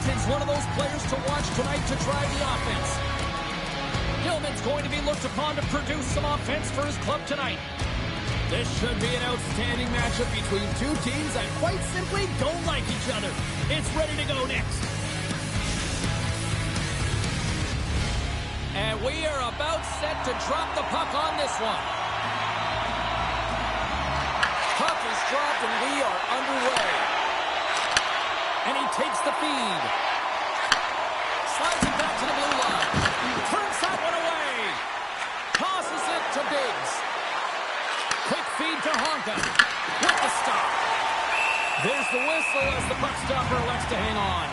Minton's one of those players to watch tonight to drive the offense. Gilman's going to be looked upon to produce some offense for his club tonight. This should be an outstanding matchup between two teams that quite simply don't like each other. It's ready to go next. And we are about set to drop the puck on this one. Puck is dropped and we are underway. And he takes the feed. Slides it back to the blue line. Turns that one away. Tosses it to Biggs. Quick feed to Honka. With the stop. There's the whistle as the puck stopper elects to hang on.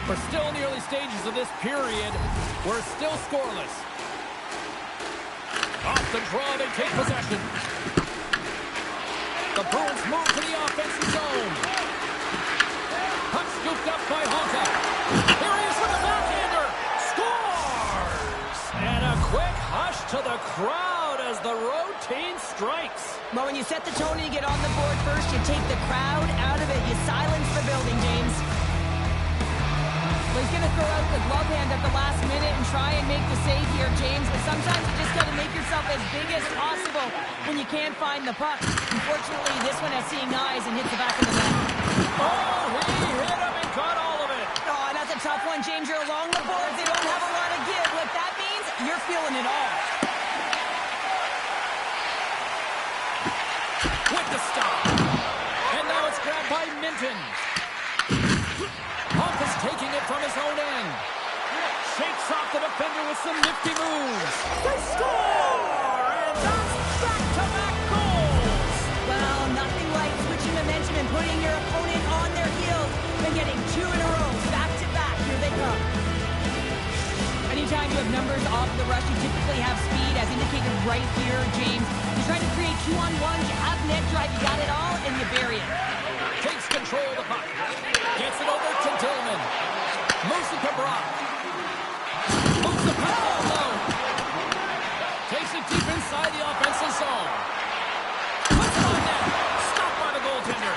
We're still in the early stages of this period. We're still scoreless. Off the draw, they take possession. The Bruins move to the offensive zone. Puck scooped up by Honka. Here he is with the backhander. Scores! And a quick hush to the crowd as the routine strikes. Well, when you set the tone and you get on the board first, you take the crowd out of it. You silence the building, James. Well, he's going to throw out the glove hand at the last minute and try and make the save here, James. But sometimes you just got to make yourself as big as possible when you can't find the puck. Unfortunately, this one has seeing eyes and hits the back of the net. Oh, he hit him and caught all of it. Oh, that's a tough one, James. You're along the boards. They don't have a lot of give. What that means, you're feeling it all. With the stop. And now it's grabbed by Minton. Honka's taking it from his own end. Shakes off the defender with some nifty moves. They score! And that's back-to-back goals! Well, nothing like switching momentum and putting your opponent on their heels and getting two in a row, back-to-back. Here they come. Anytime you have numbers off the rush, you typically have speed, as indicated right here, James. You're trying to create two-on-ones, you have net drive, you got it all, and you bury it. Takes control of the puck. Gets it over to Damion. Moves it to Brock. Moves the puck all low. Takes it deep inside the offensive zone. Puts it on net. Stopped by the goaltender.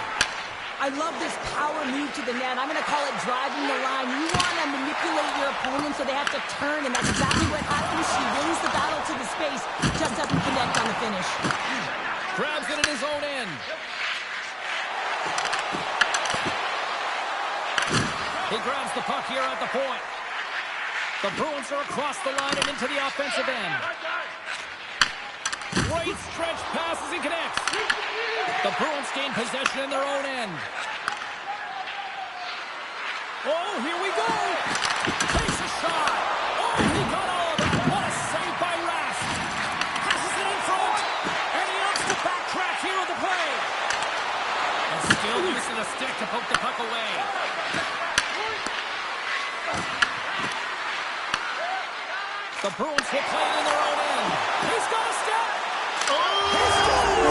I love this power move to the net. I'm going to call it driving the line. You want to manipulate your opponent so they have to turn, and that's exactly what happens. She wins the battle to the space, just doesn't connect on the finish. Grabs it in his own end. He grabs the puck here at the point. The Bruins are across the line and into the offensive end. Great stretch passes and connects. The Bruins gain possession in their own end. Oh, here we go. Takes a shot. Oh, he got all of it. What a save by Rask. Passes it in front. And he opts to backtrack here with the play. And still using the stick to poke the puck away. The Bruins will play it in their own end. He's got a step. Oh! He's got a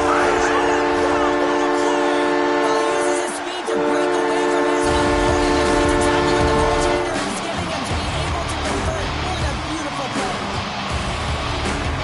Well, he uses his speed to break away from his opponent, and he's exactly what the goaltender is giving him to be able to convert. What a beautiful play.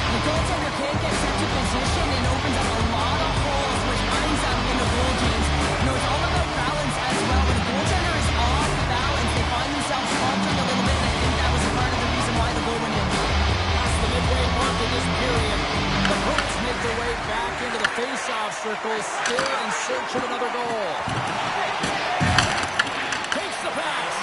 The goaltender can't get such a position and opens up a lot of holes, which ends up in the goal, James. You know, it's all about balance as well. When the goaltender is off balance, they find themselves faltering a little bit, and I think that was a part of the reason why the goal went in. Past the midway mark in this period. The Bruins make their way back into the face-off circle, still in search of another goal. Takes the pass.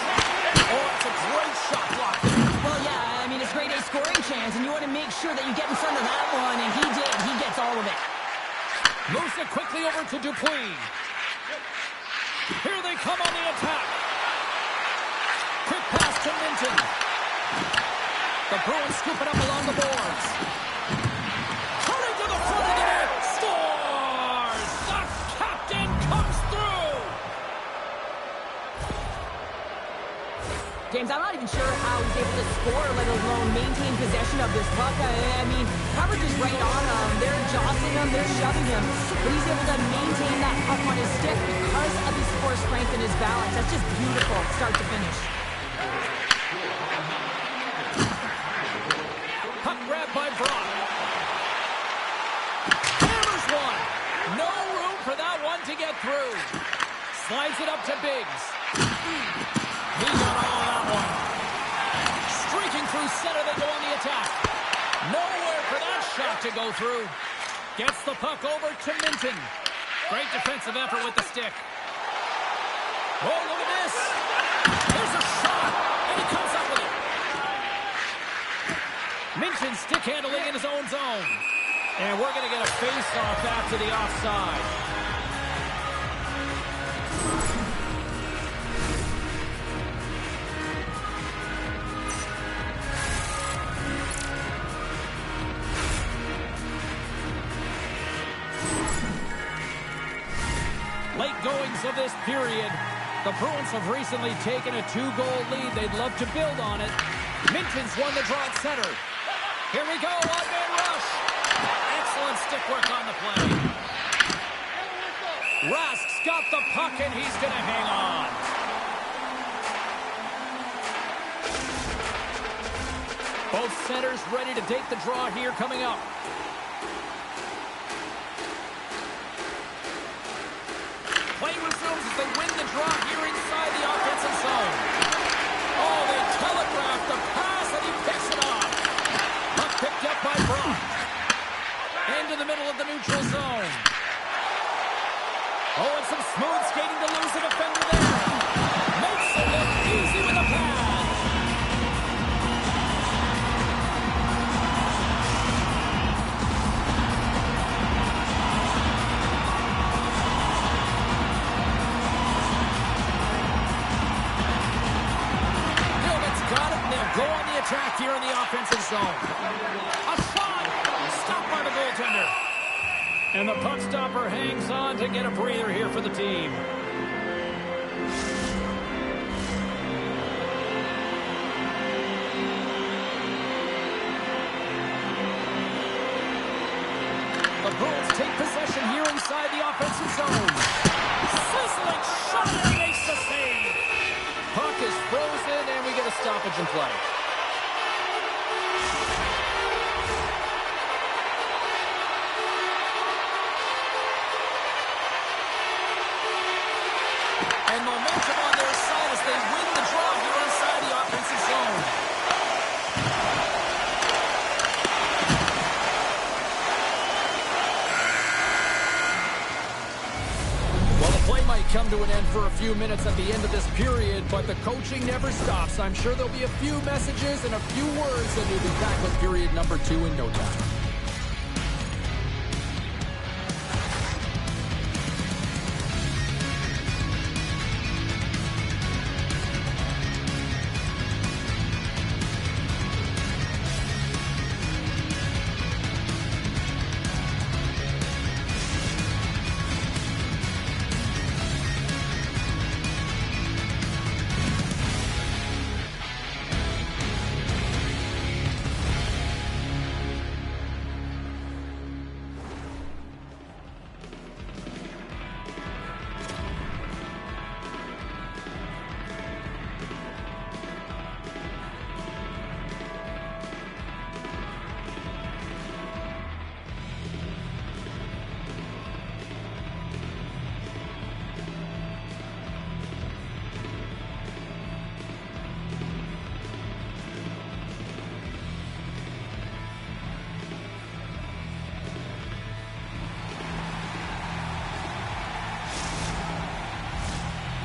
Oh, it's a great shot block. Well, yeah, I mean, it's grade A scoring chance, and you want to make sure that you get in front of that one, and he did. He gets all of it. Moves it quickly over to Dupuis. Here they come on the attack. Quick pass to Minton. The Bruins scoop it up along the boards. Turning to the front of the net. Scores! The captain comes through! James, I'm not even sure how he's able to score, let alone maintain possession of this puck. I mean, coverage is right on him. They're jostling him. They're shoving him. But he's able to maintain that puck on his stick because of his core strength and his balance. That's just beautiful, start to finish. Puck grab by Brock. Hammers one. No room for that one to get through. Slides it up to Biggs. He got all of that one. Streaking through center, they go on the attack. Nowhere for that shot to go through. Gets the puck over to Minton. Great defensive effort with the stick. Oh, look at this. There's a shot, and he comes up with it. Minton stick handling in his own zone. And we're going to get a face-off after the offside. Late goings of this period. The Bruins have recently taken a 2-goal lead. They'd love to build on it. Minton's won the draw at center. Here we go, one-man rush. Excellent stick work on the play. Rask's got the puck, and he's going to hang on. Both centers ready to take the draw here coming up. Play resumes as they win the draw here inside the offensive zone. Oh, they telegraph the pass, and he picks it off. Puck picked up by Brock. Into the middle of the neutral zone. Oh, and some smooth skating to lose a defender there. Makes it look easy with a pass. Go on the attack here in the offensive zone. A shot! Stopped by the goaltender. And the puck stopper hangs on to get a breather here for the team. The Bruins take possession here inside the offensive zone. Sizzling shot, and he makes the save. Puck is frozen, and we get a stoppage in play. And momentum on their side as they win the draw here inside the offensive zone. Well, the play might come to an end for a few minutes at the end of this period, but the coaching never stops. I'm sure there'll be a few messages and a few words, and we'll be back with period number 2 in no time.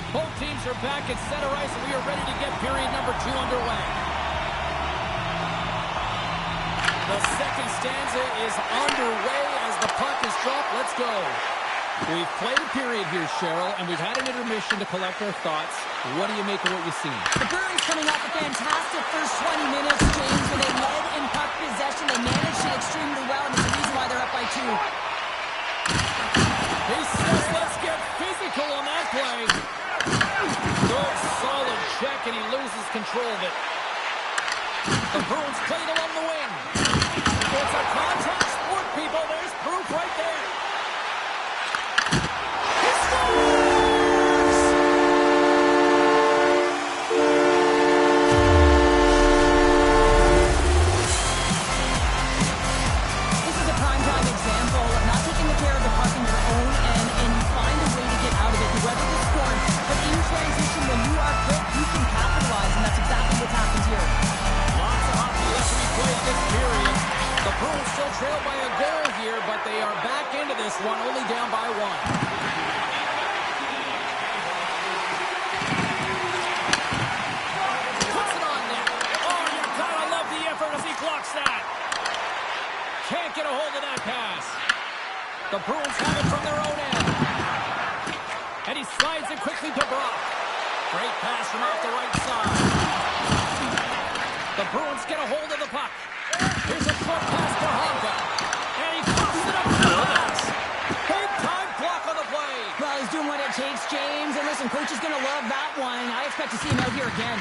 Both teams are back at center ice, and we are ready to get period number 2 underway. The second stanza is underway as the puck is dropped. Let's go. We've played a period here, Cheryl, and we've had an intermission to collect our thoughts. What do you make of what you've seen? The Bruins coming off a fantastic first 20 minutes, James, where they led in puck possession. They managed it extremely well, and it's the reason why they're up by 2. He says, let's get physical on that play. Good, solid check, and he loses control of it. The Bruins played along the wing. It's a contact sport, people. There's proof right there. He scores! This is a prime-time example of not taking care of the puck in your own end, and you find a way to get out of it. You weather the storm. Bruins get a hold of the puck. Here's a short pass for Honka. And he pops it up for the pass. Big time block on the play. Well, he's doing what it takes, James. And listen, coach is going to love that one. I expect to see him out here again.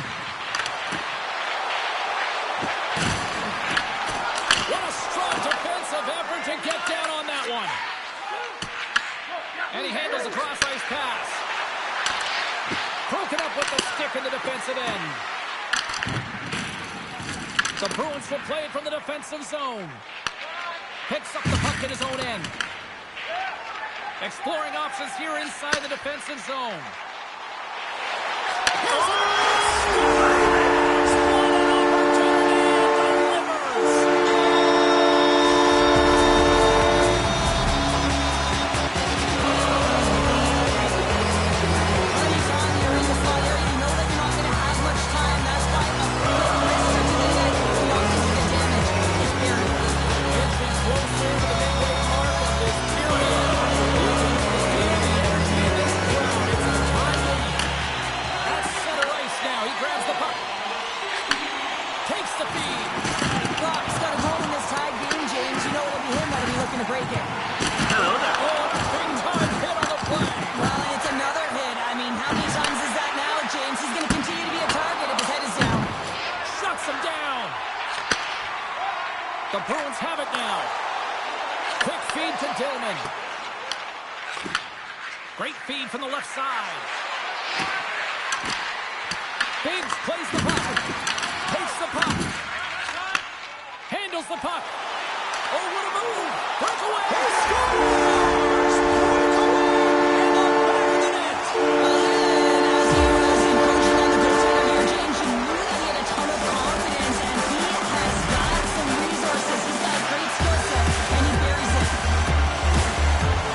What a strong defensive effort to get down on that one. And he handles a cross-ice pass. Broken up with the stick in the defensive end. The Bruins will play it from the defensive zone. Picks up the puck in his own end. Exploring options here inside the defensive zone. Here's a to break it. Hello there. Oh, big time hit on the play. Well, and it's another hit. I mean, how many times is that now, James? He's going to continue to be a target if his head is down. Shuts him down. The Bruins have it now. Quick feed to Damion. Great feed from the left side. Beets plays the puck. Takes the puck. Handles the puck. Oh, what a move! Breakaway! He scores! Breakaway! In the back of the net! And as he was encroaching on the goaltender here, James, you knew that he had a ton of confidence, and he has got some resources. He's got a great skill set, and he buries it.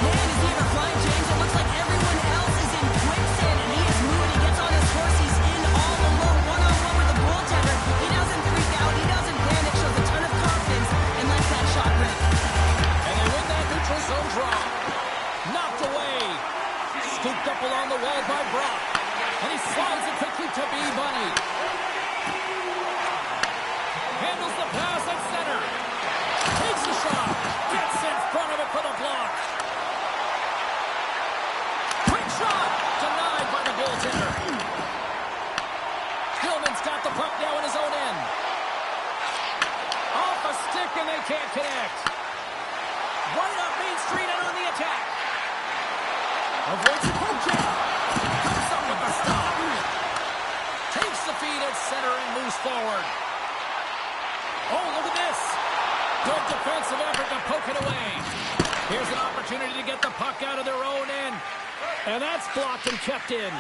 Man, is he ever flying, James? It looks like everyone else is in quicksand, and he is moving. He gets on his horse. He's in all alone, one-on-one with the goaltender. He doesn't freak out. He doesn't panic. Shows a ton of confidence and lets that shot rip. And they win that neutral zone draw. Knocked away. Scooped up along the wall by Brock. And he slides it quickly to B. Bunny. Handles the pass at center. Takes the shot. Gets in front of it for the block. Quick shot. Denied by the goaltender. Gilman's got the puck now in his own end. Off a stick and they can't connect. Right up Main Street and on the attack. Avoids the poke check. Comes up with the stop. Takes the feed at center and moves forward. Oh, look at this. Good defensive effort to poke it away. Here's an opportunity to get the puck out of their own end. And that's blocked and kept in.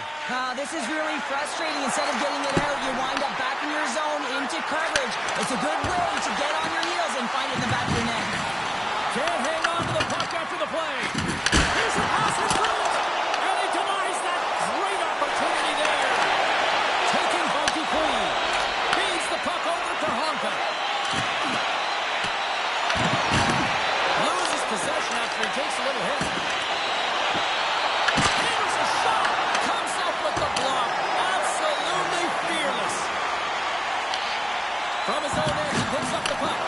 This is really frustrating. Instead of getting it out, you wind up back in your zone into coverage. It's a good way to get on your heels and find it in the back of your net. Can't hang on to the puck after the play. Here's a pass in front. And he denies that great opportunity there. Taking Bunky clean. Feeds the puck over to Honka. Loses possession after he takes a little hit. Here's a shot. Comes up with the block. Absolutely fearless. From his own end, he picks up the puck.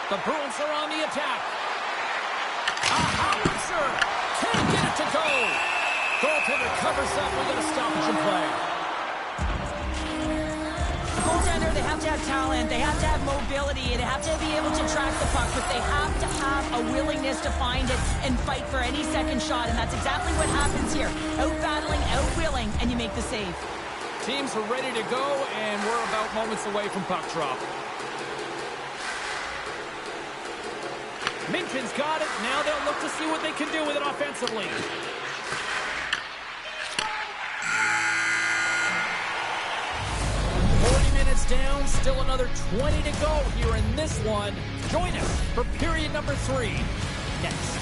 The Bruins are on the attack. A howitzer. Can't get it to go. Goaltender covers up. We're going to stoppage and play. The goaltender, they have to have talent, they have to have mobility, they have to be able to track the puck, but they have to have a willingness to find it and fight for any second shot, and that's exactly what happens here. Out-battling, out-willing, and you make the save. Teams are ready to go, and we're about moments away from puck drop. Minton's got it. Now they'll look to see what they can do with it offensively. Down, still another 20 to go here in this one. Join us for period number 3 next.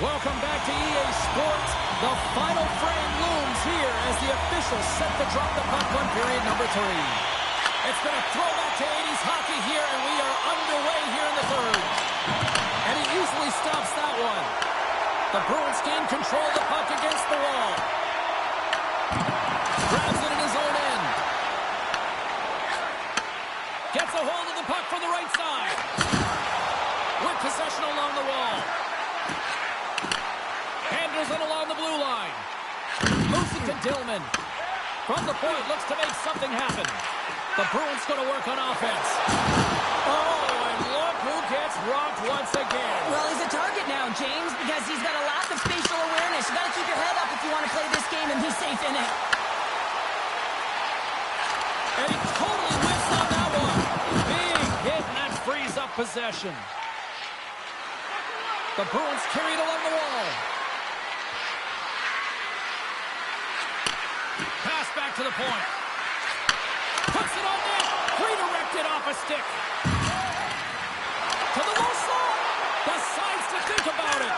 Welcome back to EA Sports. The final frame looms here as the officials set to drop the puck on period number 3. It's been a throwback to 80s hockey here, and we are underway here in the third. And he easily stops that one. The Bruins gain control of the puck against the wall. Grabs it in his own end. Gets a hold of the puck from the right side. With possession along the wall. Handles it along the blue line. Moves it to Damion. From the point, looks to make something happen. The Bruins going to work on offense. Oh, and look who gets rocked once again. Well, he's a target now, James, because he's got a lack of spatial awareness. You got to keep your head up if you want to play this game and be safe in it. And he totally whiffs on that one. Big hit, and that frees up possession. The Bruins carry it along the wall. Pass back to the point. Puts it on net. Redirected off a stick. To the low slot. Decides to think about it.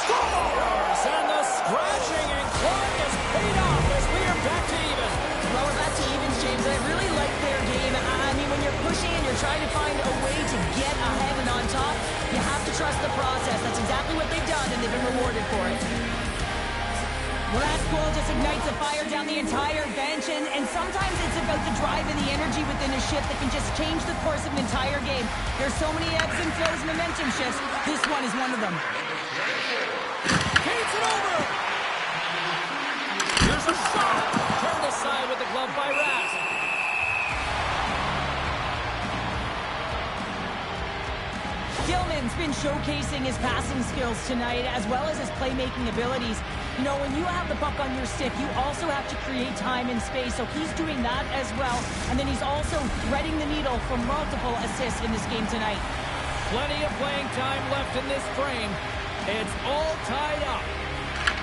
Scores! And the scratching and clawing is paid off as we are back to even. Well, we're back to evens, James. I really like their game. I mean, when you're pushing and you're trying to find a way to get ahead and on top, you have to trust the process. That's exactly what they've done, and they've been rewarded for it. Well, that goal just ignites a fire down the entire bench, and sometimes it's about the drive and the energy within a shift that can just change the course of an entire game. There's so many ebbs and flows, momentum shifts. This one is one of them. Paints it over! Here's a shot! Turned aside with the glove by Rask. Dillman's been showcasing his passing skills tonight as well as his playmaking abilities. You know, when you have the puck on your stick, you also have to create time and space, so he's doing that as well. And then he's also threading the needle for multiple assists in this game tonight. Plenty of playing time left in this frame. It's all tied up.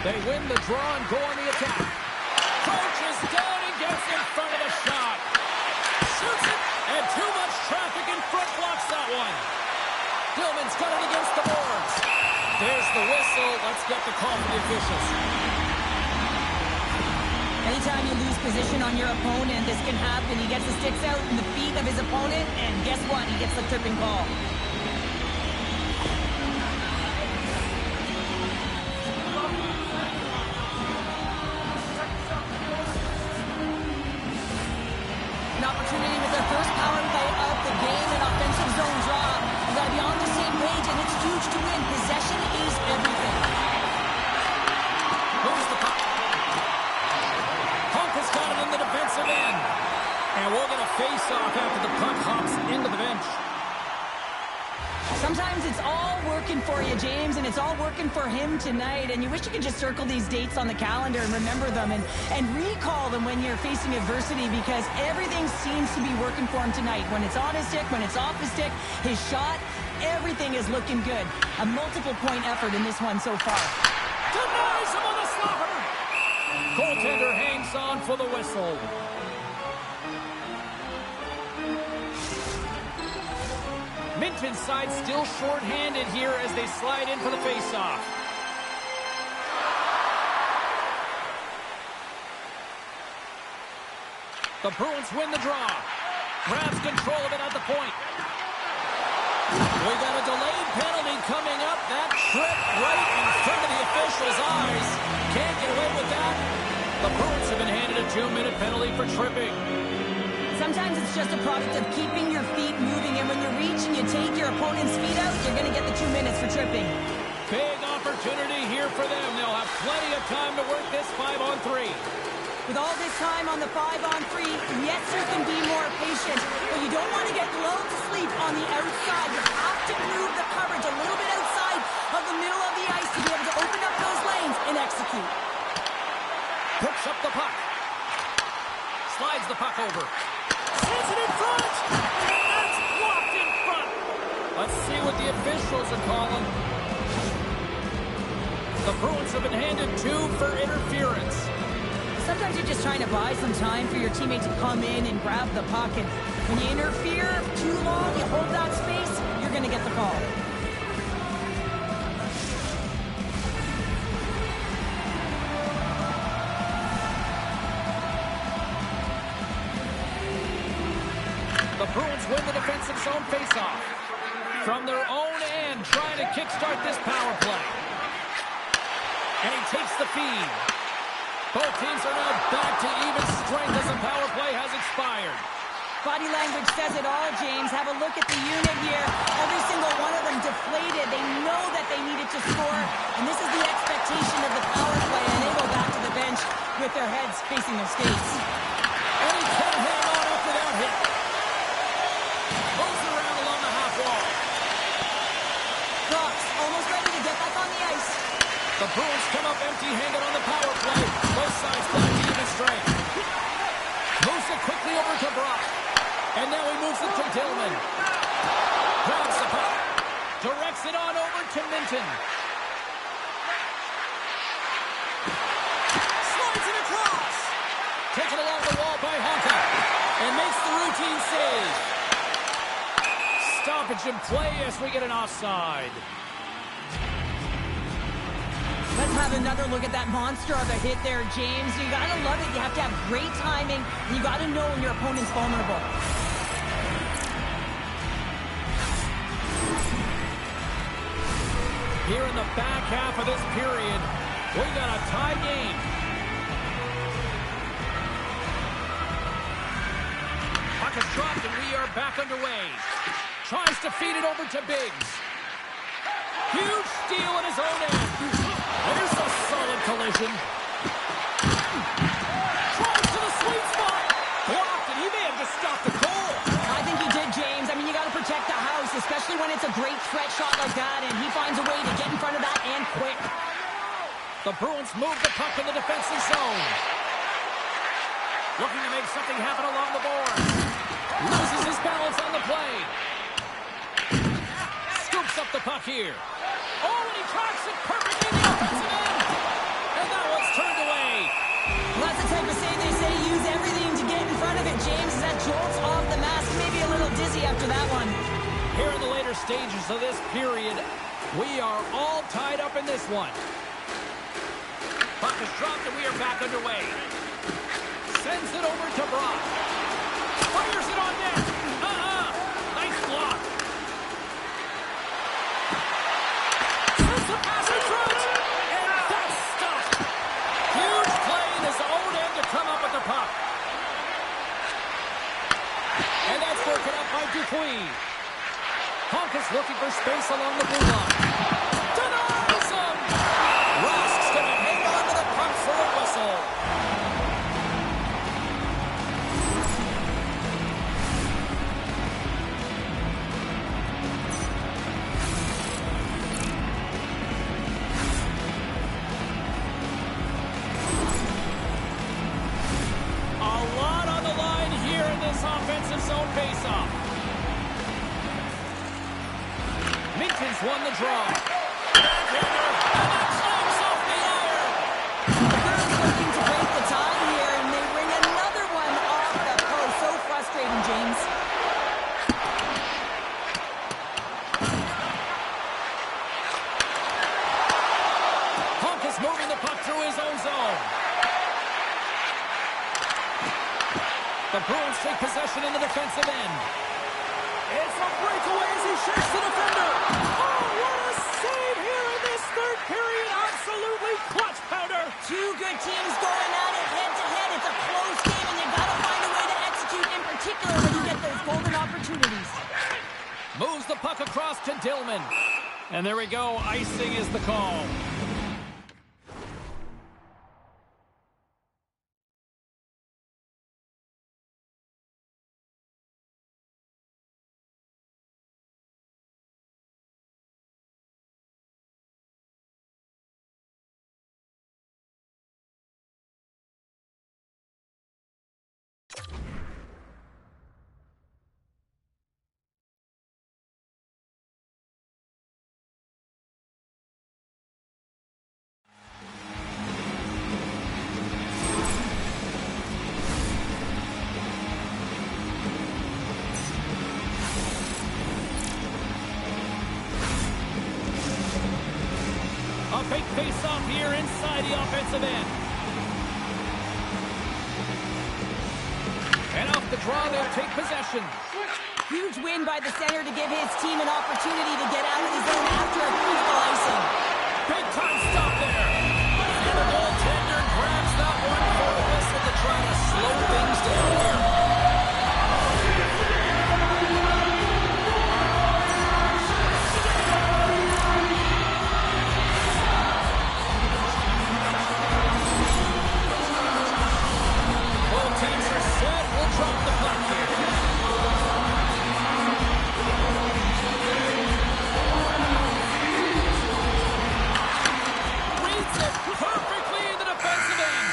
They win the draw and go on the attack. Crouches down and gets in front of the shot. Shoots it, and too much traffic in front blocks that one. Dillman's got it against the boards. There's the whistle. Let's get the call from the officials. Anytime you lose position on your opponent, this can happen. He gets the sticks out in the feet of his opponent, and guess what? He gets the tripping call. An opportunity with their first power play of the game, an offensive zone draw. You got to be on the same page, and it's huge to win. Possession is everything. Moves the puck. Punk has got it in the defensive end. And we'll get a face-off after the puck hops into the bench. Sometimes it's all working for you, James, and it's all working for him tonight. And you wish you could just circle these dates on the calendar and remember them and recall them when you're facing adversity, because everything seems to be working for him tonight. When it's on his stick, when it's off his stick, his shot, everything is looking good. A multiple-point effort in this one so far. Denies him on the slapper. Goaltender hangs on for the whistle. Minton's side still short-handed here as they slide in for the face-off. The Bruins win the draw. Grabs control of it at the point. We got a delayed penalty coming up. That trip right in front of the officials' eyes. Can't get away with that. The Bruins have been handed a 2-minute penalty for tripping. Sometimes it's just a product of keeping your feet moving, and when you reach and you take your opponent's feet out, you're going to get the 2 minutes for tripping. Big opportunity here for them. They'll have plenty of time to work this 5-on-3. With all this time on the 5-on-3, yes, you can be more patient, but you don't want to get lulled to sleep on the outside. You have to move the coverage a little bit outside of the middle of the ice to be able to open up those lanes and execute. Picks up the puck. Slides the puck over. Sends it in front! And that's blocked in front! Let's see what the officials are calling. The Bruins have been handed 2 for interference. Sometimes you're just trying to buy some time for your teammate to come in and grab the puck. And when you interfere too long, you hold that space, you're going to get the call. Bruins win the defensive zone faceoff. From their own end, trying to kickstart this power play. And he takes the feed. Both teams are now back to even strength as the power play has expired. Body language says it all, James. Have a look at the unit here. Every single one of them deflated. They know that they needed to score, and this is the expectation of the power play, and they go back to the bench with their heads facing their skates. And he can't hang on after that hit. Moves around along the half wall. Drops, almost ready to get back on the ice. The Bruins come up empty-handed on the power play. Both sides back to even strength. Moves it quickly over to Brock. And now he moves it to Dillman. Grabs the puck. Directs it on over to Minton. Slides it across. Taken along the wall by Honka. And makes the routine save. Stoppage in play as we get an offside. Let's have another look at that monster of a hit there, James. You gotta love it. You have to have great timing. You gotta know when your opponent's vulnerable. Here in the back half of this period, we got a tie game. Puck is dropped and we are back underway. Tries to feed it over to Biggs. Huge steal in his own end. There's a solid collision. Tries to the sweet spot. Blocked, and he may have just stopped the goal. I think he did, James. I mean, you got to protect the house, especially when it's a great threat shot like that, and he finds a way to get in front of that and quick. The Bruins move the puck in the defensive zone. Looking to make something happen along the boards. Loses his balance on the play. Scoops up the puck here. Oh, and he tracks it perfectly in the offensive end. And that one's turned away. Well, that's the type of save they say use everything to get in front of it, James. As that jolts off the mask, maybe a little dizzy after that one. Here in the later stages of this period, we are all tied up in this one. Puck is dropped and we are back underway. Sends it over to Brock. Fires it on net. Nice block. Sends the pass in front. And that's stopped. Huge play in his own end to come up with the puck. And that's broken up by Dupuis. Honk is looking for space along the blue line. Denies him. Rask's going to hang on to the puck for a whistle. A lot on the line here in this offensive zone faceoff. Minton's won the draw. Backhander, and that slams off the iron. The Bruins looking to break the tie here, and they bring another one off the post. So frustrating, James. Honk is moving the puck through his own zone. The Bruins take possession in the defensive end. It's a breakaway as he shakes the defender. Oh, what a save here in this third period. Absolutely clutch powder. Two good teams going at it head-to-head. It's a close game, and you got to find a way to execute, in particular when you get those golden opportunities. Moves the puck across to Dillman. And there we go. Icing is the call. A fake face-off here inside the offensive end. And off the draw, they'll take possession. Huge win by the center to give his team an opportunity to get out of the zone after a critical icing. Big time stop there. And the goaltender grabs that one for a whistle to try to slow things down here. Both teams are set. We'll drop the puck here. Perfectly in the defensive end.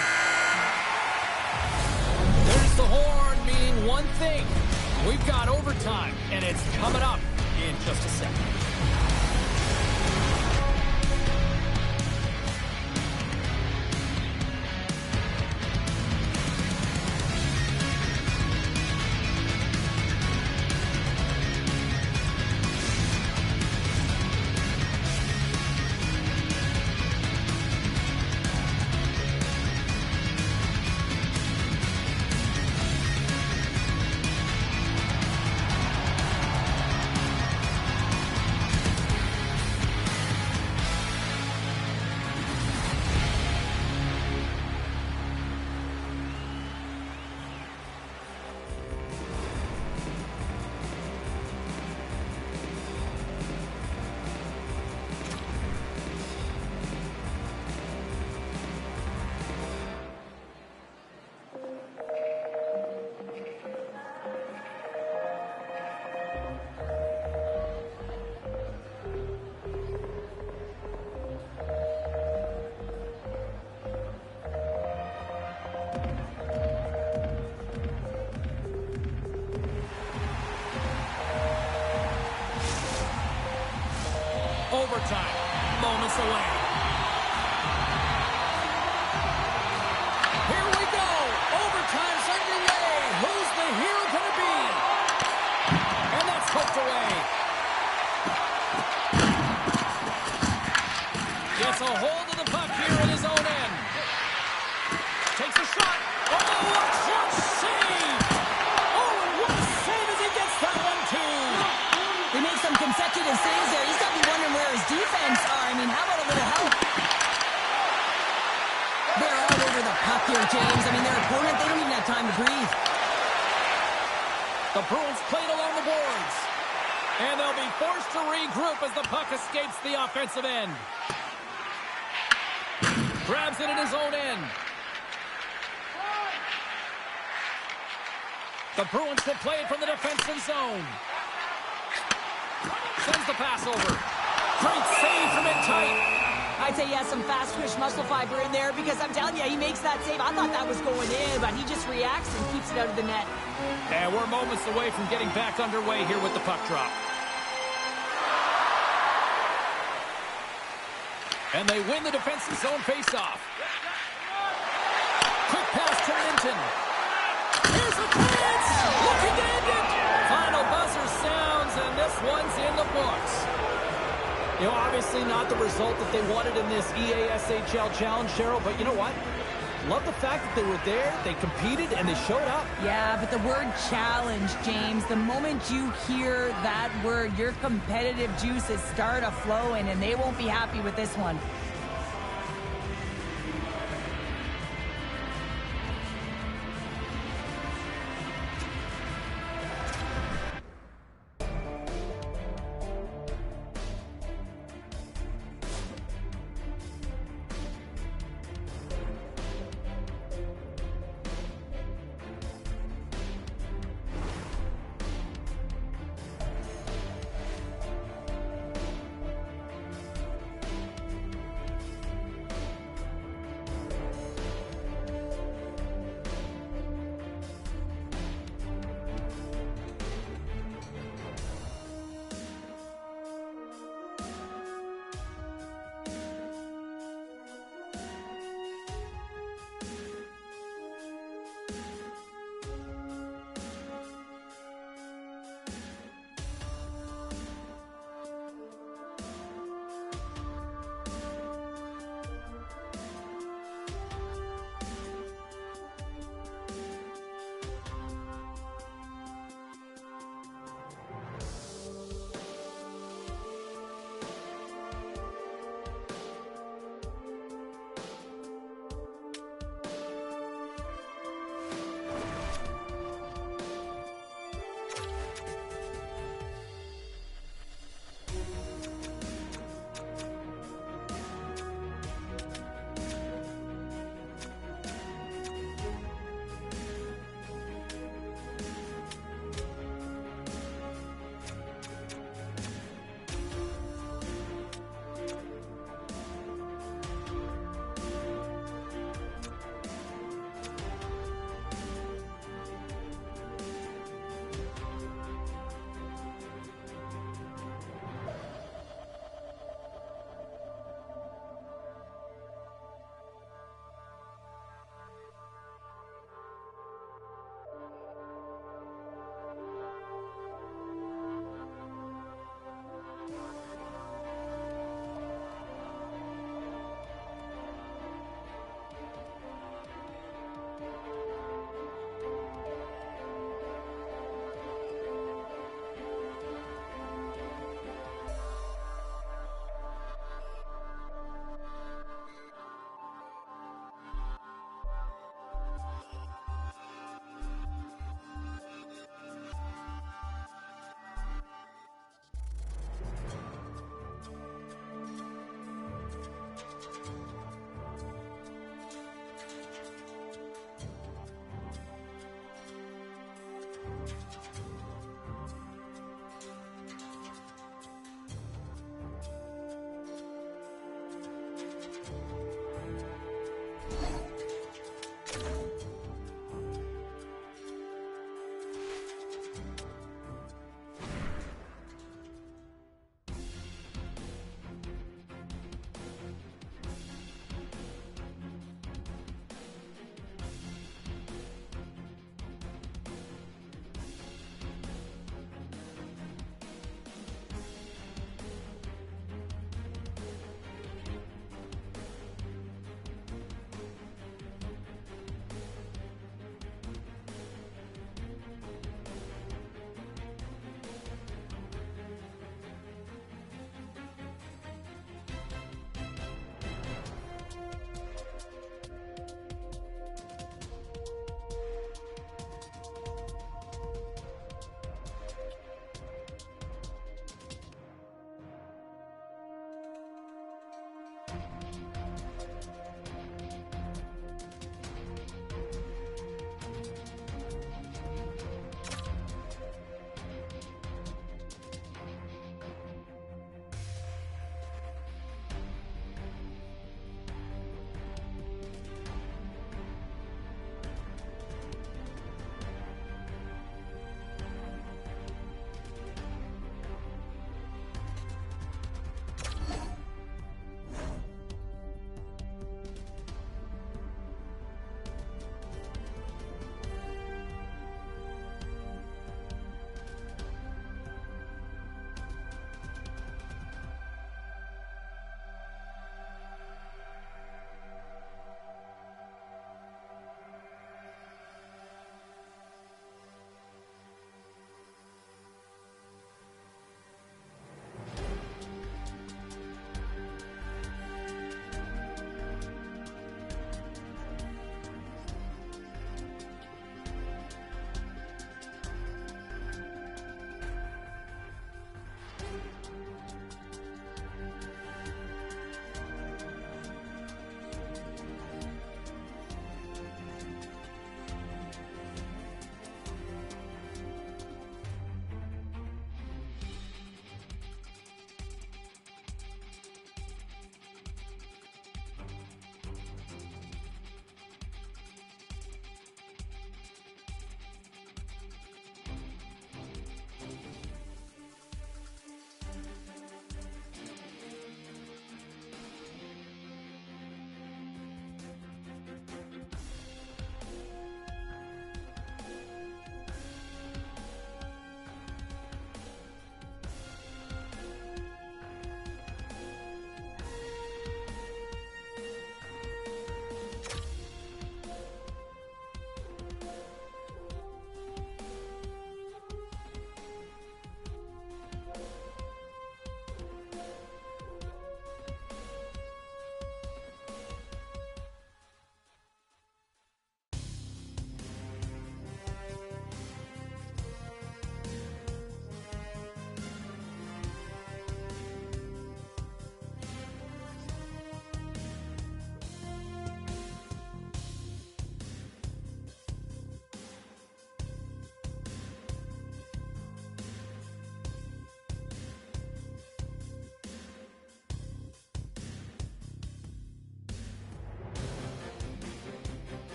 There's the horn, meaning one thing. We've got overtime, and it's coming up in just a second. Overtime, moments away. Here we go. Overtime's underway. Who's the hero going to be? And that's poked away. Gets a hold of the puck here in his own end. Takes a shot. Oh, what a save! Oh, and what a save as he gets that one, too. They make some consecutive saves there. He's got to be wondering where his defense are. I mean, how about a little help? They're all over the puck here, James. I mean, their opponent, they don't even have time to breathe. The Bruins played along the boards. And they'll be forced to regroup as the puck escapes the offensive end. Grabs it in his own end. The Bruins will play it from the defensive zone. Sends the pass over. Great save from it tight. I'd say he has some fast twitch muscle fiber in there because I'm telling you, he makes that save. I thought that was going in, but he just reacts and keeps it out of the net. And we're moments away from getting back underway here with the puck drop. And they win the defensive zone faceoff. Quick pass to Minton. Here's a chance! Looking to end it! Final buzzer sounds, and this one's in the books. You know, obviously not the result that they wanted in this EASHL challenge, Cheryl, but you know what? Love the fact that they were there, they competed, and they showed up. Yeah, but the word challenge, James, the moment you hear that word, your competitive juices start a-flowing, and they won't be happy with this one.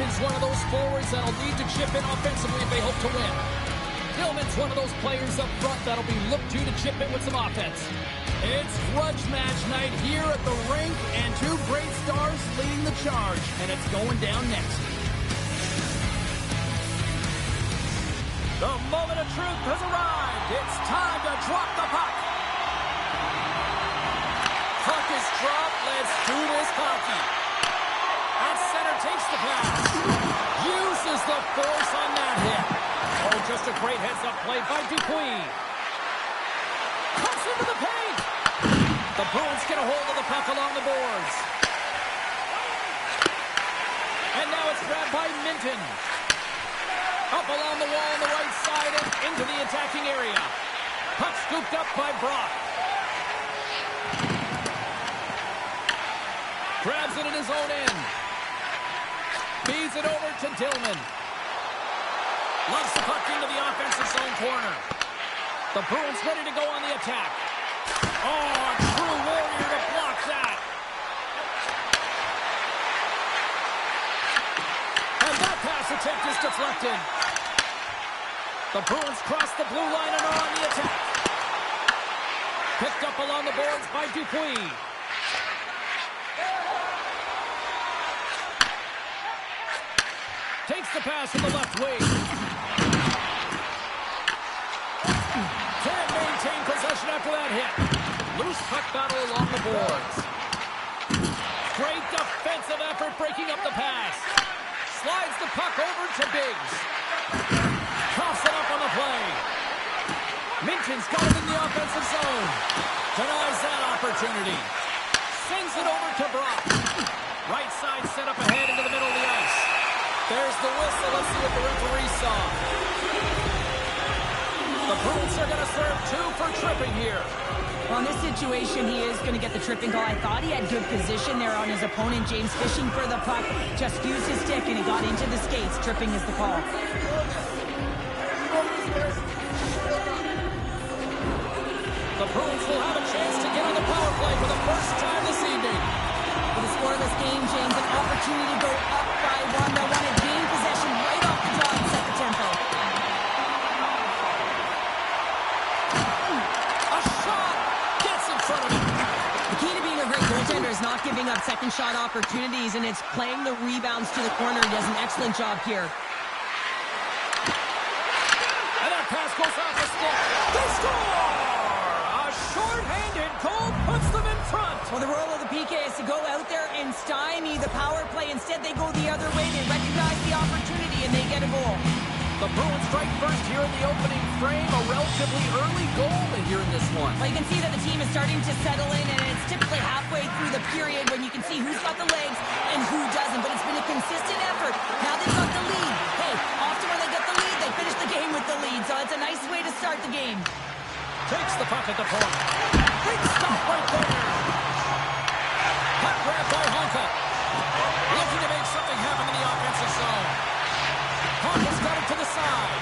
Bruins one of those forwards that'll need to chip in offensively if they hope to win. Tillman's one of those players up front that'll be looked to chip in with some offense. It's grudge match night here at the rink, and two great stars leading the charge, and it's going down next. The moment of truth has arrived. It's time to drop the puck. Puck is dropped. Let's do this hockey. At center takes the pass. Uses the force on that hit. Oh, just a great heads-up play by Dupuis. Cuts into the paint. The Bruins get a hold of the puck along the boards. And now it's grabbed by Minton. Up along the wall on the right side and into the attacking area. Puck scooped up by Brock. Grabs it in his own end. Feeds it over to Tillman. Loves the puck into the offensive zone corner. The Bruins ready to go on the attack. Oh, a true warrior to block that. And that pass attempt is deflected. The Bruins cross the blue line and are on the attack. Picked up along the boards by Dupuis. Takes the pass from the left wing. Can't maintain possession after that hit. Loose puck battle along the boards. Great defensive effort breaking up the pass. Slides the puck over to Biggs. Coughs it up on the play. Minton's got it in the offensive zone. Denies that opportunity. Sends it over to Brock. Right side set up ahead into the middle of the ice. There's the whistle. Let's see what the referee saw. The Bruins are going to serve two for tripping here. Well, in this situation, he is going to get the tripping call. I thought he had good position there on his opponent. James fishing for the puck. Just used his stick, and he got into the skates. Tripping is the call. The Bruins will have a chance to get on the power play for the first time this evening. With a scoreless game, James, an opportunity to go up by one. They want to gain possession right off the draw and set the tempo. A shot gets in front of him. The key to being a great goaltender is not giving up second shot opportunities, and it's playing the rebounds to the corner. He does an excellent job here. And that pass goes off the stick. They score! A short-handed goal puts them in front. Well, the role of the PK is to go out there and stymie the power play. Instead, they go the other way. They recognize the opportunity, and they get a goal. The Bruins strike first here in the opening frame. A relatively early goal here in this one. Well, you can see that the team is starting to settle in, and it's typically halfway through the period when you can see who's got the legs and who doesn't. But it's been a consistent effort. Now they've got the lead. Hey, often when they get the lead, they finish the game with the lead. So it's a nice way to start the game. Takes the puck at the point. Big stop right there. Puck grabbed by Honka. Looking to make something happen in the offensive zone. Honka's got it to the side.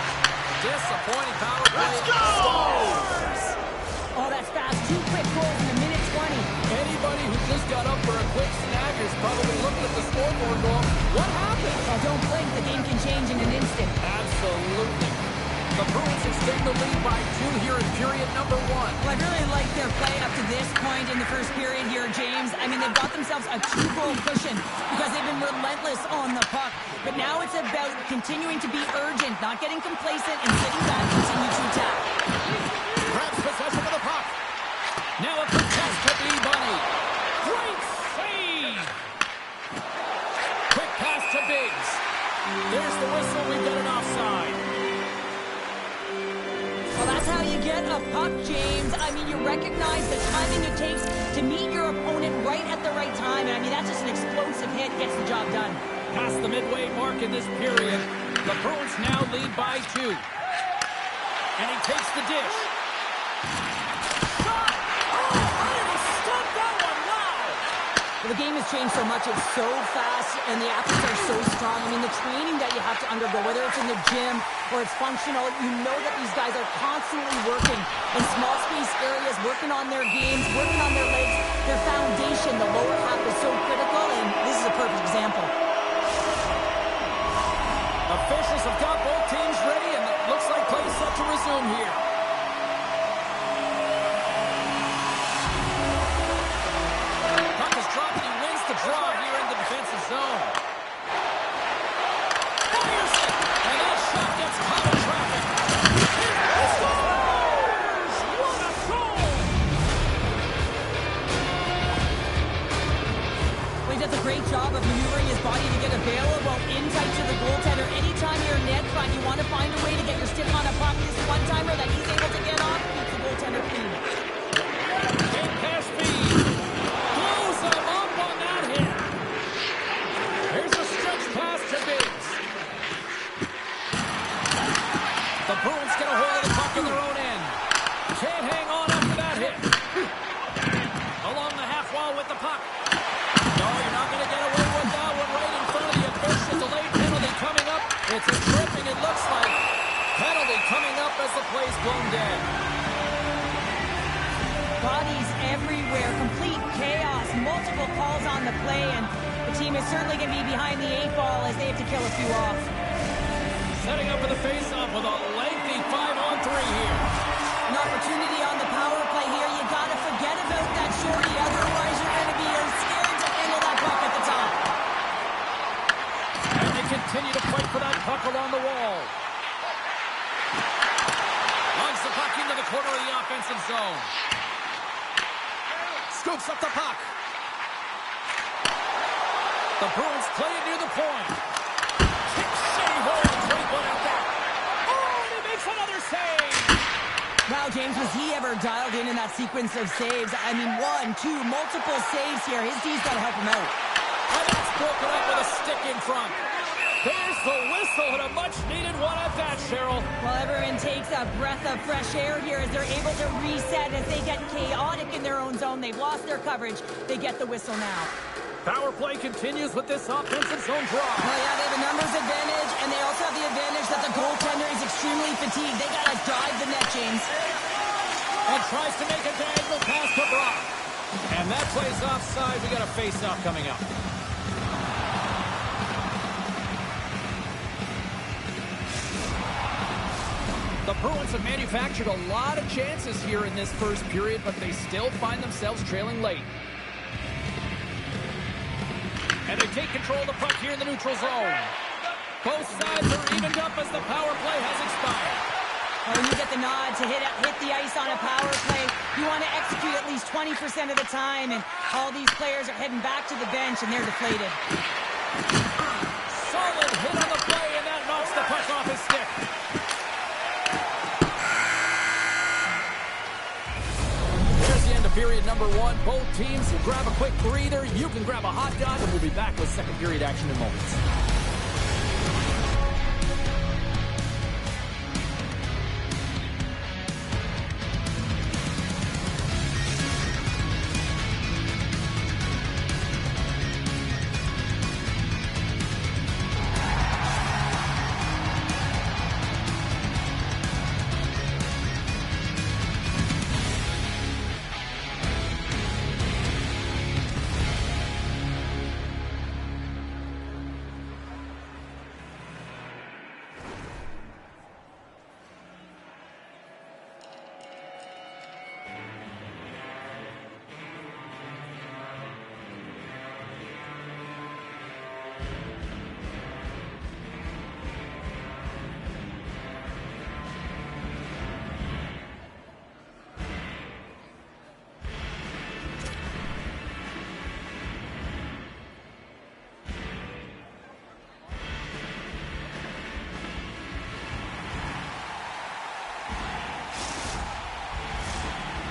Disappointing power play. Let's go! Scores! Oh, that's fast. 2 quick goals in a minute 20. Anybody who just got up for a quick snag is probably looking at the scoreboard going, what happened? Well, don't blink. The game can change in an instant. Absolutely. The Bruins extend the lead by 2 here in period number 1. Well, I really like their play up to this point in the first period here, James. I mean, they've got themselves a 2-goal cushion because they've been relentless on the puck. But now it's about continuing to be urgent, not getting complacent, and sitting back, continue to attack. Grabs possession of the puck. Now a contest to B. Bunny. Great save! Quick pass to Biggs. There's the whistle. We've got an offside. Well, that's how you get a puck, James. I mean, you recognize the timing it takes to meet your opponent right at the right time. And I mean, that's just an explosive hit, gets the job done. Past the midway mark in this period, the Bruins now lead by 2. And he takes the dish. Shot! Oh, how did he stop that one? Wow! Well, the game has changed so much. It's so fast, and the athletes are so strong. I mean, the training that you have to undergo, whether it's in the gym or it's functional, you know that these guys are constantly working in small space areas, working on their games, working on their legs. Their foundation, the lower half, is so critical, and this is a perfect example. does a great job of maneuvering his body to get available in tight to the goaltender. Anytime you're net front, you want to find a way to get your stick on a puck. This one-timer that he's able to get off keeps the goaltender clean. Game pass feed. Blows him up on that hit. Here's a stretch pass to Beets. The Bruins get a hold of the puck in their own end. Can't hang on after that hit. Along the half wall with the puck. No, you're not going to get away with that one right in front of the official. Delayed penalty coming up. It's a tripping, it looks like. Penalty coming up as the play's blown dead. Bodies everywhere, complete chaos, multiple calls on the play, and the team is certainly going to be behind the 8-ball as they have to kill a few off. Setting up for the face-off with a lengthy 5-on-3 here. An opportunity on the power play here. You got to forget about that Shorty, otherwise you're going to be scared to handle that puck at the top. And they continue to fight for that puck along the wall. Lugs the puck into the corner of the offensive zone. Scoops up the puck. The Bruins play it near the point. Kicks Shea Hole. Great one out there. Oh, and he makes another save. Wow, James, was he ever dialed in that sequence of saves? I mean, 1, 2, multiple saves here. His D's got to help him out. And that's broken up with a stick in front. There's the whistle and a much-needed one at that, Cheryl. Well, everyone takes a breath of fresh air here as they're able to reset as they get chaotic in their own zone. They've lost their coverage. They get the whistle now. Power play continues with this offensive zone draw. Well, yeah, they have a numbers advantage, and they also have the advantage that the goaltender is extremely fatigued. They got to dive the net, James. And tries to make a diagonal pass to Brock. And that plays offside. We got a face-off coming up. The Bruins have manufactured a lot of chances here in this first period, but they still find themselves trailing late. And they take control of the puck here in the neutral zone. Both sides are evened up as the power play has expired. When you get the nod to hit the ice on a power play, you want to execute at least 20% of the time, and all these players are heading back to the bench, and they're deflated. Solid hit on the play, and that knocks the puck off his stick. There's the end of period number 1. Both teams will grab a quick breather. You can grab a hot dog, and we'll be back with second period action in moments.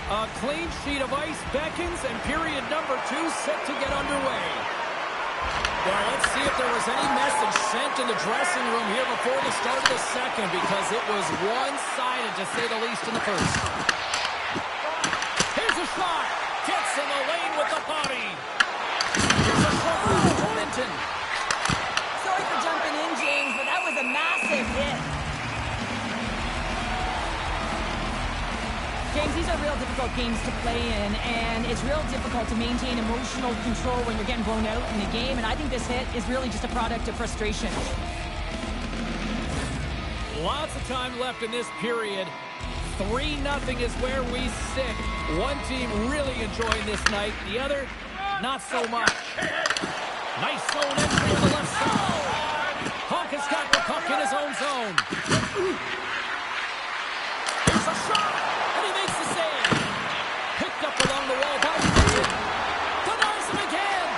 A clean sheet of ice beckons, and period number 2 set to get underway. Well, let's see if there was any message sent in the dressing room here before the start of the second, because it was one-sided, to say the least, in the first. Here's a shot. Gets in the lane with the body. Here's a shot from Minton. Sorry for jumping in, James, but that was a massive hit. James, these are real difficult games to play in, and it's real difficult to maintain emotional control when you're getting blown out in the game, and I think this hit is really just a product of frustration. Lots of time left in this period. 3-0 is where we sit. One team really enjoying this night, the other, not so much. Nice zone entry to the left side. Honk has got the puck in his own zone. Here's a shot! Picked up along the wall by Beets. Denies him again.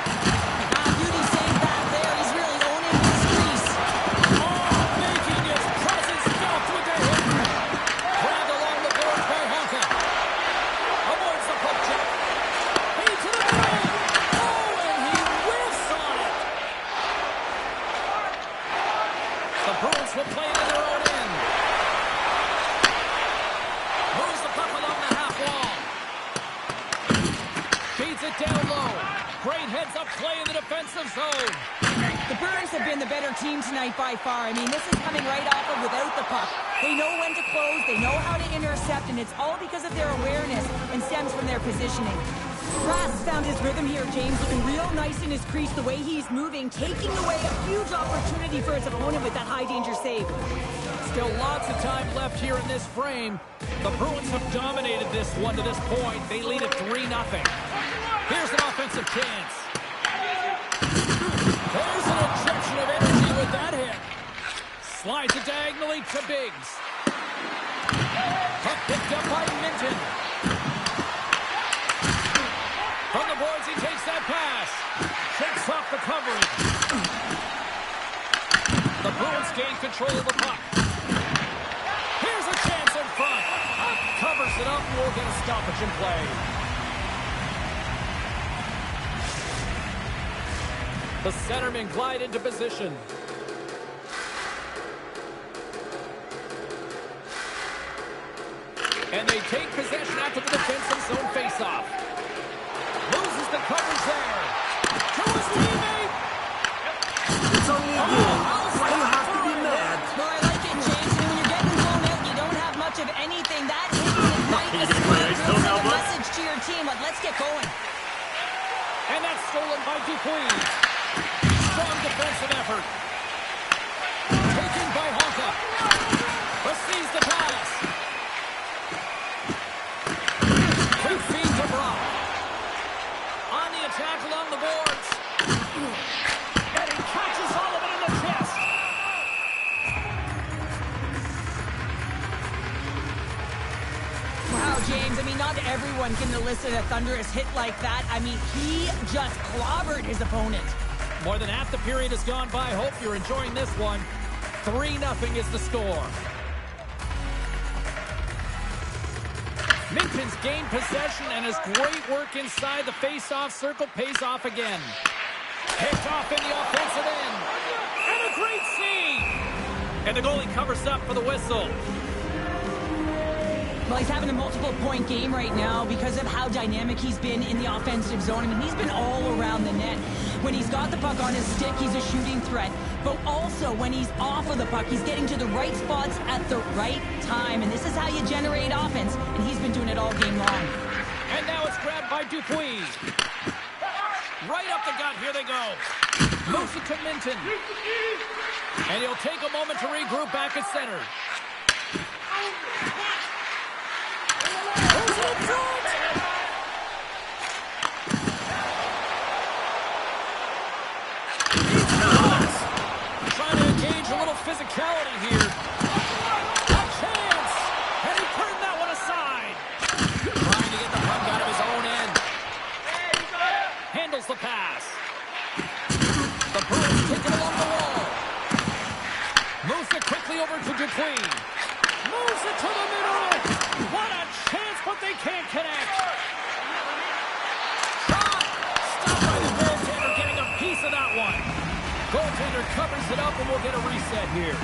down low. Great heads-up play in the defensive zone. The Bruins have been the better team tonight by far. I mean, this is coming right off of without the puck. They know when to close, they know how to intercept, and it's all because of their awareness and stems from their positioning. Brass found his rhythm here, James, looking real nice in his crease, the way he's moving, taking away a huge opportunity for his opponent with that high-danger save. Still lots of time left here in this frame. The Bruins have dominated this one to this point. They lead at 3-0. Here's an offensive chance. There's an injection of energy with that hit. Slides it diagonally to Biggs. Puck picked up by Minton. From the boards, he takes that pass. Shakes off the coverage. The Bruins gain control of the puck. Here's a chance in front. Covers it up and will get a stoppage in play. The centermen glide into position. And they take possession after the defensive zone faceoff. Loses the coverage there. To his teammate. It's only a game. Why do you have to be mad? Well, I like it, James. I mean, when you're getting blown out, you don't have much of anything. That hit you ignite the speed. Send a message to your team. Let's get going. And that's stolen by Dupuis. Strong defensive effort. Taken by Honka. Receives the pass. Quick feed to Brock. On the attack along the boards. And he catches all of it in the chest. Wow, James, I mean, not everyone can elicit a thunderous hit like that. I mean, he just clobbered his opponent. More than half the period has gone by. Hope you're enjoying this one. 3-0 is the score. Minton's gained possession, and his great work inside the face-off circle pays off again. Picked off in the offensive end. And a great save! And the goalie covers up for the whistle. Well, he's having a multiple-point game right now because of how dynamic he's been in the offensive zone. I mean, he's been all around the net. When he's got the puck on his stick, he's a shooting threat. But also, when he's off of the puck, he's getting to the right spots at the right time. And this is how you generate offense, and he's been doing it all game long. And now it's grabbed by Dupuis. Right up the gut, here they go. Moves it to Minton. And he'll take a moment to regroup back at center. Moves it in front. Trying to engage a little physicality here. A chance! And he turned that one aside. Trying to get the puck out of his own end. Handles the pass. The Bruins take it along the wall. Moves it quickly over to Dupuis. Moves it to the middle. What a chance, but they can't connect. Shot! Stopped by the goaltender, getting a piece of that one. Goaltender covers it up, and we'll get a reset here.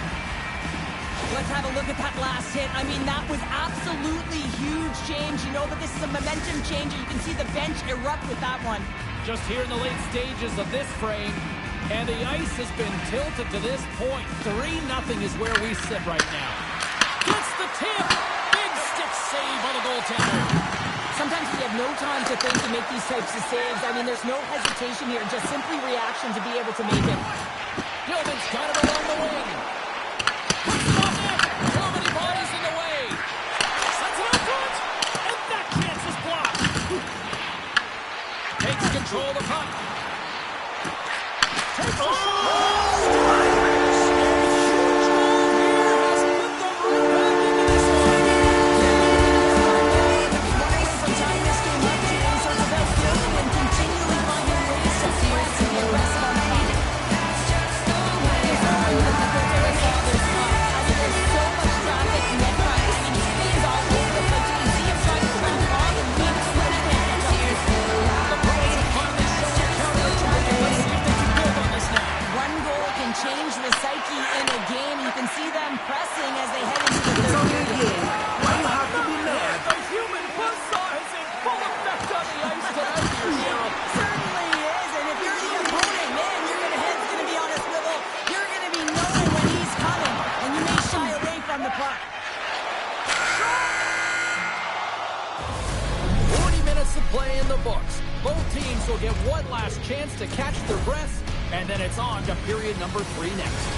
Let's have a look at that last hit. I mean, that was absolutely huge, James. You know that this is a momentum changer. You can see the bench erupt with that one. Just here in the late stages of this frame, and the ice has been tilted to this point. 3-0 is where we sit right now. Gets the tip. Big stick save by the goaltender. Sometimes we have no time to think and make these types of saves. I mean, there's no hesitation here, just simply reaction to be able to make it. Gilman's got it along the wing. Puts it off net. So many bodies in the way. Sends it out front. And that chance is blocked. Takes control of the puck. Takes a shot. one last chance to catch their breaths, and then it's on to period number 3 next.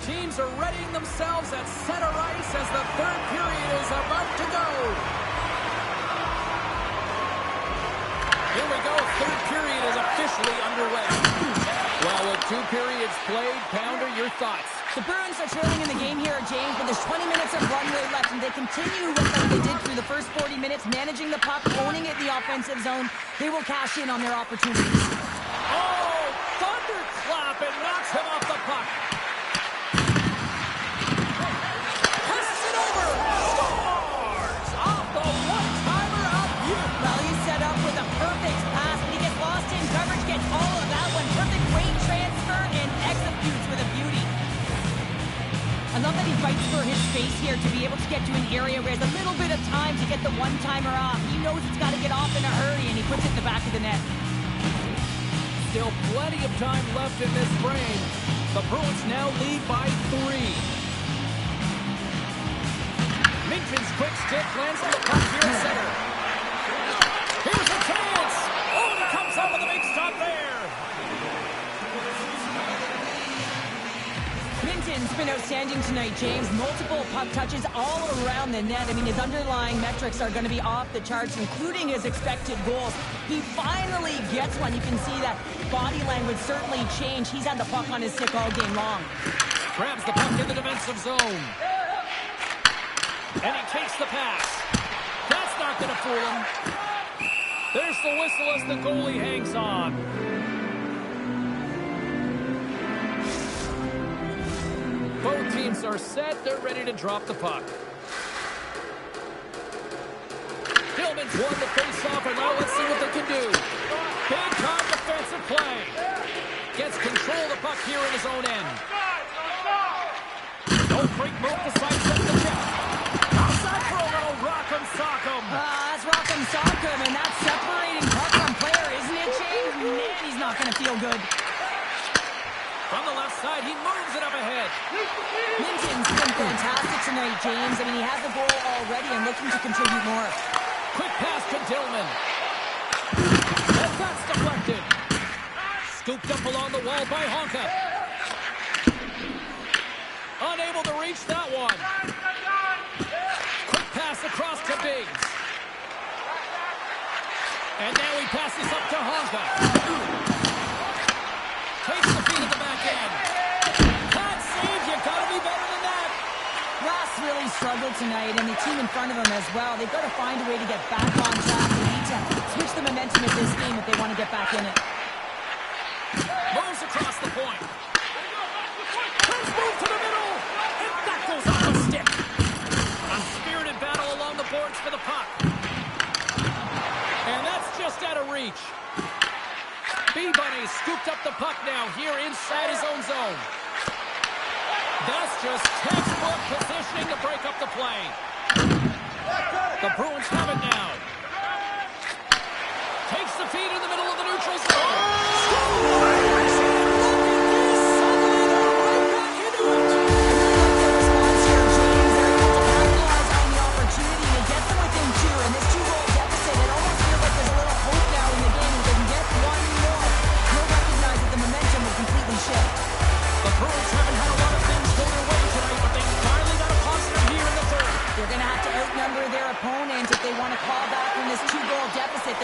Teams are readying themselves at center ice as the third period is about to go. Here we go. Third period is officially underway. Well, with 2 periods played, Pounder, your thoughts? The Bruins are trailing in the game here, James, but there's 20 minutes of runway left, and they continue what they did through the first 40 minutes, managing the puck, owning it in the offensive zone. They will cash in on their opportunities. Oh, thunderclap, and knocks him off the puck. I love that he fights for his space here to be able to get to an area where he has a little bit of time to get the one-timer off. He knows it's got to get off in a hurry, and he puts it in the back of the net. Still plenty of time left in this frame. The Bruins now lead by 3. Minton's quick stick lands on the puck here at center. Here's a chance! Oh, and he comes up with a big stop there! Minton's been outstanding tonight, James. Multiple puck touches all around the net. I mean, his underlying metrics are going to be off the charts, including his expected goals. He finally gets one. You can see that body language certainly changed. He's had the puck on his stick all game long. Grabs the puck in the defensive zone. And he takes the pass. That's not going to fool him. There's the whistle as the goalie hangs on. Both teams are set. They're ready to drop the puck. Tillman's won the face-off, and now let's see what they can do. Big-time defensive play. Gets control of the puck here in his own end. No freak move to sidestep the check. Outside for a little rock'em sock'em. That's rock'em sock'em, and that's separating puck from player, isn't it, James? Man, he's not going to feel good. From the left side, he moves it up ahead. Minton's been fantastic tonight, James. I mean, he has the goal already and looking to contribute more. Quick pass to Dillman. And that's deflected. Scooped up along the wall by Honka. Unable to reach that one. Quick pass across to Beets. And now he passes up to Honka. Takes the feed at the back end. Can't save. You gotta be better than that. Ross really struggled tonight, and the team in front of him as well. They've got to find a way to get back on track. They need to switch the momentum of this game if they want to get back in it. Moves across the point. Turns move to the middle. And that goes off the stick. A spirited battle along the boards for the puck. And that's just out of reach. B-Bunny scooped up the puck now here inside his own zone. That's just textbook positioning to break up the play. The Bruins have it now. Takes the feed in the middle of the neutral zone.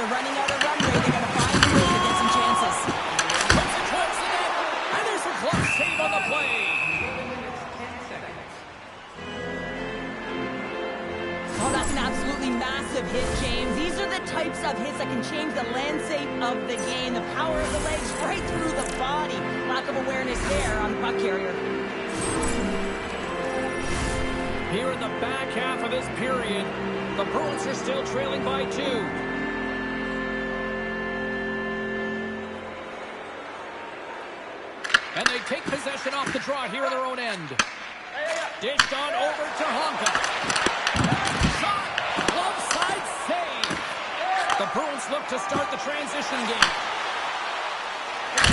They're running out of runway. They got to find a way to get some chances. Puts it towards the net. And there's a glove save on the play. Oh, that's an absolutely massive hit, James. These are the types of hits that can change the landscape of the game. The power of the legs right through the body. Lack of awareness there on the puck carrier. Here in the back half of this period, the Bruins are still trailing by 2. And they take possession off the draw here in their own end. Dished on over to Honka. Shot! Glove side save! The Bruins look to start the transition game.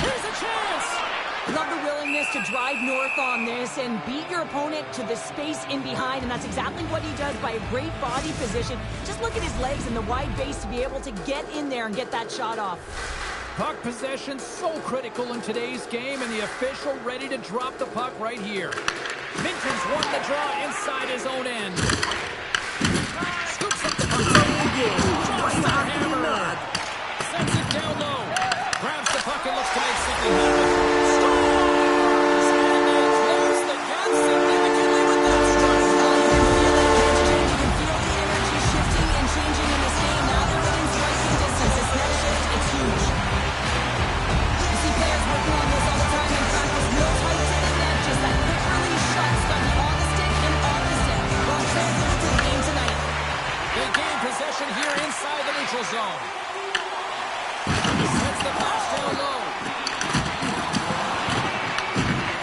Here's a chance! Love the willingness to drive north on this and beat your opponent to the space in behind, and that's exactly what he does by a great body position. Just look at his legs and the wide base to be able to get in there and get that shot off. Puck possession so critical in today's game, and the official ready to drop the puck right here. Minton's won the draw inside his own end. Scoops up the puck. Drops the hammer. Sends it down low. Grabs the puck and looks to make something happen. Scores! And they close the gap significantly with that strike. You can feel the energy shifting and changing in this game. Now they're within striking distance. This net shift, it's huge. You see players working on this all the time in practice. Real tight to the net, just that quick release shot. It's got to be on the stick and off the stick. Well, transfers to the game tonight. They gain possession here inside the neutral zone. Sets the pass down low.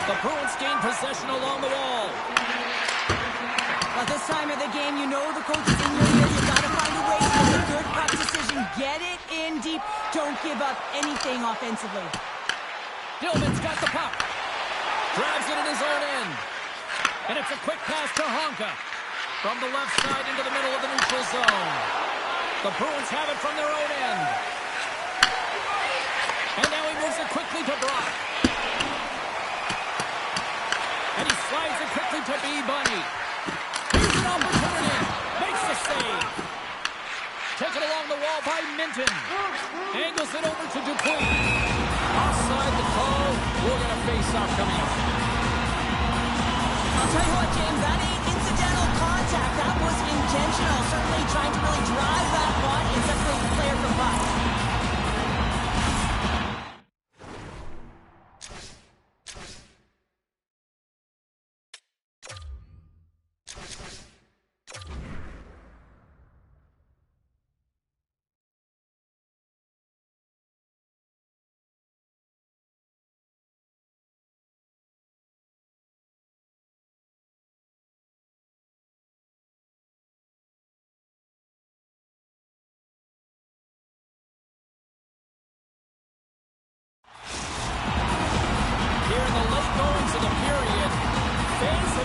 The Bruins gain possession along the wall. At this time of the game, you know the coach is in your ear. You've got to find a way to make a good puck decision. Get it in deep. Don't give up anything offensively. Dillman's got the puck. Grabs it in his own end. And it's a quick pass to Honka. From the left side into the middle of the neutral zone. The Bruins have it from their own end. And now he moves it quickly to Brock. And he slides it quickly to B. Bunny. Here's an opportunity. Makes the save. Taken along the wall by Minton. Angles it over to Dupuis. Offside the call. We're going to face off coming up. I'll tell you what, James, that ain't incidental contact. That was intentional. Certainly trying to really drive that body and separate the player from puck.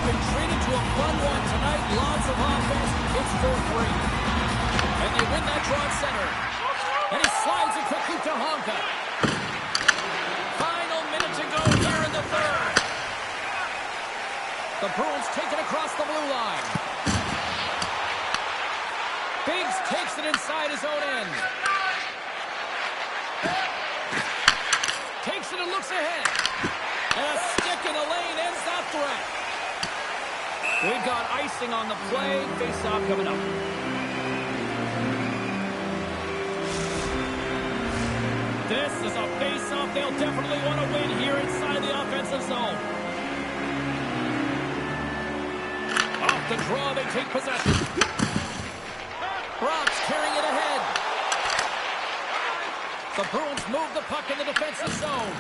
Treated to a fun one tonight. Lots of offense. It's 4-3. And they win that draw at center. And he slides it quickly to Honka. Final minute to go here in the third. The Bruins take it across the blue line. Beets takes it inside his own end. Takes it and looks ahead. And a stick in the lane ends that threat. We've got icing on the play. Face-off coming up. This is a face-off they'll definitely want to win here inside the offensive zone. Off the draw, they take possession. Brock's carrying it ahead. The Bruins move the puck in the defensive zone.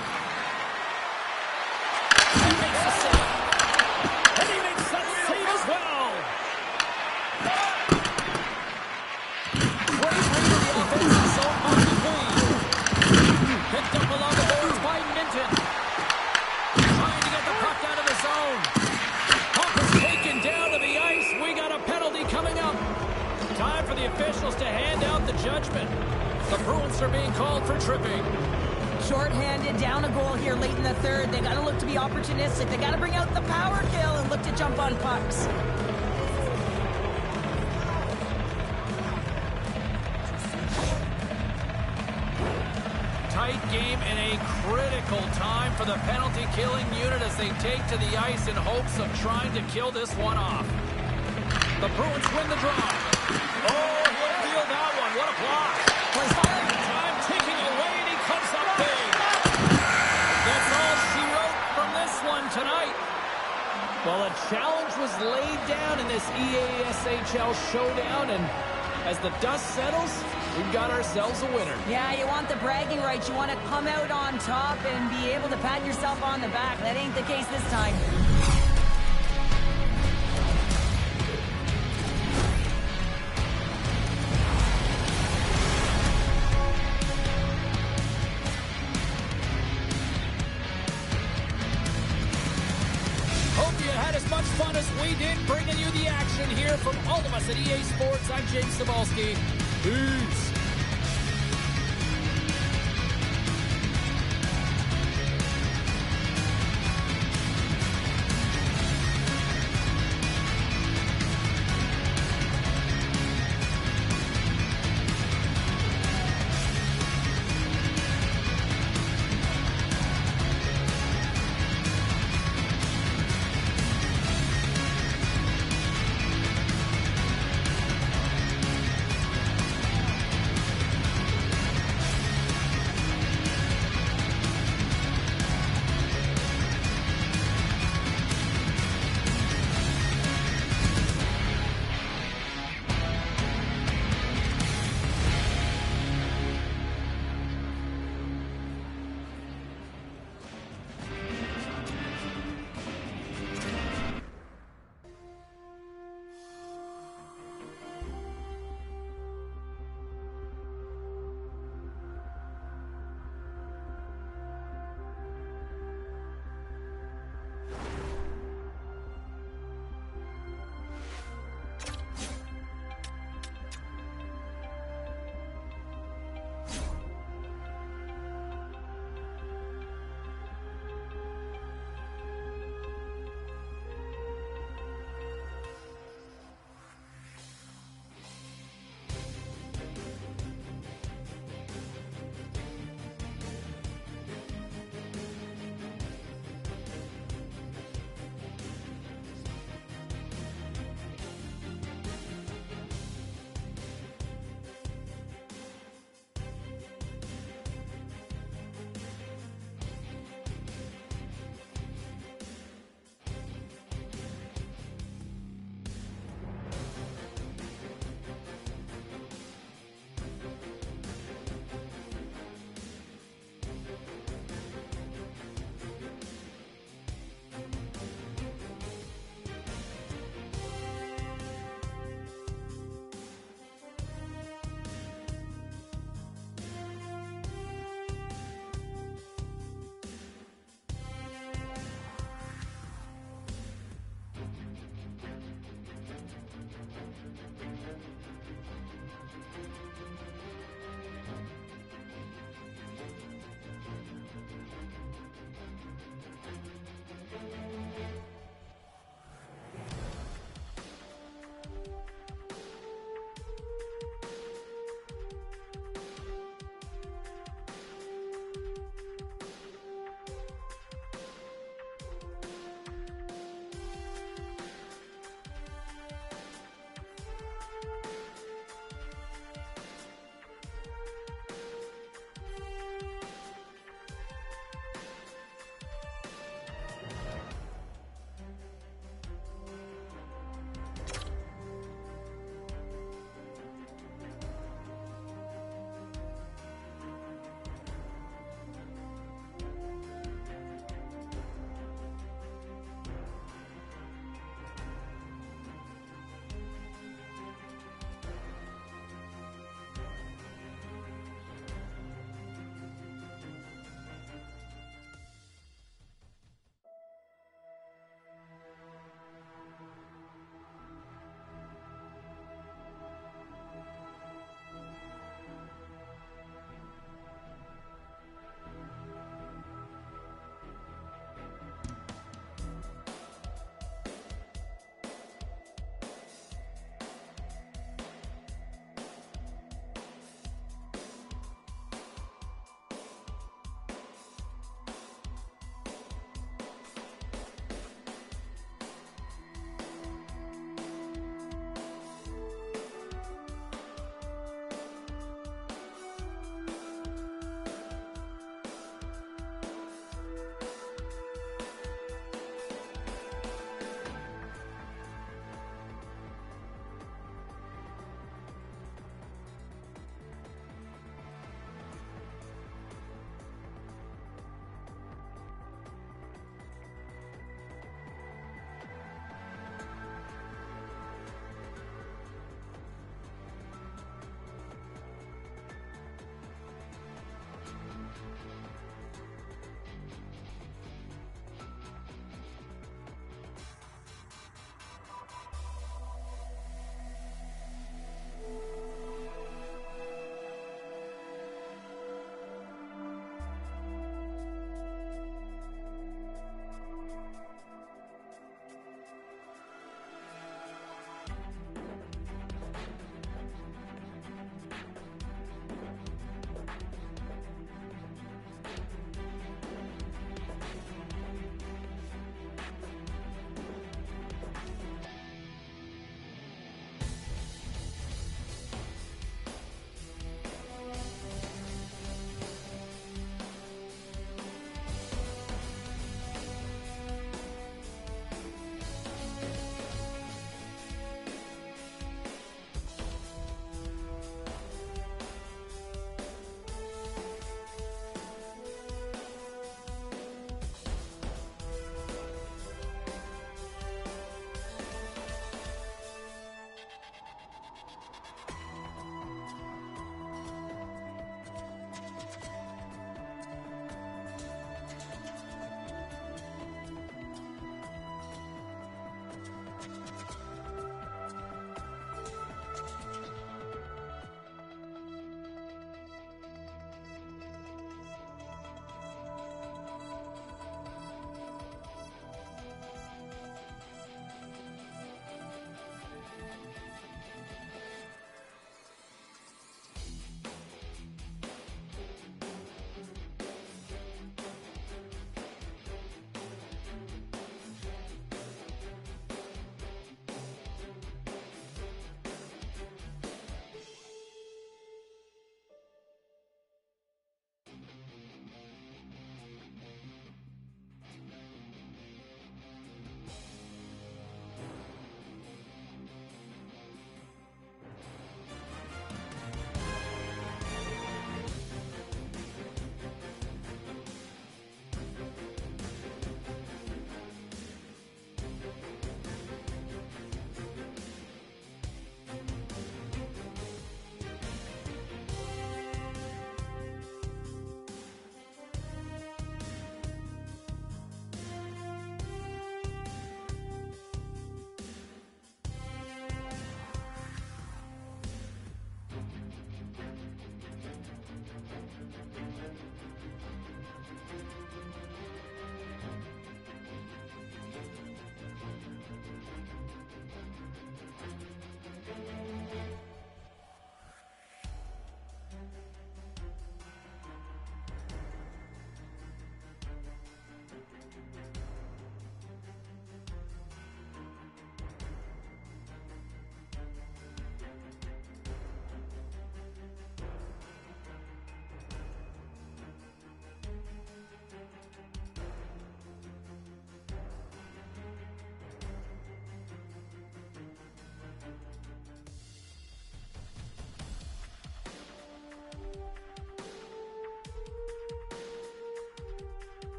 He makes the save. And he makes that save as well. Great read of the offensive zone by Dupuis. Picked up along the boards by Minton. Trying to get the puck out of the zone. Puck is taken down to the ice. We got a penalty coming up. Time for the officials to hand out the judgment. The Bruins are being called for tripping. Short-handed, down a goal here late in the third. They got to look to be opportunistic. They got to bring out the power kill and look to jump on pucks. game in a critical time for the penalty-killing unit as they take to the ice in hopes of trying to kill this one off. The Bruins win the draw. Oh, he'll feel that one. What a block. Time ticking away, and he comes up big. That's all she wrote from this one tonight. Well, a challenge was laid down in this EASHL showdown, and as the dust settles, we've got ourselves a winner. Yeah, you want the bragging rights. You want to come out on top and be able to pat yourself on the back. That ain't the case this time. Hope you had as much fun as we did bringing you the action here from all of us at EA Sports. I'm James Cebulski. Peace.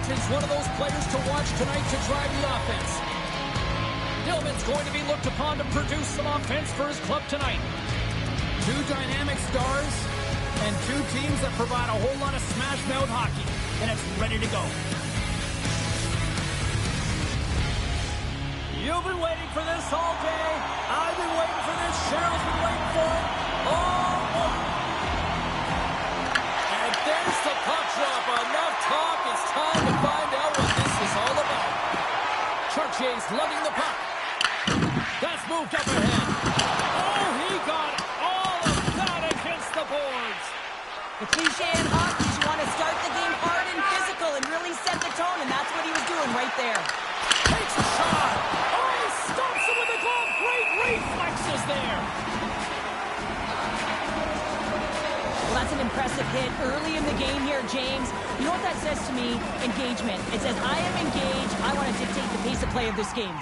Minton's one of those players to watch tonight to drive the offense. Dillman's going to be looked upon to produce some offense for his club tonight. Two dynamic stars and two teams that provide a whole lot of smash-mouth hockey, and it's ready to go. You've been waiting for this all day. I've been waiting for this. Cheryl's been waiting for it. Oh! And there's the puck drop. Enough talk. It's time to find out what this is all about. Chartier's lugging the puck. That's moved up ahead. Oh, he got all of that against the boards. The cliche in hockey is you want to start the game hard and physical and really set the tone, and that's what he was doing right there. Takes a shot. Oh, he stops it with a glove. Great reflexes there. Well, that's an impressive hit early in the game here, James. You know what that says to me? Engagement. It says, I am engaged. I want to dictate the pace of play of this game.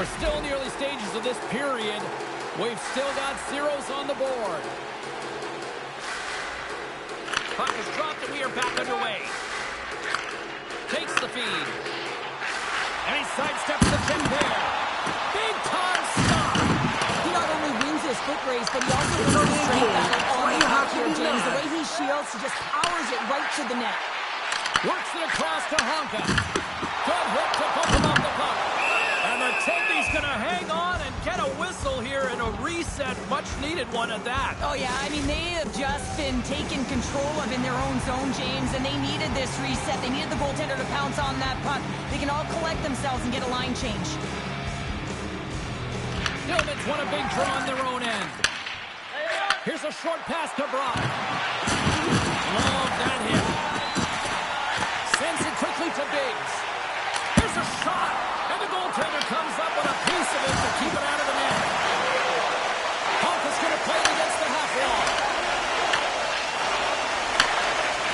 We're still in the early stages of this period. We've still got zeros on the board. Puck is dropped and we are back underway. Takes the feed. And he sidesteps the pin there. Big time stop. He not only wins this foot race, but he also wins the straight battle all the way here, James. The way he shields, he just powers it right to the net. Works it across to Honka. Good hook to bump him off the puck. And the Tendy's going to hang on and get a whistle here and a reset. Much needed one at that. Oh, yeah. I mean, they have just been taken control of in their own zone, James, and they needed this reset. They needed the goaltender to pounce on that puck. They can all collect themselves and get a line change. Dillman's won a big draw on their own end. Here's a short pass to Brock. Love that hit. Sends it quickly to Beets. Here's a shot. And the goaltender comes up with a piece of it to keep it out of the net. Honka's going to play it against the half wall.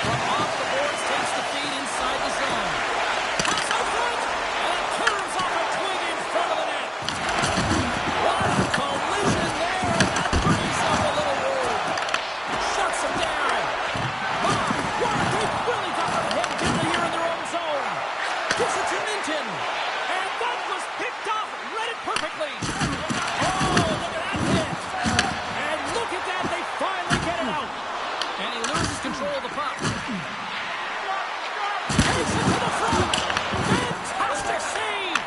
From off the boards, takes the feed inside the zone. Pass out front, and it turns off a twig in front of the net. What a collision there, and that brings up a little room. Shuts him down. My, what a deep really got their head down here in their own zone. Gives it to Minton. And that was picked off, read it perfectly. Oh, look at that hit. And look at that, they finally get it out. And he loses control of the puck. Takes it to the front. Fantastic save.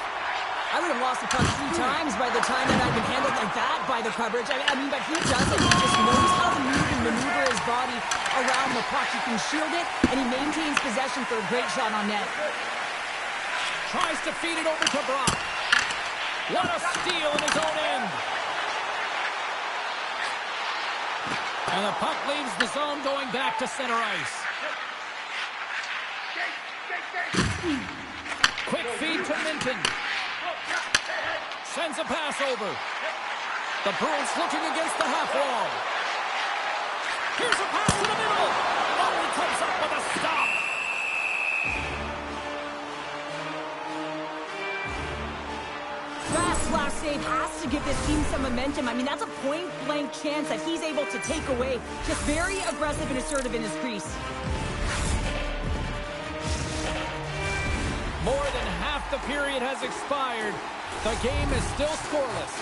I would have lost the puck 3 times by the time that I'd been handled like that by the coverage. I mean, but he doesn't. He just knows how to move and maneuver his body around the puck. He can shield it, and he maintains possession for a great shot on net. Tries to feed it over to Brock. What a steal in his own end. And the puck leaves the zone going back to center ice. Quick feed to Minton. Sends a pass over. The Bruins looking against the half wall. Here's a pass to the middle. Oh, he comes up with a stop. Fast last save has to give this team some momentum. I mean, that's a point-blank chance that he's able to take away. Just very aggressive and assertive in his crease. More than half the period has expired. The game is still scoreless.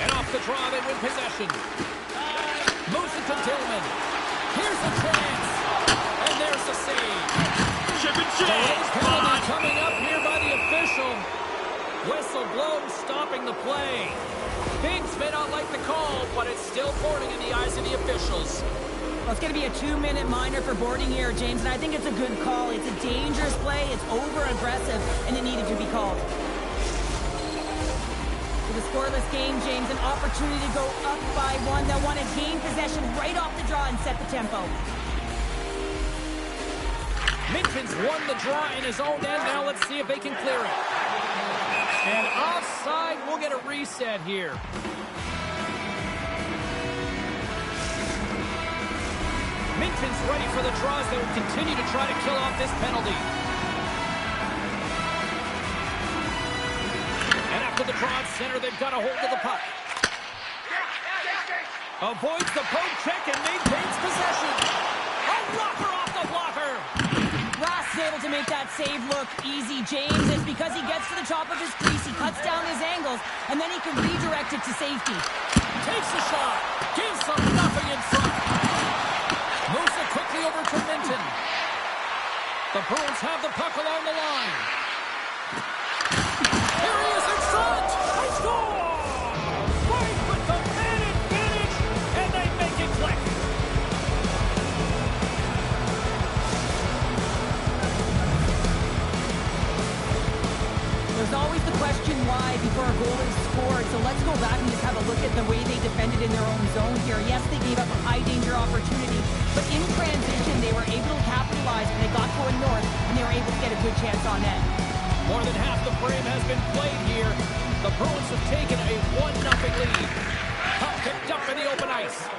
And off the draw, they win possession. Moves it to Dillman. Here's a chance. And there's the save. Delayed penalty coming up here by the official. Whistle blows, stopping the play. Biggs may not like the call, but it's still boarding in the eyes of the officials. Well, it's going to be a 2-minute minor for boarding here, James, and I think it's a good call. It's a dangerous play, it's over-aggressive, and it needed to be called. With a scoreless game, James, an opportunity to go up by 1. They'll want to gain possession right off the draw and set the tempo. Minton's won the draw in his own end. Now let's see if they can clear it. And offside, we'll get a reset here. Minton's ready for the draws. They will continue to try to kill off this penalty. And after the draw at center, they've got a hold of the puck. Avoids the poke check and maintains possession. A blocker off the blocker. Ross is able to make that save look easy, James. It's because he gets to the top of his crease, he cuts down his angles, and then he can redirect it to safety. Takes a shot. Gives them nothing in front. Moves it quickly over to Minton. The Bruins have the puck along the line. Here he is in front. They score! Right with the man advantage, and they make it click. There's always the question why before a goal is scored, so let's go back and just have a look at the way they defended in their own zone here. Yes, they gave up a high-danger opportunity, but in transition, they were able to capitalize when they got going north, and they were able to get a good chance on net. More than half the frame has been played here. The Bruins have taken a 1-0 lead. Puck picked up in the open ice.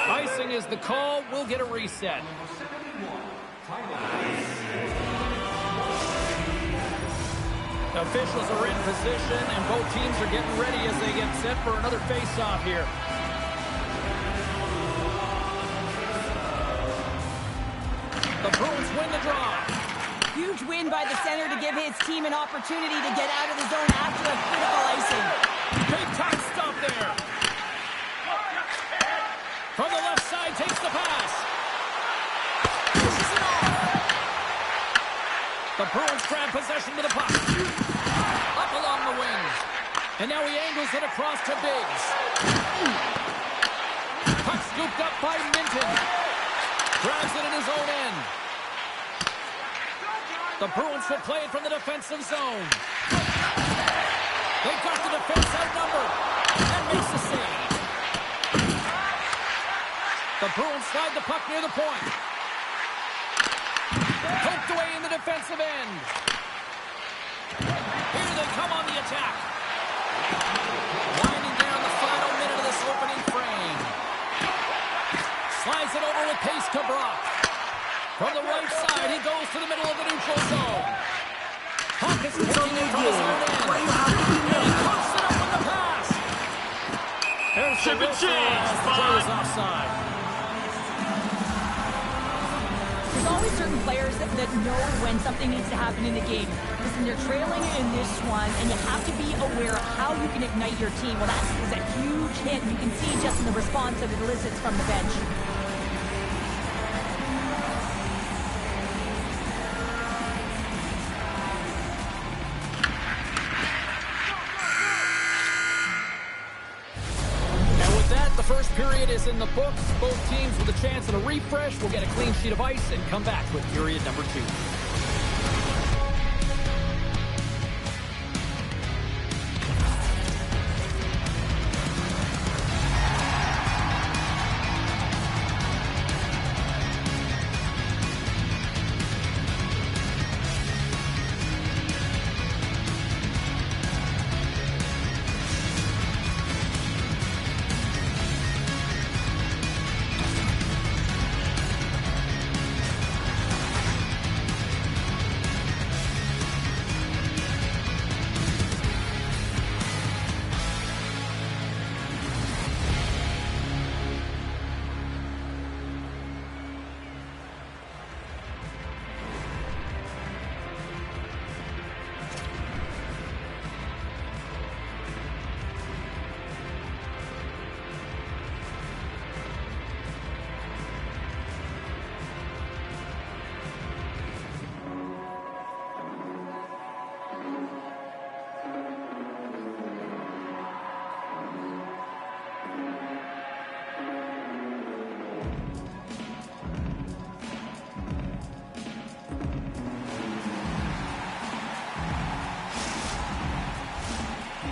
Icing is the call. We'll get a reset. Officials are in position, and both teams are getting ready as they get set for another face-off here. The Bruins win the draw. Huge win by the center to give his team an opportunity to get out of the zone after a critical icing. Big time stop there. From the left side, takes the pass. Pushes it off. The Bruins grab possession with the puck. Up along the wings. And now he angles it across to Biggs. Puck scooped up by Minton. Grabs it in his own end. The Bruins will play it from the defensive zone. They've got the defense outnumbered. And makes the save. The Bruins slide the puck near the point. Poked away in the defensive end. Here they come on the attack. Winding down the final minute of this opening frame. Slides it over with pace to Brock. From the right side, he goes to the middle of the neutral zone. Puck is taking it from his own end. And he puts it up with the pass. There's the whistle as the play is offside. There's always certain players that know when something needs to happen in the game. Listen, they're trailing in this one, and you have to be aware of how you can ignite your team. Well, that was a huge hit. You can see just in the response that it elicits from the bench. The first period is in the books. Both teams with a chance at a refresh will get a clean sheet of ice and come back with period number 2.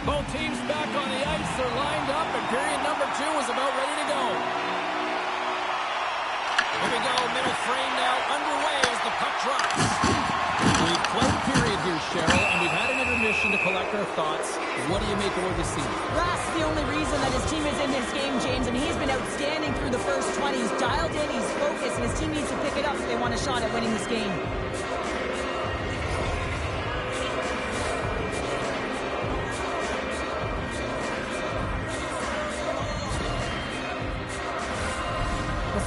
Both teams back on the ice. They're lined up, and period number 2 is about ready to go. Here we go. Middle frame now underway as the puck drops. We've played a period here, Cheryl, and we've had an intermission to collect our thoughts. What do you make of what you see? That's the only reason that his team is in this game, James, and he's been outstanding through the first 20. He's dialed in, he's focused, and his team needs to pick it up if they want a shot at winning this game.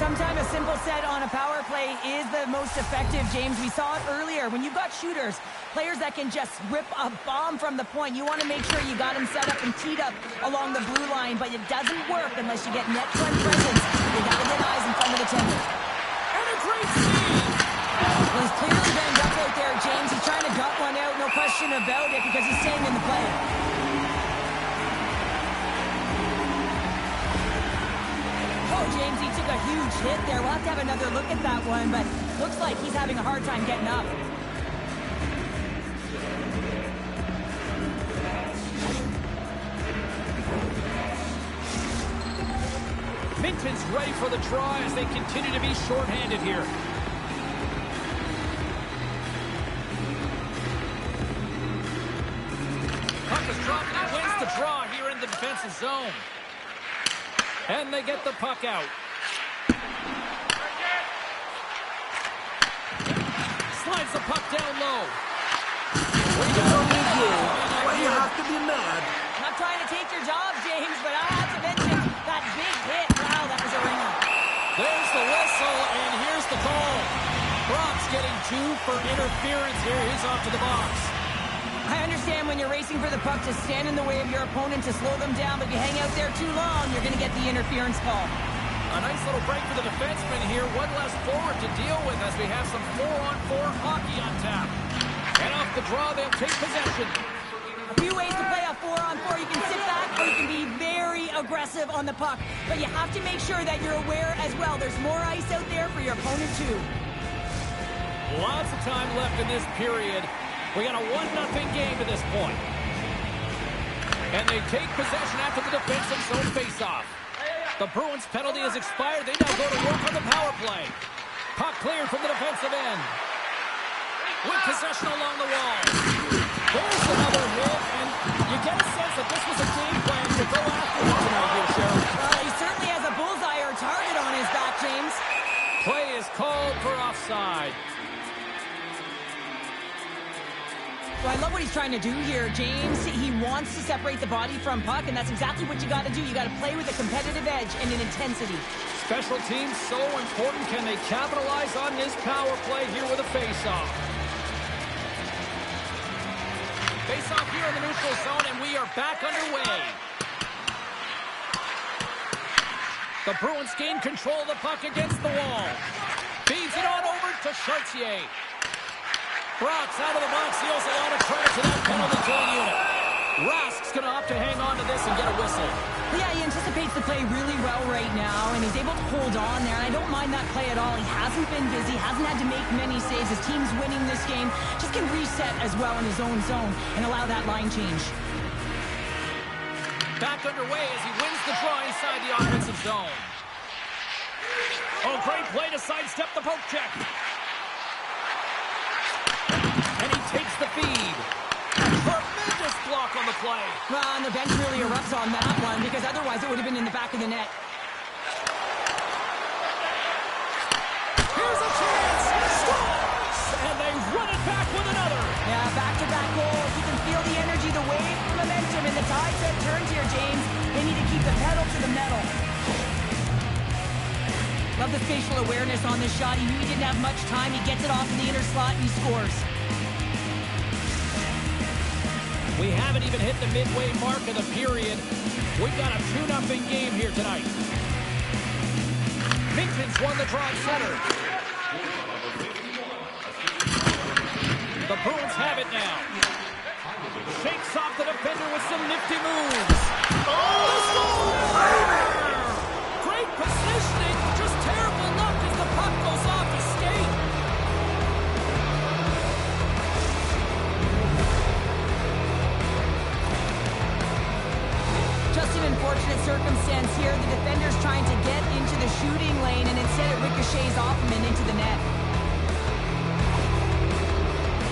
sometimes a simple set on a power play is the most effective, James. We saw it earlier. When you've got shooters, players that can just rip a bomb from the point, you want to make sure you got them set up and teed up along the blue line, but it doesn't work unless you get net front presence. You got to get eyes in front of the tender. And a great feed! Well, he's clearly banged up out there, James. He's trying to gut one out, no question about it, because he's staying in the play. Oh, James, he took a huge hit there. We'll have to have another look at that one, but looks like he's having a hard time getting up. Minton's ready for the try as they continue to be shorthanded here. Puck is dropped and he wins the draw here in the defensive zone. And they get the puck out. Slides the puck down low. It's only a game. Why do you have to be mad? Not trying to take your job, James, but I have to mention that big hit. Wow, that was a ringer. There's the whistle, and here's the call. Brock's getting 2 for interference here. He's off to the box. I understand when you're racing for the puck to stand in the way of your opponent to slow them down, but if you hang out there too long, you're going to get the interference call. A nice little break for the defenseman here. One less forward to deal with as we have some 4-on-4 hockey on tap. And off the draw, they'll take possession. A few ways to play a 4-on-4. You can sit back or you can be very aggressive on the puck. But you have to make sure that you're aware as well. There's more ice out there for your opponent too. Lots of time left in this period. We got a 1-0 game to this point. And they take possession after the defensive zone face-off. The Bruins' penalty has expired. They now go to work on the power play. Puck cleared from the defensive end. With possession along the wall. There's another hit, and you get a sense that this was a game plan to go after him tonight here, Sheriff. Well, he certainly has a bullseye or target on his back, James. Play is called for offside. So I love what he's trying to do here, James. He wants to separate the body from puck, and that's exactly what you got to do. You got to play with a competitive edge and an intensity. Special teams so important. Can they capitalize on this power play here with a face-off? Face-off here in the neutral zone, and we are back underway. The Bruins gain control of the puck against the wall. Feeds it on over to Chartier. Brock's out of the box. He owes a lot of credit to that penalty kill unit. Rask's going to opt to hang on to this and get a whistle. Yeah, he anticipates the play really well right now, and he's able to hold on there, and I don't mind that play at all. He hasn't been busy, hasn't had to make many saves. His team's winning this game. Just can reset as well in his own zone and allow that line change. Back underway as he wins the draw inside the offensive zone. Oh, great play to sidestep the poke check. And he takes the feed. Tremendous block on the play. Well, and the bench really erupts on that one because otherwise it would have been in the back of the net. Here's a chance. Scores! And they run it back with another. Yeah, back-to-back goals. You can feel the energy, the wave, the momentum, and the tide set turns here, James. They need to keep the pedal to the metal. Love the spatial awareness on this shot. He knew he didn't have much time. He gets it off in the inner slot and he scores. We haven't even hit the midway mark of the period. We've got a 2-0 game here tonight. Minton's won the draw at center. The Bruins have it now. Shakes off the defender with some nifty moves. Oh! Great positioning, just terrible luck as the puck goes off his skate. Just an unfortunate circumstance here. The defender's trying to get into the shooting lane, and instead it ricochets off him and into the net.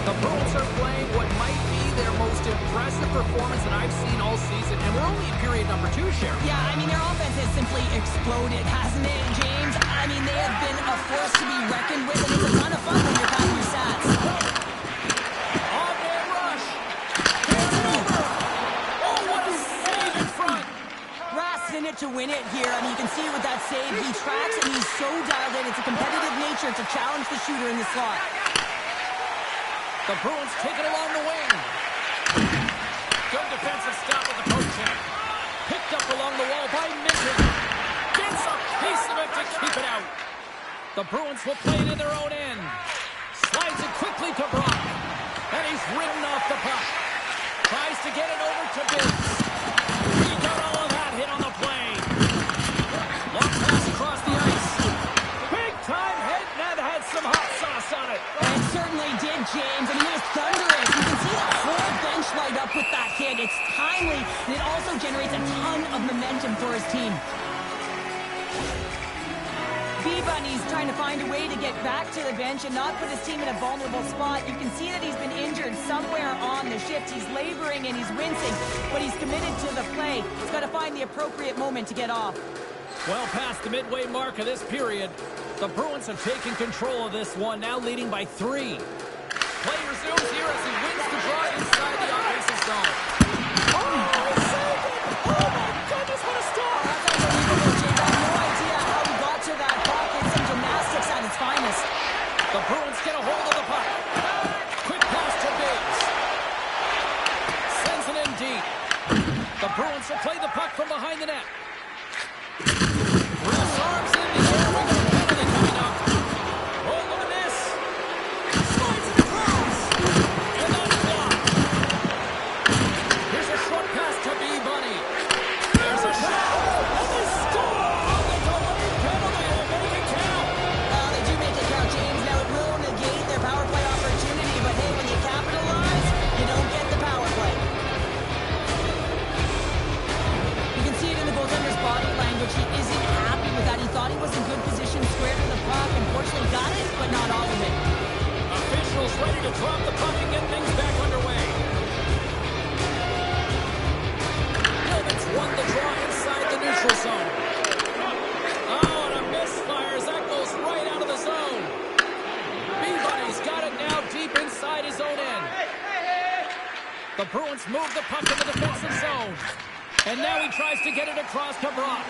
The Bruins are playing what might be their most impressive performance that I've seen all season, and we're only in period number 2, Sheriff. Yeah, I mean, their offense has simply exploded, hasn't it, James? I mean, they have been a force to be reckoned with, and it's a ton of fun when you're counting your stats. On-man rush. Hands it over. Oh, what a save in front. Rask's in it to win it here. I mean, you can see see it with that save. He tracks and he's so dialed in. It's a competitive nature to challenge the shooter in the slot. The Bruins take it along the wing. Good defensive stop with the poke check. Picked up along the wall by Minter. Gets a piece of it to keep it out. The Bruins will play it in their own end. Slides it quickly to Brock. And he's ridden off the puck. Tries to get it over to Beets. He got all of that hit on the play. Long pass across the ice. Big time hit, and that had some hot sauce on it. It certainly did, James. I mean, it was thunderous. You can see the whole bench light up with that hit. It's timely, and it also generates a ton of momentum for his team. B-Bunny's trying to find a way to get back to the bench and not put his team in a vulnerable spot. You can see that he's been injured somewhere on the shift. He's laboring and he's wincing, but he's committed to the play. He's got to find the appropriate moment to get off. Well past the midway mark of this period, the Bruins have taken control of this one, now leading by 3. Play resumes here as he wins the draw inside the offensive zone. Oh, he saved it! Oh my goodness, what a stop! That's unbelievable, James. I have no idea how he got to that puck. It's some gymnastics at its finest. The Bruins get a hold of the puck. Quick pass to Beets. Sends it in deep. The Bruins will play the puck from behind the net. Ref's arms in the air. We got a penalty coming up. Oh, look at this. Slides it across. And that's blocked. Here's a short pass to B-Bunny. There's a shot. And they score. The delayed penalty will make it count. They do make it count, James. Now, it will negate their power play opportunity, but hey, when you capitalize, you don't get the power play. You can see it in the goaltender's body language. He isn't happy with that. He thought he was in good position, square to the puck. Unfortunately, got it, but not all of it. Officials ready to drop the puck and get things back underway. Gilman's won the draw inside the neutral zone. Oh, and a misfire as that goes right out of the zone. B-Bunny's got it now deep inside his own end. The Bruins move the puck in the defensive zone. And now he tries to get it across to Brock.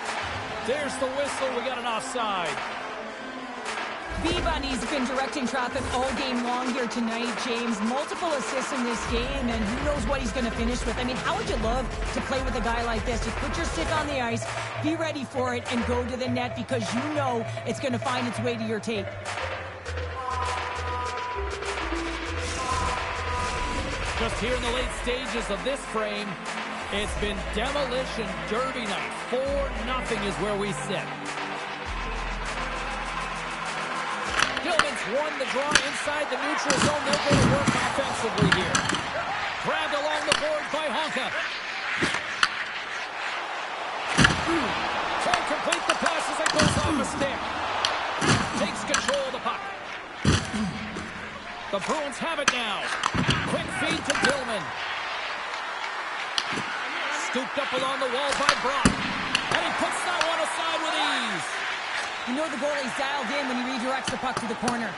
There's the whistle. We got an offside. B-Bunny's been directing traffic all game long here tonight, James. Multiple assists in this game, and who knows what he's going to finish with. I mean, how would you love to play with a guy like this? Just put your stick on the ice, be ready for it, and go to the net because you know it's going to find its way to your tape. Just here in the late stages of this frame, it's been demolition derby night. 4-0 is where we sit. Gilman's won the draw inside the neutral zone. They'll go to work offensively here. Grabbed along the board by Honka. Can't complete the pass as it goes off a stick. Takes control of the puck. The Bruins have it now. Quick feed to Dillman. Scooped up along the wall by Brock. And he puts that one aside with ease. You know the goalie's dialed in when he redirects the puck to the corner.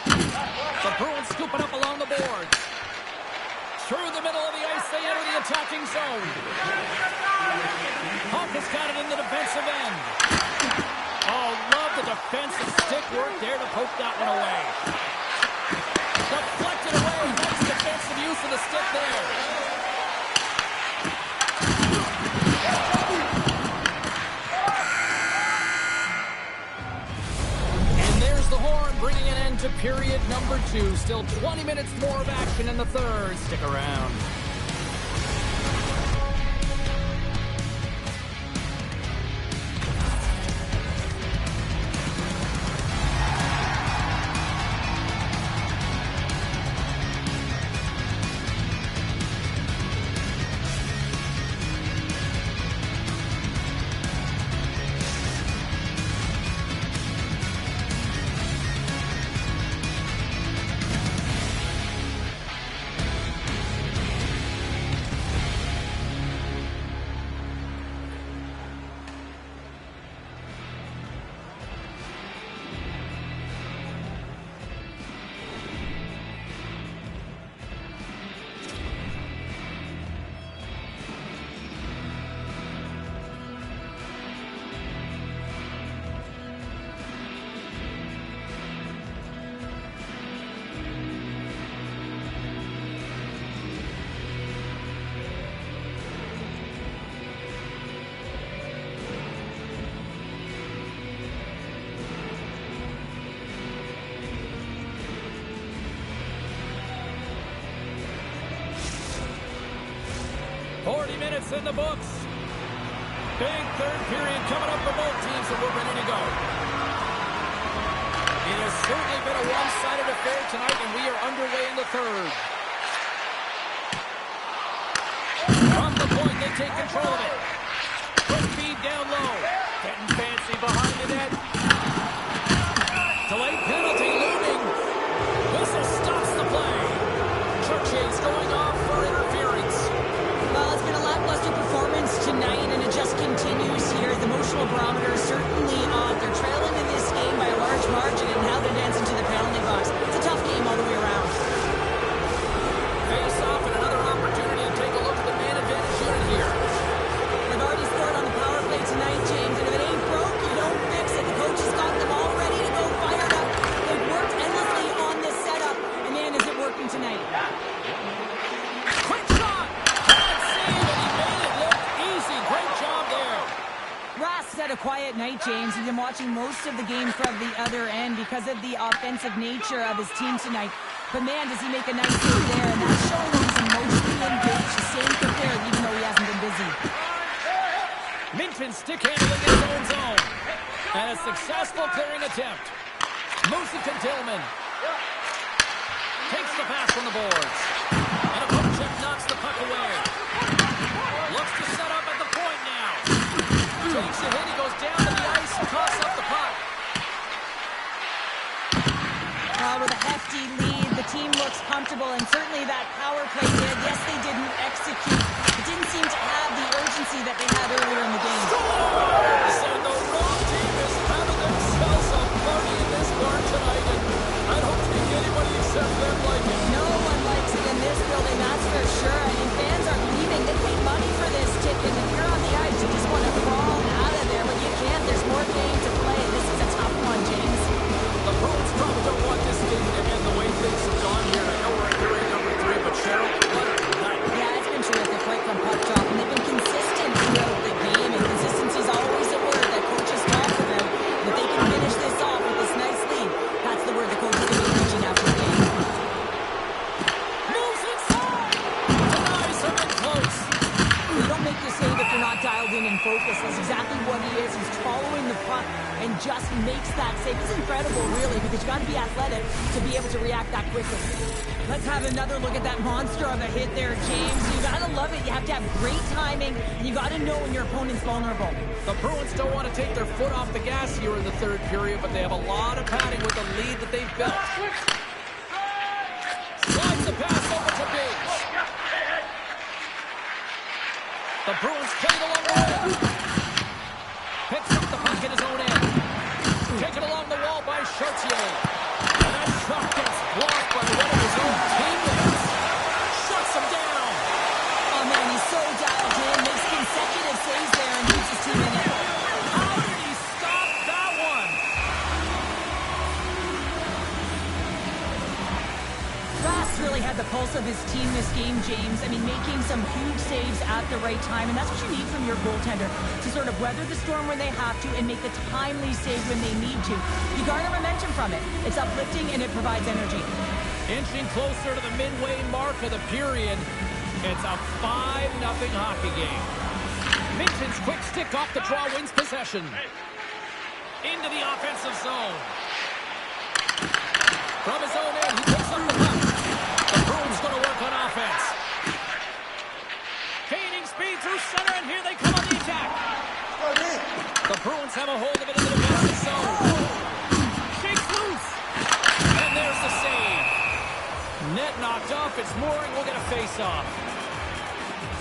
The Bruins scoop it up along the boards. Through the middle of the ice, they enter the attacking zone. Hawk has got it in the defensive end. Oh, love the defensive stick work there to poke that one away. Deflected away. Nice defensive use of the stick there. The horn bringing an end to period number 2. Still 20 minutes more of action in the third. Stick around. minutes in the books. Big third period coming up for both teams, and we're ready to go. It has certainly been a one-sided affair tonight, and we are underway in the third. From the point, they take control of it. Quick feed down low. Getting fancy behind the net. Delayed penalty looming. Whistle stops the play. Church's going off for interference. Well, it's been a lackluster performance tonight, and it just continues here. The emotional barometer is certainly off. They're trailing in this game by a large margin, and now they're dancing to the penalty box. It's a tough game all the way around. Face off and another opportunity to take a look at the man advantage unit here. They've already scored on the power play tonight, James, and if it ain't broke, you don't fix it. The coach has got them all ready to go, fired up. They've worked endlessly on this setup, and man, is it working tonight. Quick shot! Can't save, and he made it look easy. Great job there. Rass had a quiet night, James. He's been watching most of the game from the other end because of the offensive nature of his team tonight. But man, does he make a nice save there, and that's showing that he's emotionally engaged, he's staying prepared even though he hasn't been busy. Minton stick handling his own zone. And a successful clearing attempt. Moves it to Tillman. Takes the pass from the boards. And a poke check knocks the puck away. Looks to set up at the point now. Takes a hit, he goes down to the ice and tosses up the puck. With a hefty lead, the team looks comfortable, and certainly that power play did. Yes, they didn't execute. It didn't seem to have the urgency that they had earlier in the game. And the wrong team is having themselves a party in this bar tonight, and I don't think anybody except them like it. No one likes it in this building, that's for sure. I mean, fans are leaving. They paid money for this ticket, and if you're on the ice, you just want to crawl out of there, but you can't. There's more game to play. This is a tough one, James. The Bruins probably don't want this game to end the way things have gone here. I know we're in period number 3, but Cheryl, what a night. Yeah, it's been terrific right from puck drop, and they've been consistent throughout the game, and consistency is always a word that coaches talk about. And if they can finish this off with this nice lead, that's the word the coach is going to be preaching after the game. Moves inside! Denies him in close. You don't make the save if you're not dialed in and focused. That's exactly what he is. He's following the puck and just makes that save. It's incredible, really, because you got to be athletic to be able to react that quickly. Let's have another look at that monster of a hit there, James. You got to love it. You have to have great timing, and you got to know when your opponent's vulnerable. The Bruins don't want to take their foot off the gas here in the third period, but they have a lot of padding with the lead that they've built. Slides the pass over to Beets. The Bruins play it along the wall. Picks up the puck in his own end. Taken along the wall by Shorty. And that shot gets blocked by one of his own teammates. Shuts him down. Oh, man, he's so dialed in. Makes consecutive saves there and keeps his team in it. How did he stop that one? Rass really had the pulse of his team this game, James. I mean, making some huge saves at the right time, and that's what you need from your goaltender, to sort of weather the storm when they have to and make the timely save when they need to. You garner momentum from it. It's uplifting and it provides energy. Inching closer to the midway mark of the period. It's a 5-0 hockey game. Minton's quick stick off the draw wins possession. Into the offensive zone. From his own end, he picks up the puck. The Bruins going to work on offense. Gaining speed through center, and here they come on the attack. The Bruins have a hold of it in the defensive zone. Shakes loose. And there's the save. Net knocked off. It's Mooring. We'll get a face-off.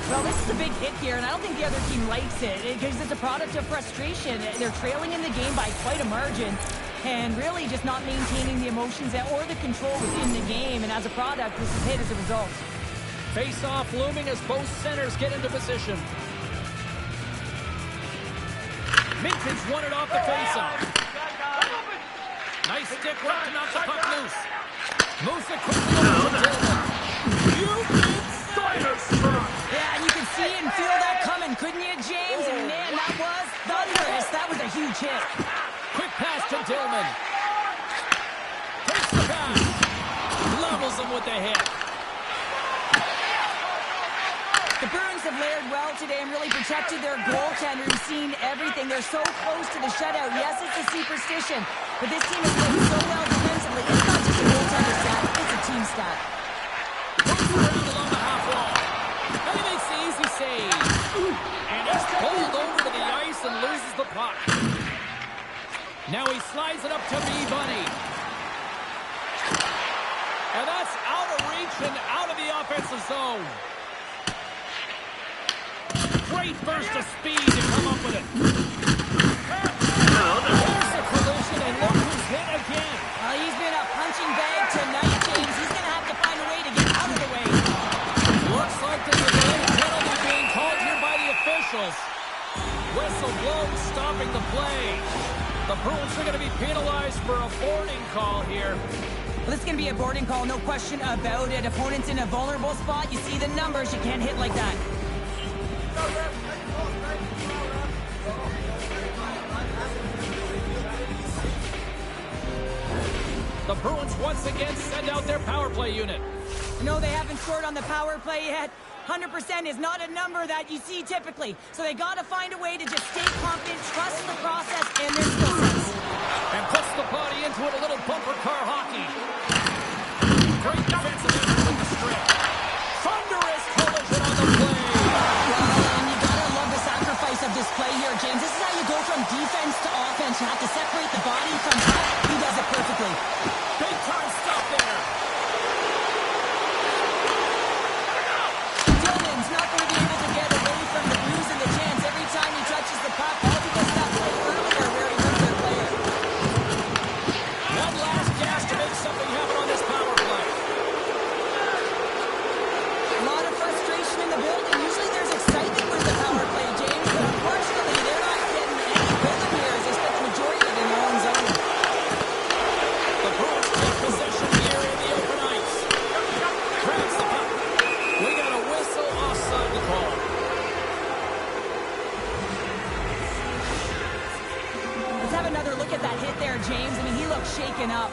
Well, this is a big hit here, and I don't think the other team likes it because it's a product of frustration. They're trailing in the game by quite a margin and really just not maintaining the emotions or the control within the game, and as a product, this is hit as a result. Face-off looming as both centers get into position. Minton's won it off the face-off. Nice stick work to knock the puck loose. Moves it quickly over to Tillman. Yeah, and you could see and feel that coming, couldn't you, James? And man, that was thunderous. That was a huge hit. Quick pass to Tillman. Takes the pass. Levels him with the hit. The Bruins have layered well today and really protected their goaltender, who's seen everything. They're so close to the shutout. Yes, it's a superstition, but this team has played so well defensively. It's not just a goaltender stat, it's a team stat. Moves around along the half wall. And he makes the easy save. And he's pulled over to the ice and loses the puck. Now he slides it up to B-Bunny. And that's out of reach and out of the offensive zone. Great burst of speed to come up with it. There's the collision, and look who's hit again. Well, he's been a punching bag tonight, James. He's going to have to find a way to get out of the way. Looks like there's a delayed penalty being called here by the officials. Whistle blows, stopping the play. The Bruins are going to be penalized for a boarding call here. Well, this is going to be a boarding call, no question about it. Opponent's in a vulnerable spot. You see the numbers. You can't hit like that. The Bruins once again send out their power play unit. No, they haven't scored on the power play yet. 100% is not a number that you see typically. So they got to find a way to just stay confident, trust the process, and their skill sets. And puts the body into it, a little bumper car hockey. Great defensive effort with the strip. Thunderous collision on the play. Well, and you got to love the sacrifice of this play here, James. This is how you go from defense to offense. You have to separate the body from top. He does it perfectly. Big time stop there. Dillon's not going to be able to get away from the bruise and the chance every time he touches the puck. All because of that play earlier where he hurt their player. One last gas to make something happen on this power play. A lot of frustration in the building. Usually there's excitement with the power play, James, but unfortunately they're not getting any rhythm here as they spent the majority of it in their own zone. The Bruins take possession here in the open ice. Grabs the puck. We got a whistle offside the call. Let's have another look at that hit there, James. I mean, he looks shaken up.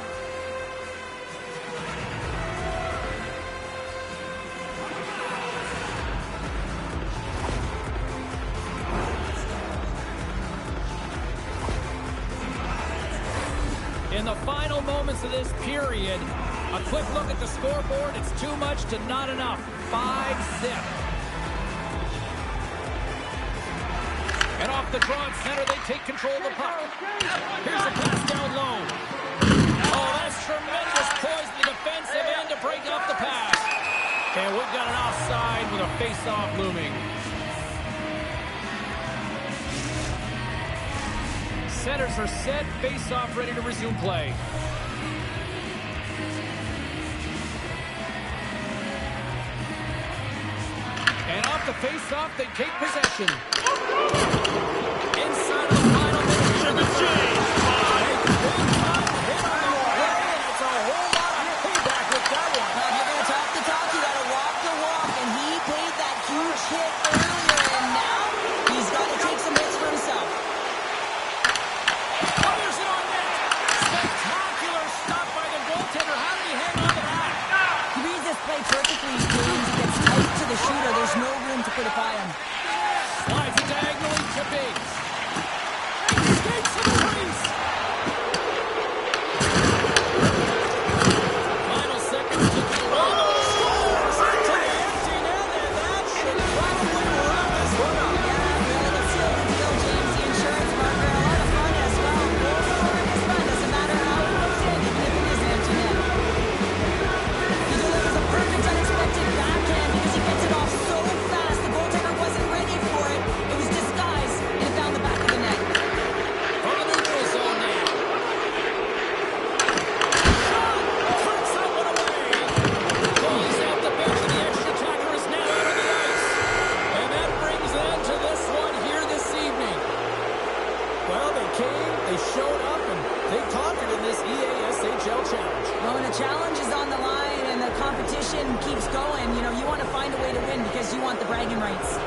In the final moments of this period, a quick look at the scoreboard. It's too much to not enough. 5-zip. And off the draw at center, they take control of the puck. Here's a pass down low. Oh, that's tremendous poise in the defensive end to break off the pass. And we've got an offside with a face-off looming. Centers are set, face-off ready to resume play. And off the face-off, they take possession. Inside of the final minute. To the Jays. It's a whole lot of payback with that one. Well, if you're going to talk the talk, you got to walk the walk, and he paid that huge hit earlier, and now he's got to take some hits for himself. Fires it on net. Spectacular stop by the goaltender. How did he hang on to that? He reads this play perfectly, James. He gets tight to the shooter. There's no room to put it by him. Slides it diagonally to Beets. Skates to the crease. Final seconds to go. Scores to the empty net, and that should probably wrap us up. Yeah, well, let's seal the deal, James. The insurance marker, a lot of fun as well. Goal scoring is fun. Doesn't matter how it goes in, even if it is an empty net. He delivers a perfect unexpected backhand because he gets it off so fast. The goaltender wasn't ready for it. It was disguised, and it found the back of the net. From the neutral zone now. Shot! Turns that one away. Goalie's off the bench, and the extra attacker is now out of the ice. And that brings an end to this one here this evening. Well, they came, they showed up, and they conquered in this EASHL challenge. Well, when a challenge is on the line and the competition keeps going, you know, you want to find a way to win because you want the bragging rights.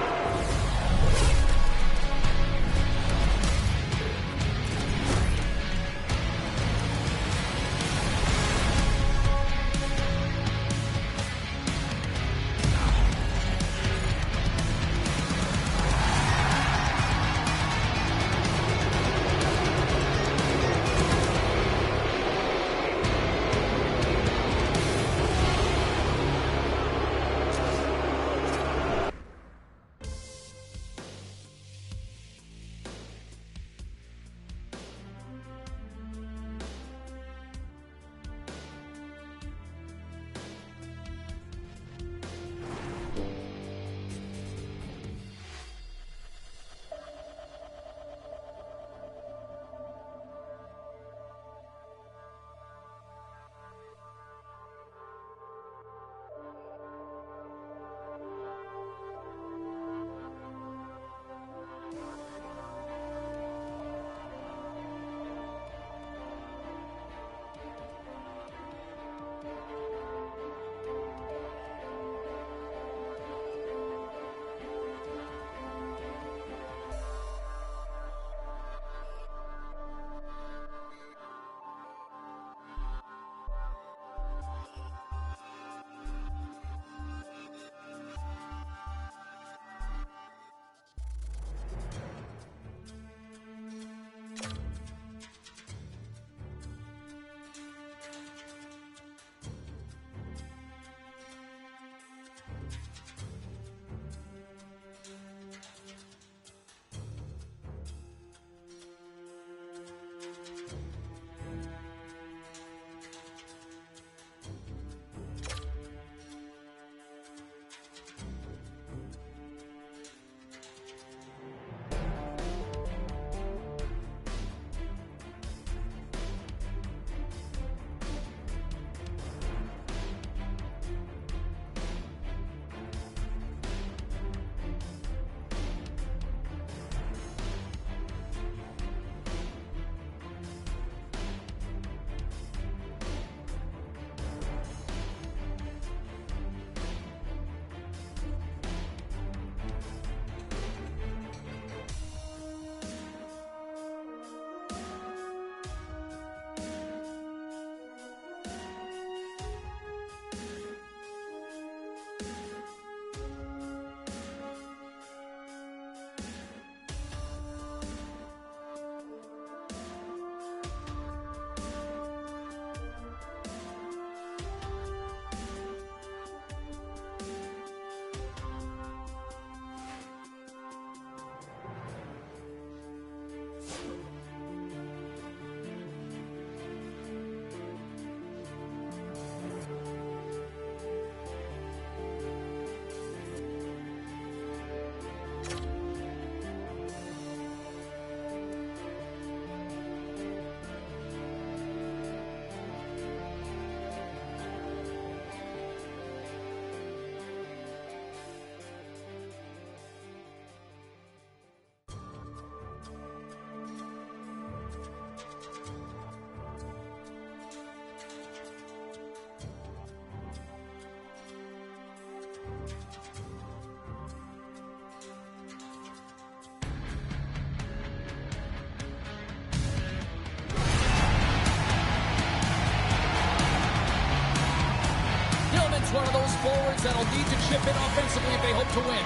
Beets one of those forwards that'll need to chip in offensively if they hope to win.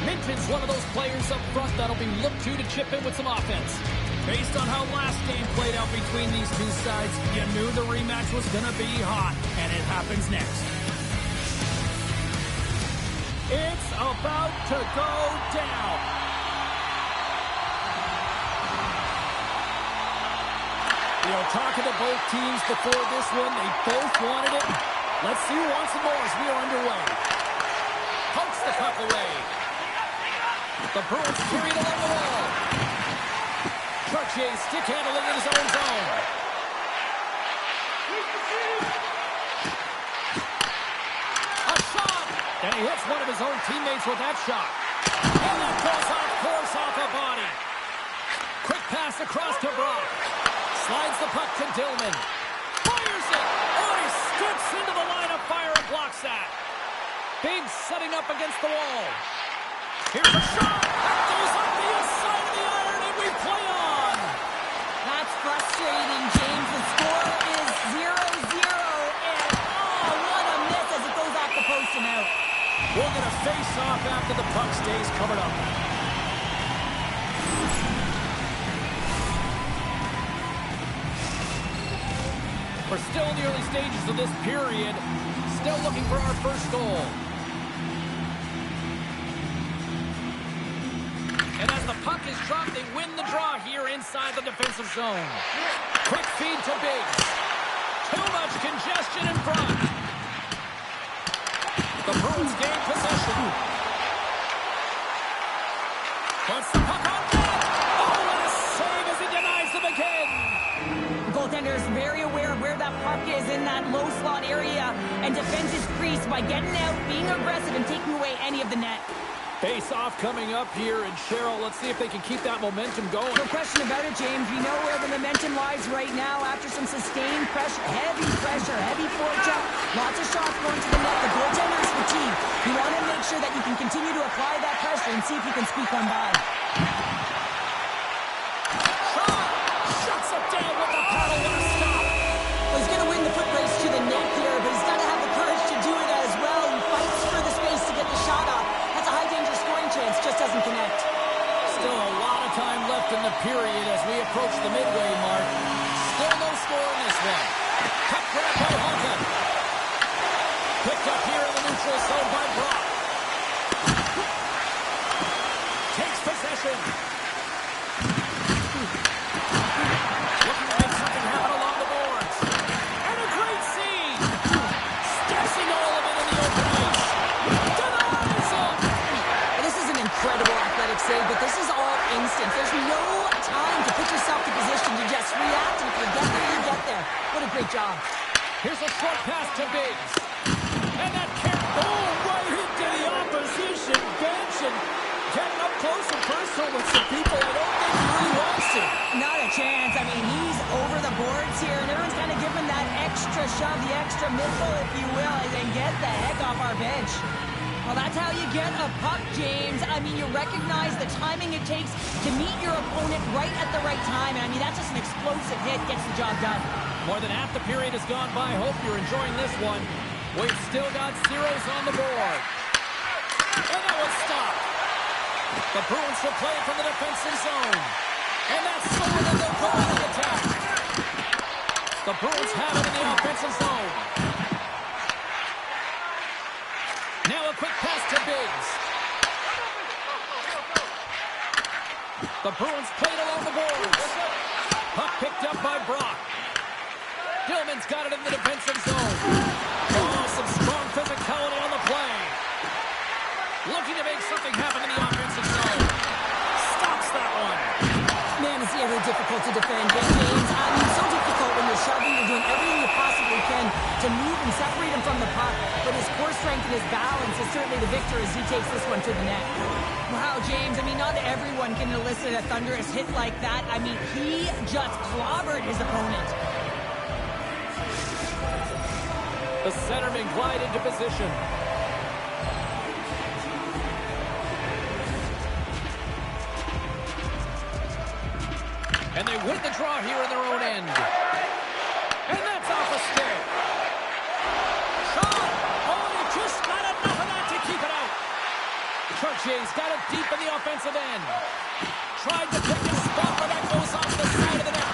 Minton's one of those players up front that'll be looked to chip in with some offense. Based on how last game played out between these two sides, you knew the rematch was going to be hot, and it happens next. It's about to go down. You know, talking to both teams before this one, they both wanted it. Let's see who wants it more as we are underway. Pokes the puck away. The Bruins carry it along the wall. Chartier stick handling in his own zone. A shot! And he hits one of his own teammates with that shot. And that goes off course off a body. Quick pass across to Brock. Slides the puck to Dillman. Fires it! Oh, he skips into the line of fire and blocks that. Big setting up against the wall. Here's a shot! That goes up the inside of the iron, and we play on! That's frustrating, James. The score is 0-0, and oh, what a miss as it goes off the post and out. We're going to face off after the puck stays covered up. We're still in the early stages of this period. Still looking for our first goal. And as the puck is dropped, they win the draw here inside the defensive zone. Quick feed to Biggs. Too much congestion in front. The Bruins gain possession. Puts the puck on net. Oh, what a save as he denies them again. The goaltender is very aware of where that puck is in that low slot area and defends his crease by getting out, being aggressive, and taking away any of the net. Face-off coming up here, and Cheryl, let's see if they can keep that momentum going. No question about it, James. We know where the momentum lies right now after some sustained pressure, heavy forecheck, lots of shots going to the net. The goaltender is fatigued. You want to make sure that you can continue to apply that pressure and see if you can squeak one by. Shot! Shuts it down with the paddle and a stop. Well, he's going to win the foot race to the net here, but he's got to have the courage to do it as well. He fights for the space to get the shot off. That's a high-danger scoring chance, just doesn't connect. Still a lot of time left in the period as we approach the midway mark. Still no score in this one. Puck grab by Honka. Picked up here in the neutral zone by Brock. Takes possession. Looking to make something happen along the boards. And a great scene. Stashing all of it in the open ice. Denies him. This is an incredible athletic save, but this is all instant. There's no time to put yourself to position to just react, and if you get there, you get there. What a great job. Here's a short pass to Biggs. And that carry, right into the opposition bench and getting up close and personal with some people I don't think he really wants to. Not a chance. I mean, he's over the boards here, and everyone's kind of giving that extra shove, the extra missile, if you will, and get the heck off our bench. Well, that's how you get a puck, James. I mean, you recognize the timing it takes to meet your opponent right at the right time. And I mean, that's just an explosive hit, gets the job done. More than half the period has gone by. Hope you're enjoying this one. We've still got zeros on the board. And that was stopped. The Bruins will play it from the defensive zone. And that's stolen, and they'll go on the attack. The Bruins have it in the offensive zone. Now a quick pass to Biggs. The Bruins played along the boards. Puck picked up by Brock. Dillman's got it in the defensive zone. Oh, some strong physicality on the play. Looking to make something happen in the offensive zone. Stops that one. Man, it's ever difficult to defend, James. I mean, so difficult when you're shoving, you're doing everything you possibly can to move and separate him from the puck. But his core strength and his balance is certainly the victor as he takes this one to the net. Wow, James, I mean, not everyone can elicit a thunderous hit like that. I mean, he just clobbered his opponent. The centermen glide into position. And they win the draw here in their own end. And that's off a stick. Shot! deep in the offensive end. Tried to pick a spot, but that goes off the side of the net.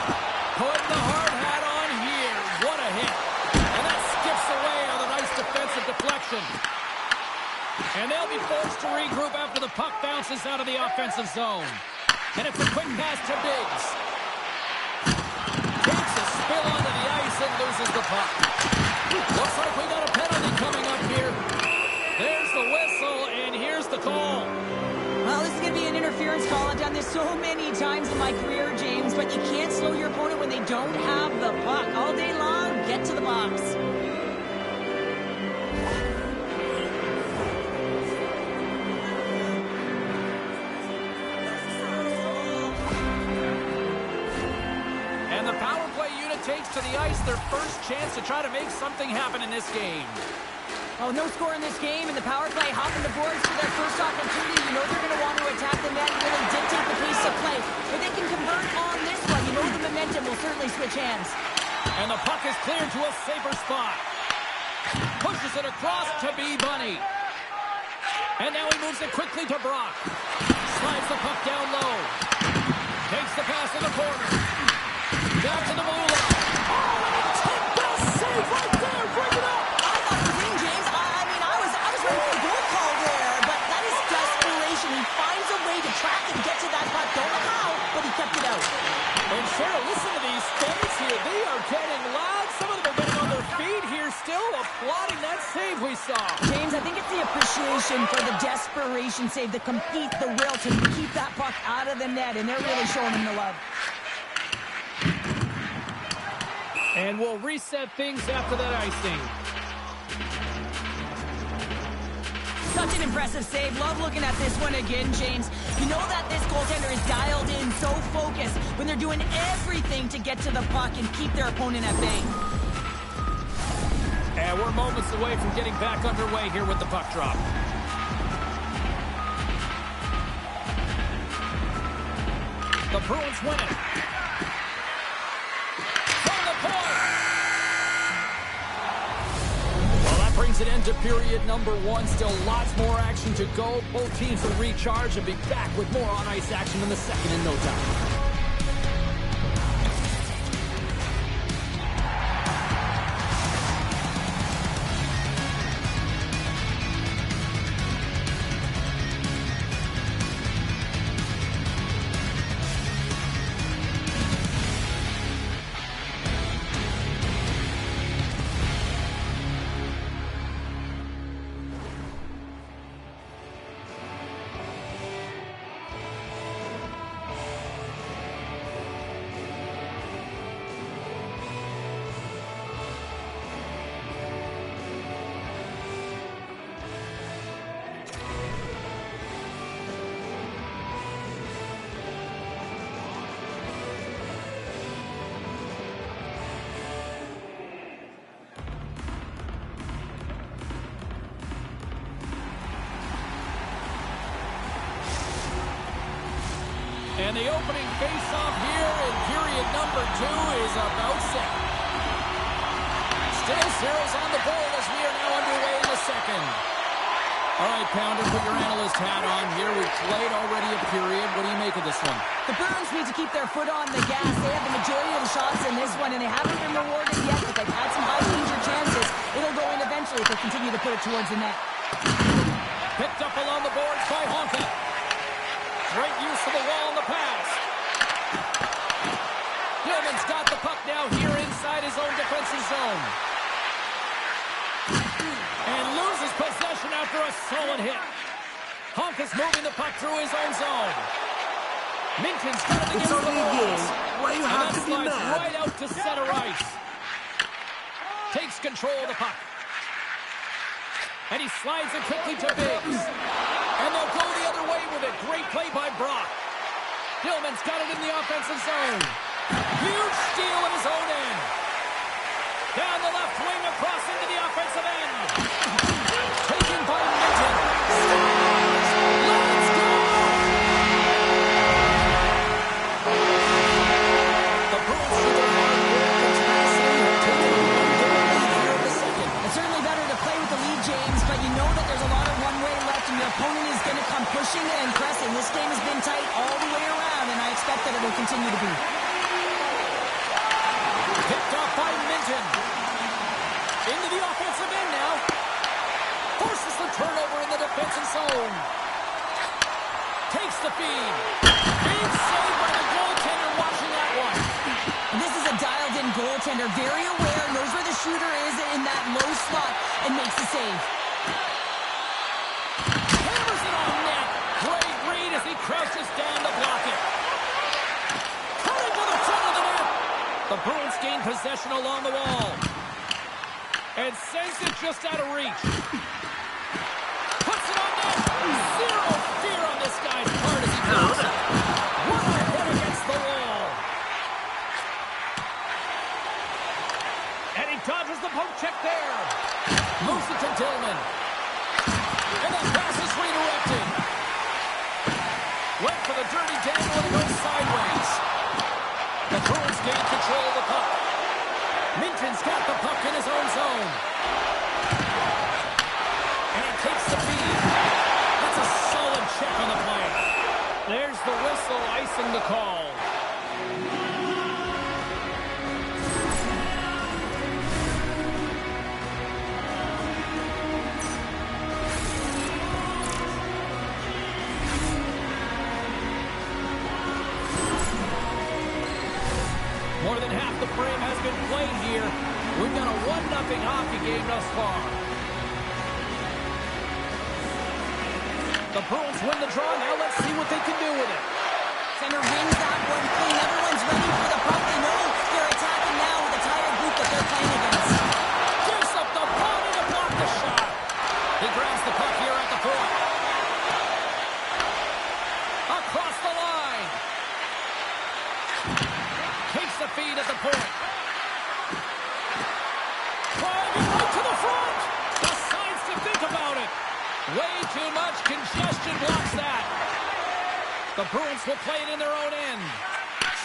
Putting the hard hat on here. What a hit. And that skips away on a nice defensive deflection. And they'll be forced to regroup after the puck bounces out of the offensive zone. And it's a quick pass to Biggs. Takes a spill onto the ice and loses the puck. Looks like we got a penalty coming up here. There's the whistle, and here's the call. Well, this is going to be an interference call. I've done this so many times in my career, James, but you can't slow your opponent when they don't have the puck. All day long, get to the box. And the power play unit takes to the ice their first chance to try to make something happen in this game. Oh, no score in this game, and the power play hopping the boards for their first opportunity. You know they're going to want to attack the net and really dictate the pace of play. If they can convert on this one, you know the momentum will certainly switch hands. And the puck is cleared to a safer spot. Pushes it across to B-Bunny. And now he moves it quickly to Brock. Slides the puck down low. Takes the pass in the corner. Down to the blue line. Oh, and he took the save right there. Bring it up. I thought it was in, James. I was ready for the goal call there, but that is desperation. He finds a way to track and get to that puck. Don't know how, but he kept it out. And Cheryl, listen to these fans here. They are getting loud. Some of them are getting on their feet here, still applauding that save we saw. James, I think it's the appreciation for the desperation save, the compete, the will to keep that puck out of the net, and they're really showing him the love. And we'll reset things after that icing. Such an impressive save. Love looking at this one again, James. You know that this goaltender is dialed in, so focused when they're doing everything to get to the puck and keep their opponent at bay. And we're moments away from getting back underway here with the puck drop. The Bruins win it. From the point. Well, that brings an end to period number one. Still lots more action to go. Both teams will recharge and be back with more on-ice action in the second in no time. And the opening face-off here in period number two is about set. Still zeros on the board as we are now underway in the second. All right, Pounder, put your analyst hat on here. We've played already a period. What do you make of this one? The Bruins need to keep their foot on the gas. They have the majority of the shots in this one, and they haven't been rewarded yet, but they've had some high-danger chances. It'll go in eventually if they continue to put it towards the net. Picked up along the boards by Honka. Great use of the wall on the pass. Gilman's got the puck now here inside his own defensive zone. And loses possession after a solid hit. Honka's moving the puck through his own zone. Minton's got it against the walls. Why you have to be slides mad? right out to center ice. Takes control of the puck. And he slides it quickly to Biggs. And they'll go the other way with it. Great play by Brock. Gilman's got it in the offensive zone. Huge steal at his own end. Down the left wing across into the offensive end. Taken by Minton. Let's go! The Bruins with their hard work and tenacity have taken a one-goal lead here in the second. It's certainly better to play with the lead, James, but you know that there's a lot of one-way left, and your opponent is going to come pushing and Damion goaltender, very aware, knows where the shooter is in that low slot, and makes the save. Hammers it on net. Great read as he crouches down to block it. Cutting to the front of the net. The Bruins gain possession along the wall. And sends it just out of reach. Puts it on net. Zero fear on this guy's part as he goes. What a hit against the wall. And he dodges the poke check there. Moves it to Tillman. And that pass is redirected. Went for the dirty dangle and it goes sideways. The Bruins gain control of the puck. Minton's got the puck in his own zone. And he takes the feed. That's a solid check on the play. There's the whistle icing the call. More than half the frame has been played here. We've got a 1-0 hockey game thus far. The Bruins win the draw. Now let's see what they can do with it. Center wins that one clean. Everyone's ready for the puck. They know they're attacking now with the tired group that they're playing against. Gives up the body to block the shot. He grabs the puck here at the point. Across the line. Takes the feed at the point. Driving right to the front. Decides to think about it. Way too much congestion blocks that. The Bruins will play it in their own end.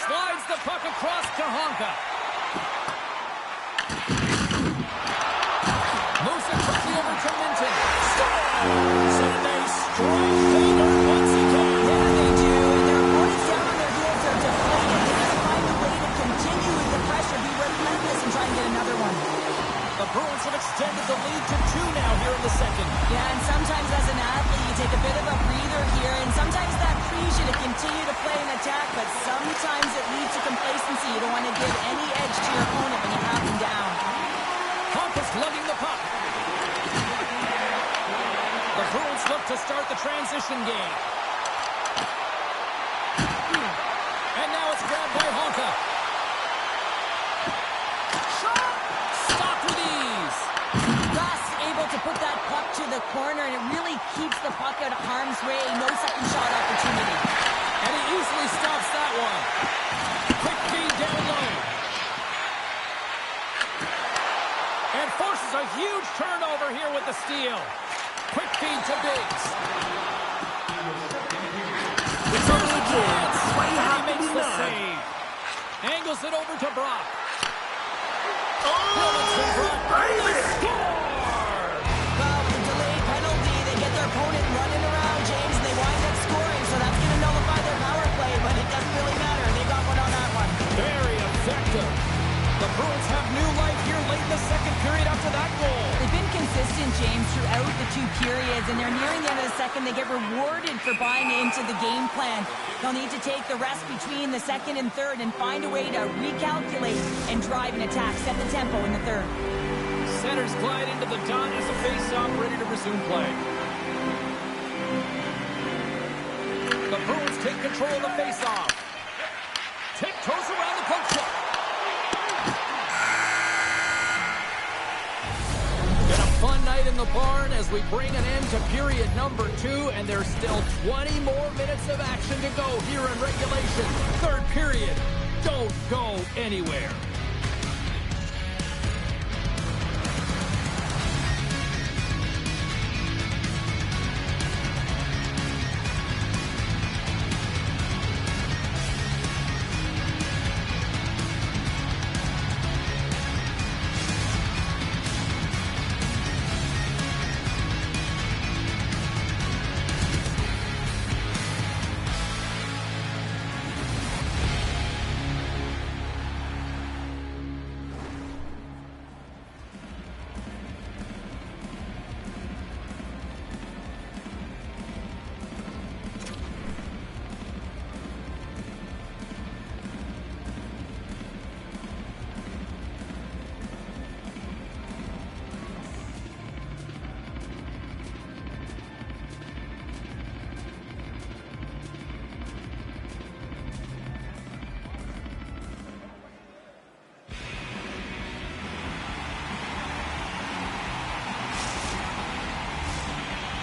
Slides the puck across to Honka. Moves it quickly over to Minton. Scores! And they strike Taylor once again. Yeah, they do. And their opponents down on their heels are deflated. They gotta find a way to continue with the pressure, be relentless, and try and get another one. The Bruins have extended the lead to 2 now here in the second. Yeah, and sometimes as an athlete, you take a bit of a breather here, and sometimes that frees you to continue to play an attack, but sometimes it leads to complacency. You don't want to give any edge to your opponent when you have them down. Honka's lugging the puck. The Bruins look to start the transition game. And now it's grabbed by Honka. To put that puck to the corner, and it really keeps the puck out of harm's way. No second shot opportunity. And he easily stops that one. Quick feed down low. And forces a huge turnover here with the steal. Quick feed to Beets. It's only a chance. Why you have to be Makes the mad? save. Angles it over to Brock. Oh, Opponent running around, James, and they wind up scoring, so that's going to nullify their power play, but it doesn't really matter. They got one on that one. Very effective. The Bruins have new life here late in the second period after that goal. They've been consistent, James, throughout the 2 periods, and they're nearing the end of the second. They get rewarded for buying into the game plan. They'll need to take the rest between the second and third and find a way to recalculate and drive an attack, set the tempo in the third. Centers glide into the dot as a face-off ready to resume play. The Bruins take control of the face-off. Tiptoes around the poke check. Been a fun night in the barn as we bring an end to period number 2, and there's still 20 more minutes of action to go here in regulation. Third period. Don't go anywhere.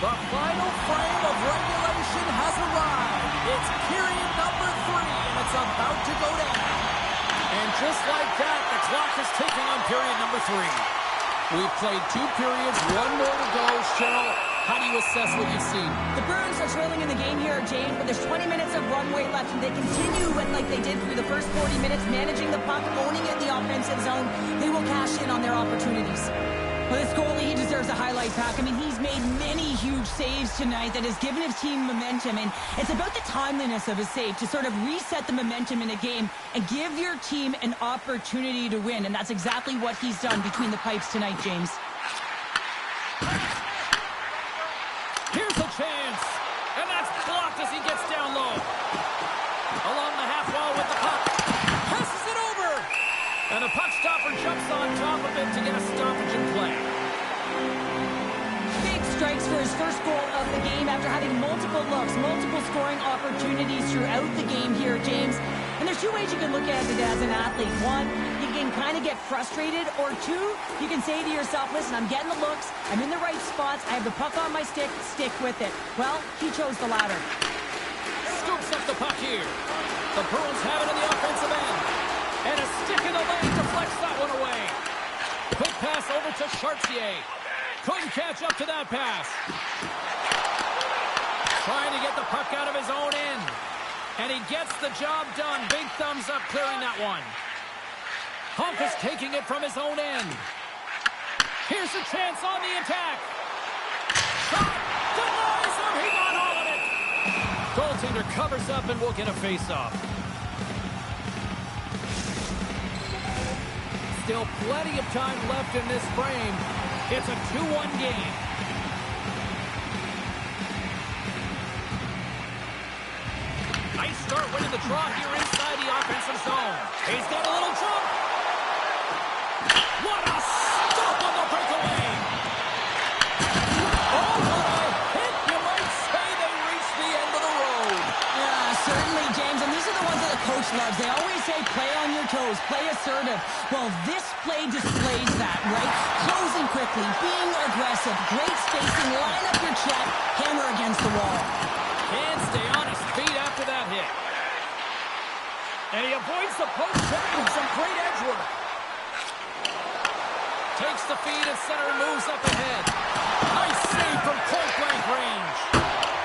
The final frame of regulation has arrived. It's period number 3, and it's about to go down. And just like that, the clock is ticking on period number 3. We've played 2 periods, 1 more to go. Cheryl, how do you assess what you've seen? The Bruins are trailing in the game here, James, but there's 20 minutes of runway left, and they continue like they did through the first 40 minutes, managing the puck, owning it in the offensive zone. They will cash in on their opportunities. Well, this goalie, he deserves a highlight pack. I mean, he's made many huge saves tonight that has given his team momentum, and it's about the timeliness of his save to sort of reset the momentum in a game and give your team an opportunity to win, and that's exactly what he's done between the pipes tonight, James. Here's a chance, and that's blocked as he gets down low. Along the half wall with the puck. Passes it over. And the puck stopper jumps on top of it to get a stoppage in play. Big strikes for his first goal of the game after having multiple looks, multiple scoring opportunities throughout the game here, James. And there's 2 ways you can look at it as an athlete. 1, you can kind of get frustrated, or 2, you can say to yourself, listen, I'm getting the looks, I'm in the right spots, I have the puck on my stick with it. Well, he chose the latter. Scoops up the puck here. The Bruins have it in the offensive end. And a stick in the lane deflects that one away. Quick pass over to Shorty. Couldn't catch up to that pass. Trying to get the puck out of his own end. And he gets the job done. Big thumbs up clearing that one. Honk is taking it from his own end. Here's a chance on the attack. Shot! Denies him! He got all of it! Goaltender covers up and will get a face-off. Still plenty of time left in this frame. It's a 2-1 game. Nice start winning the draw here inside the offensive zone. He's got a little jump. What a stop on the breakaway. Oh, what a hit. You might say they reached the end of the road. Yeah, certainly, James. And these are the ones that the coach loves. They always say play on your toes, play assertive. Well, this play displays that, right? Closing quickly, being aggressive, great spacing, line up your check, hammer against the wall. Can't stay on his feet after that hit. And he avoids the post check with some great edge work. Takes the feed and center and moves up ahead. Nice save from point-blank range.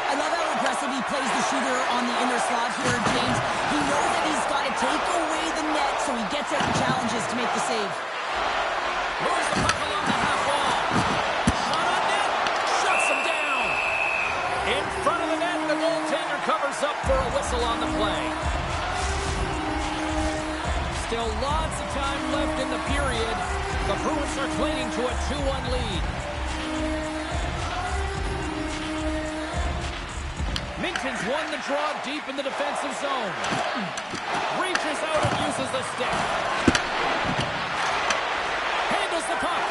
I love how aggressive he plays the shooter on the inner slot here, James. He knows that he's got to take away the net, so he gets out and challenges to make the save. Moves the puck along the half wall. Shot on net. Shuts him down. In front of the net, the goaltender covers up for a whistle on the play. Still lots of time left in the period. The Bruins are clinging to a 2-1 lead. Minton's won the draw deep in the defensive zone. Reaches out and uses the stick. Handles the puck.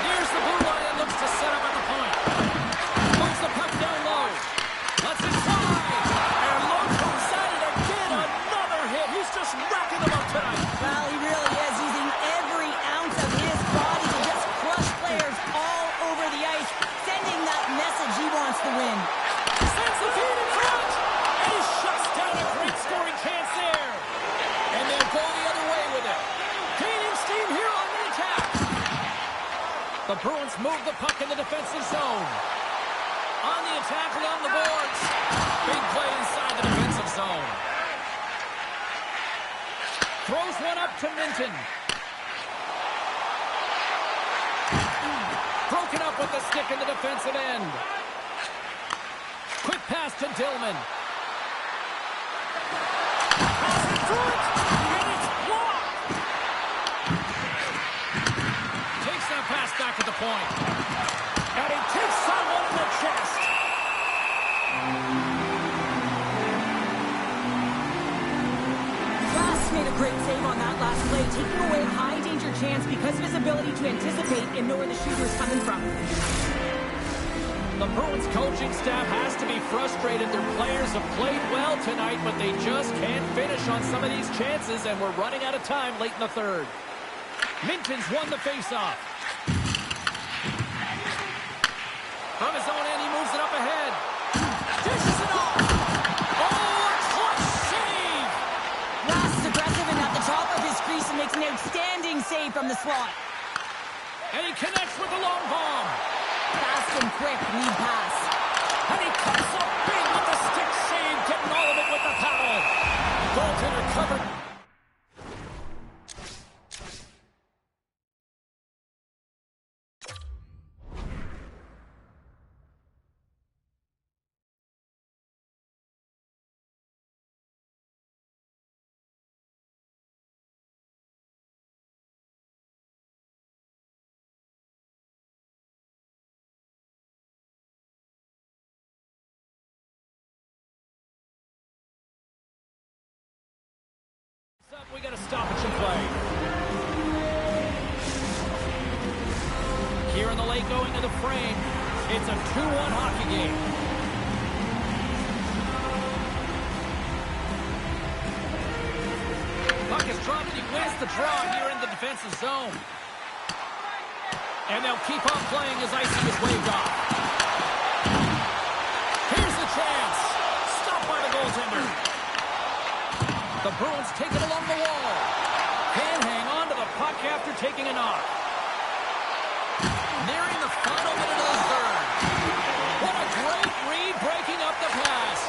Nears the blue line and looks to set up at the point. Moves the puck down low. Lets it fly. And low comes at it again. Another hit. He's just racking them up tonight. Well, he really is using every ounce of his body to just crush players all over the ice, sending that message he wants to win. Sends the feed in front. And he shuts down a great scoring chance there. And they'll go the other way with it. Gaining steam here on the attack. The Bruins move the puck in the defensive zone. On the attack along the boards. Big play inside the defensive zone. Throws one up to Minton. Broken up with the stick in the defensive end. Quick pass to Dillman. Pass in front, and it's blocked. Takes that pass back at the point. And he takes someone in the chest. Made a great save on that last play, taking away a high-danger chance because of his ability to anticipate and know where the shooter is coming from. The Bruins coaching staff has to be frustrated. Their players have played well tonight, but they just can't finish on some of these chances, and we're running out of time late in the third. Minton's won the faceoff. From his own end, he moves it up ahead. Dishes it off. Oh, a clutch save. Ross is aggressive and at the top of his crease and makes an outstanding save from the slot. And he connects with the long bomb. Fast and quick lead pass. And he comes up big with the stick save, getting all of it with the paddle. Goaltender covered. We got a stoppage in play. Here in the late going to the frame. It's a 2-1 hockey game. Puck is dropped and he wins the draw here in the defensive zone. And they'll keep on playing as icing is waved off. Here's the chance. Stopped by the goaltender. The Bruins take it along the wall. Can hang on to the puck after taking a knock. Nearing the final minute of the third. What a great read breaking up the pass.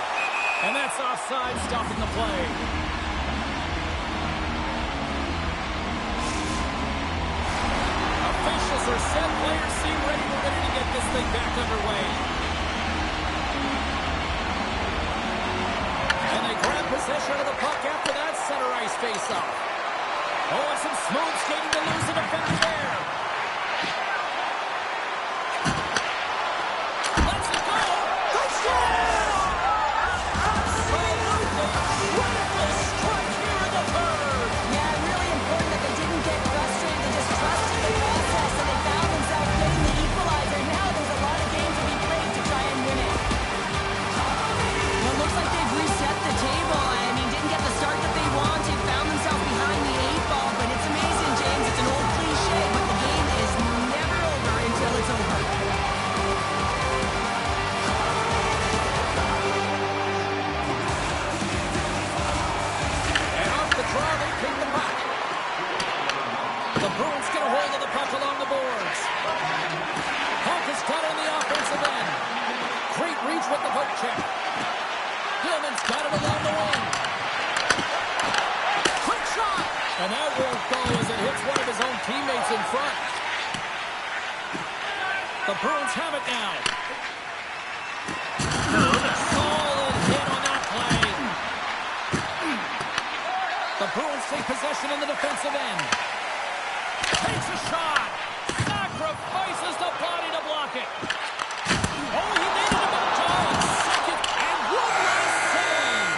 And that's offside, stopping the play. Officials are set. Players seem ready to get this thing back underway. And they grab possession of the puck after that center ice face-off. Oh, and some smooth skating to lose the defender there. Let's it go. Touchdown! Absolutely critical strike here in the third. Yeah, really important that they didn't get frustrated. They just trusted the process and they found themselves getting the equalizer. Now there's a lot of games to be played to try and win it. Well, it looks like they've reset the table. I mean, didn't get the start that they wanted. Found themselves behind the 8 ball. But it's amazing, James. It's an old cliche, but the game is never over until it's over. And off the draw, they pick the puck. The Bruins get a hold of the puck along the boards. Puck is cut on the offensive end. Great reach with the poke check. Gilman's got it along the wing. Quick shot! And that won't go as it hits one of his own teammates in front. The Bruins have it now. Solid hit on that play. The Bruins take possession in the defensive end. Takes a shot. Sacrifices the body to block it. Oh, he made it about time. Second and one last save.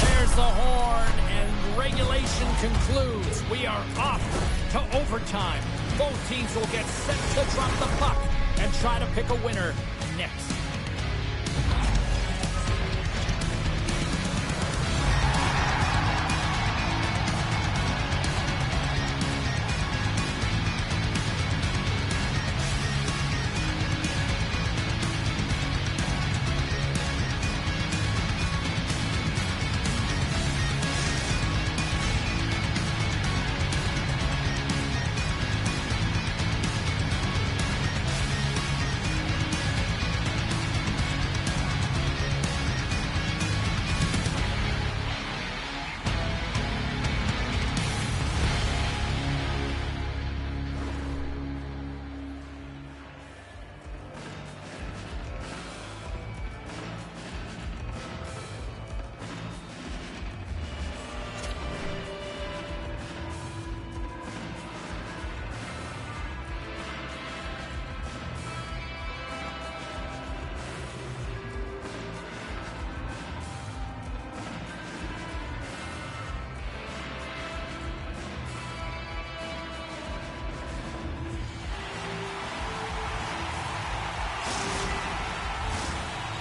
There's the horn, and regulation concludes. We are off to overtime. Both teams will get set to drop the puck and try to pick a winner next.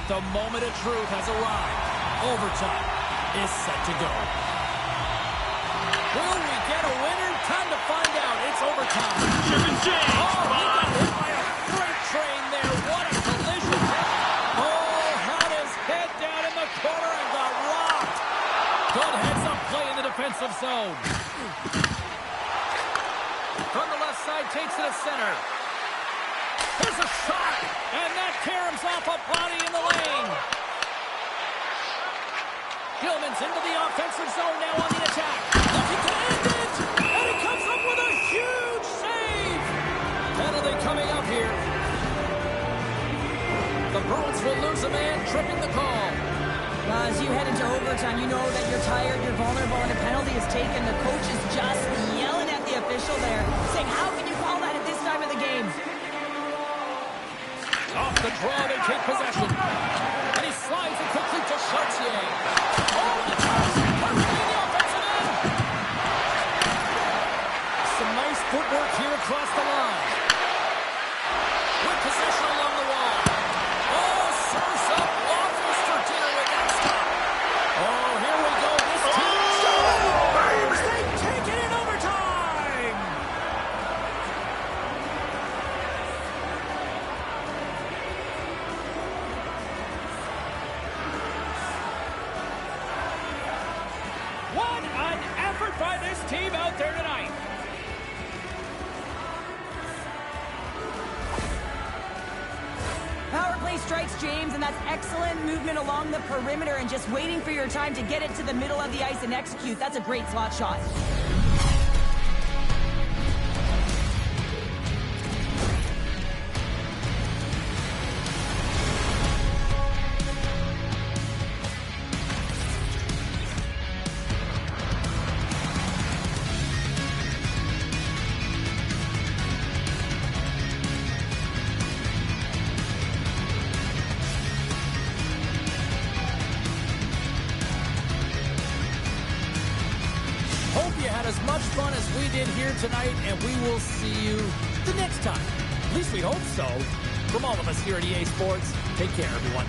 The moment of truth has arrived. Overtime is set to go. Will we get a winner? Time to find out. It's overtime. Oh, he got hit by a freight train. offensive zone. From the left side, takes it to center. Here's a shot, and that caroms off a body in the lane. Gilman's into the offensive zone now on the attack. Looking to end it, and he comes up with a huge save. Penalty coming up here. The Bruins will lose a man, tripping the call. As you head into overtime, you know that you're tired, you're vulnerable, and a penalty is taken. The coach is just yelling at the official there, saying, how can you call that at this time of the game? Off the draw, they take possession. And he slides it quickly to Shorty. Oh, the touch! Perfectly in the offensive end! Some nice footwork here across the line. With possession along the wall. Oh, serves up waffles for dinner with that stop. Oh, here we go. This team scores! They take it in overtime! What an effort by this team out there tonight. Power play strikes James, and that's excellent movement along the perimeter and just waiting for your time to get it to the middle of the ice and execute. That's a great slot shot. Hope you had as much fun as we did here tonight, and we will see you the next time. At least we hope so. From all of us here at EA Sports, take care, everyone.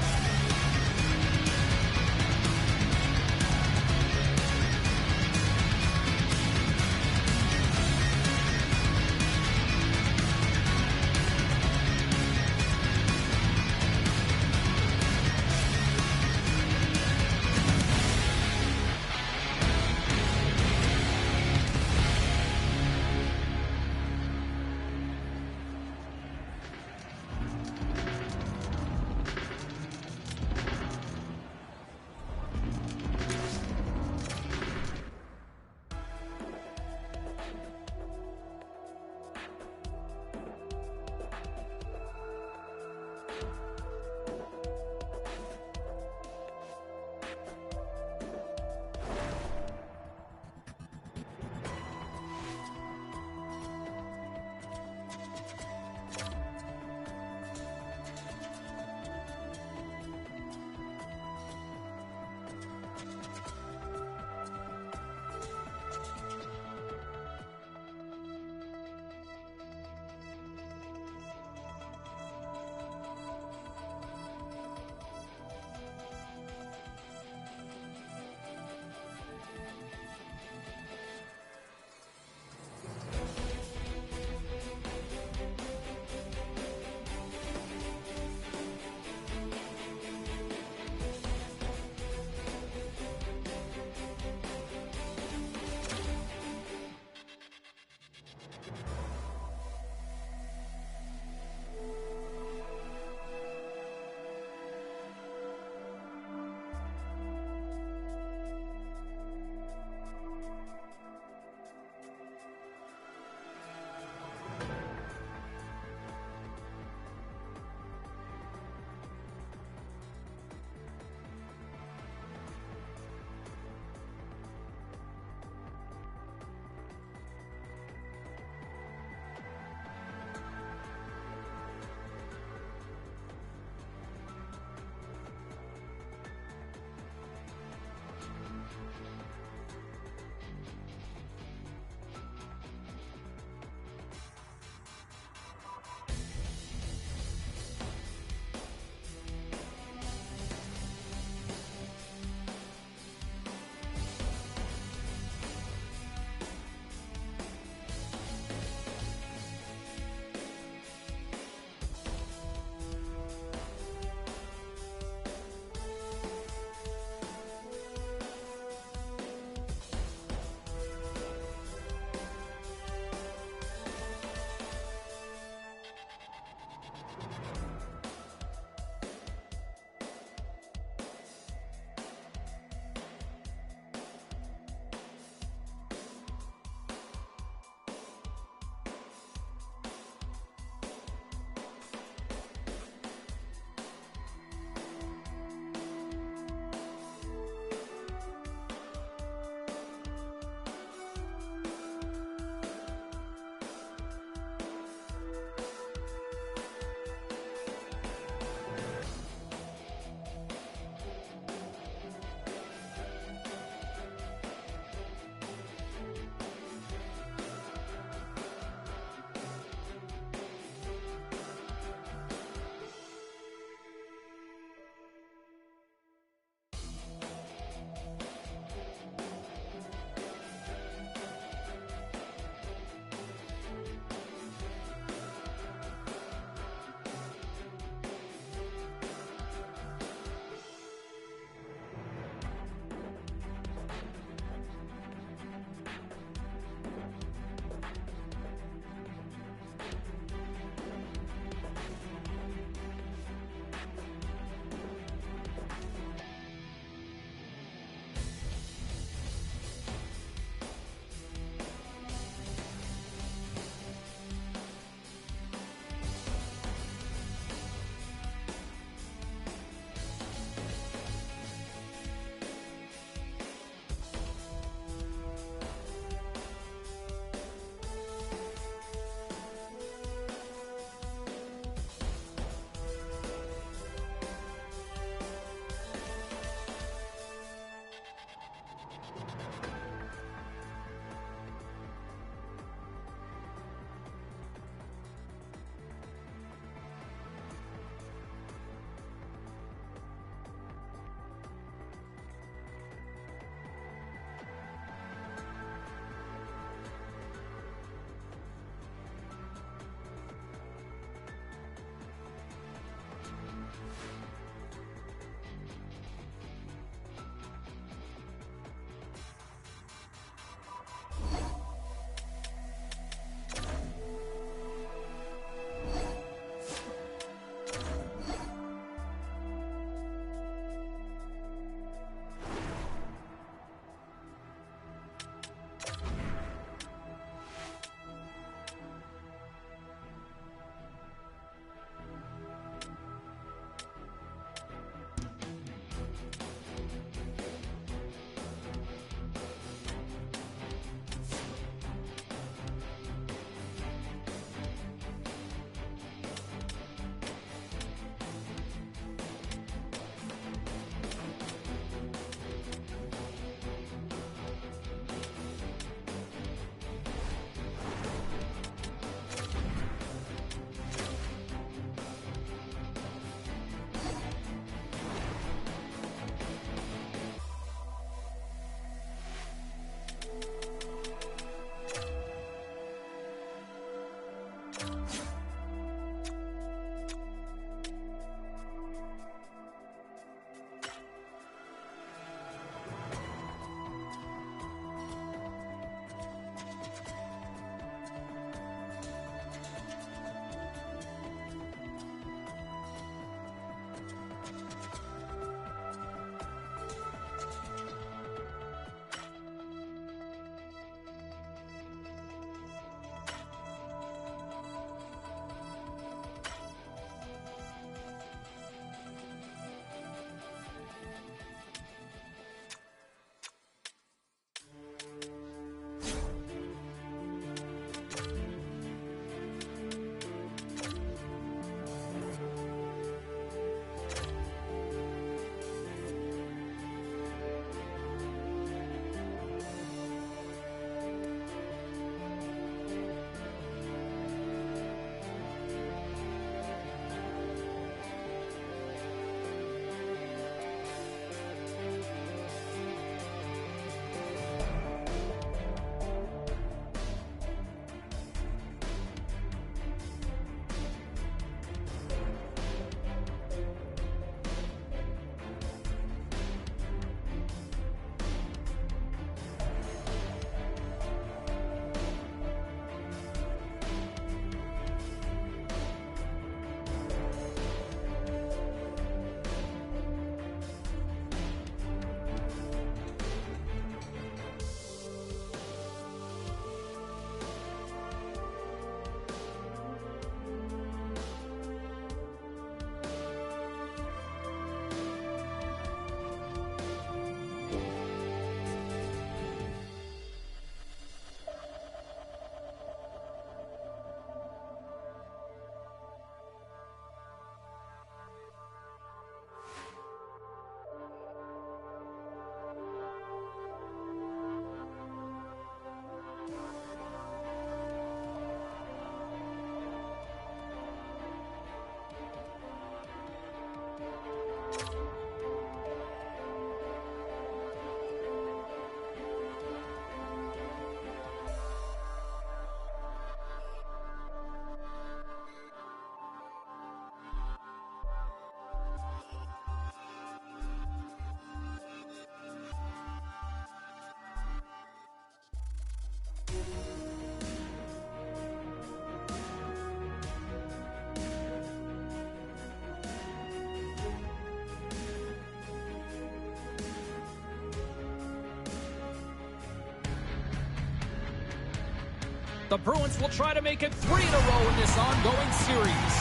The Bruins will try to make it 3 in a row in this ongoing series.